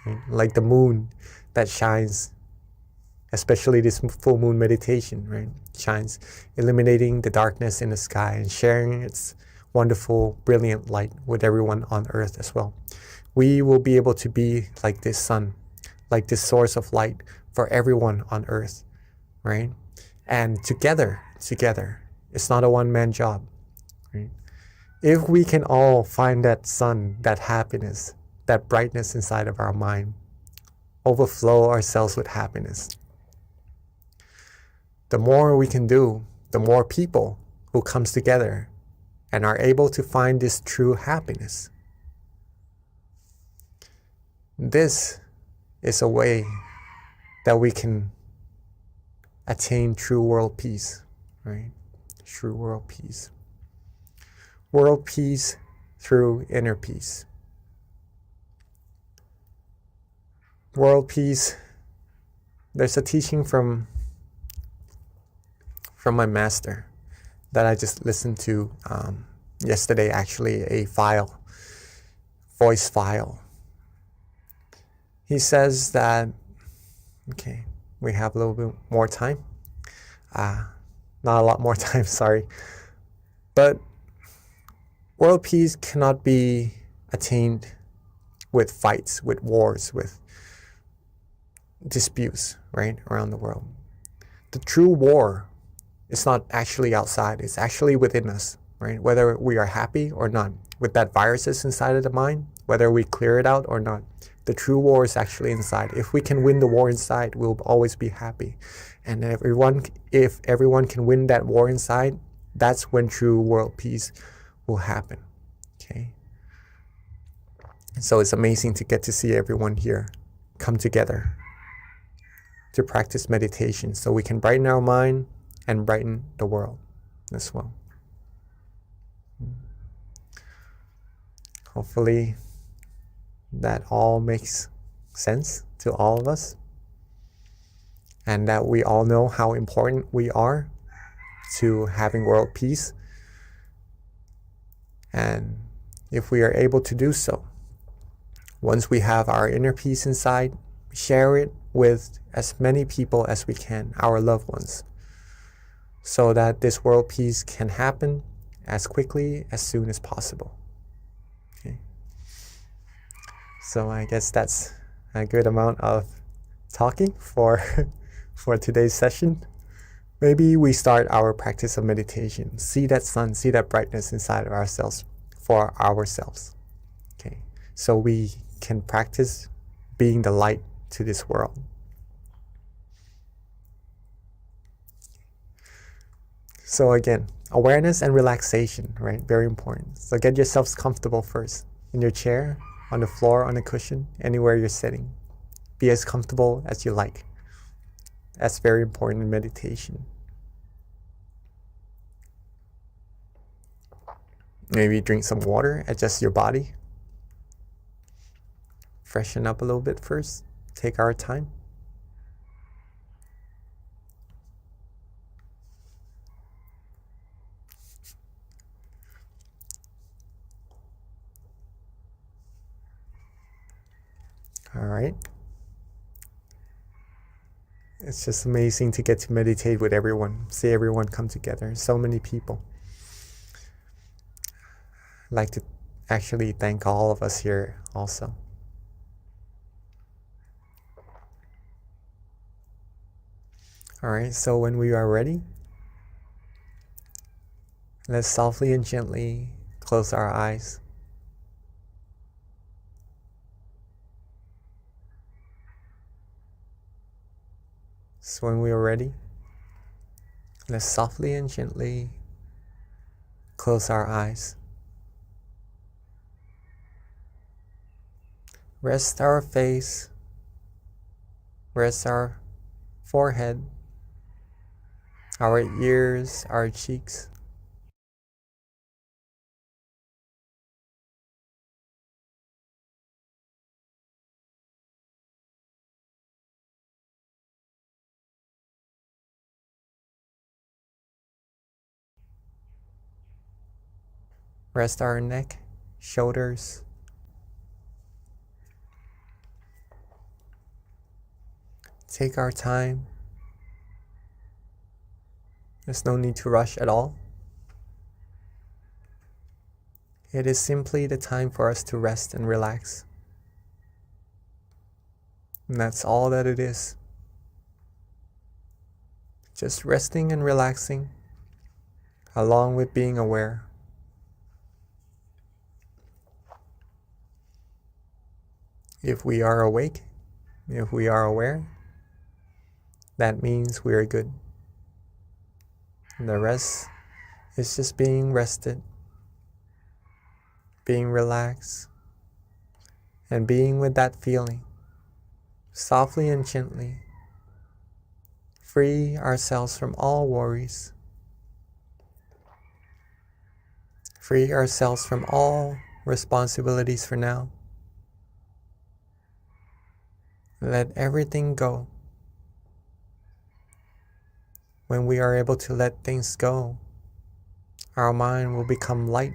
Right? Like the moon that shines, especially this full moon meditation, right? Shines, illuminating the darkness in the sky and sharing its wonderful, brilliant light with everyone on earth as well. We will be able to be like this sun, like this source of light for everyone on earth, right? And together, it's not a one-man job, right? If we can all find that sun, that happiness, that brightness inside of our mind, overflow ourselves with happiness, the more we can do, the more people who comes together and are able to find this true happiness. This is a way that we can attain true world peace, right? True world peace. World peace through inner peace. World peace, there's a teaching from my master that I just listened to yesterday, actually, a voice file. He says that, okay, we have a little bit more time. Not a lot more time, sorry. But world peace cannot be attained with fights, with wars, with disputes, right, around the world. The true war is not actually outside, it's actually within us, right? Whether we are happy or not, with that viruses inside of the mind, whether we clear it out or not, the true war is actually inside. If we can win the war inside, we'll always be happy. And if everyone can win that war inside, that's when true world peace will happen, okay? So it's amazing to get to see everyone here come together to practice meditation so we can brighten our mind and brighten the world as well. Hopefully that all makes sense to all of us, and that we all know how important we are to having world peace. And if we are able to do so, once we have our inner peace inside, share it with as many people as we can, our loved ones, so that this world peace can happen as quickly, as soon as possible. Okay. So I guess that's a good amount of talking for today's session. Maybe we start our practice of meditation. See that sun, see that brightness inside of ourselves for ourselves. Okay. So we can practice being the light to this world. So again, awareness and relaxation, right? Very important. So get yourselves comfortable first. In your chair, on the floor, on a cushion, anywhere you're sitting. Be as comfortable as you like. That's very important in meditation. Maybe drink some water, adjust your body. Freshen up a little bit first. Take our time. All right. It's just amazing to get to meditate with everyone, see everyone come together, so many people. I'd like to actually thank all of us here also. All right, so when we are ready, let's softly and gently close our eyes. So when we are ready, let's softly and gently close our eyes. Rest our face, rest our forehead, our ears, our cheeks. Rest our neck, shoulders. Take our time. There's no need to rush at all. It is simply the time for us to rest and relax. And that's all that it is. Just resting and relaxing, along with being aware. If we are awake, if we are aware, that means we are good. And the rest is just being rested, being relaxed, and being with that feeling, softly and gently. Free ourselves from all worries. Free ourselves from all responsibilities for now. Let everything go. When we are able to let things go, our mind will become light,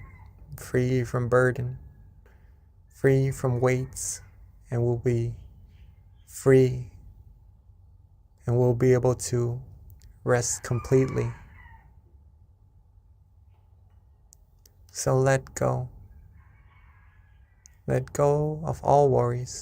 free from burden, free from weights, and will be free, and we'll be able to rest completely. So let go. Let go of all worries.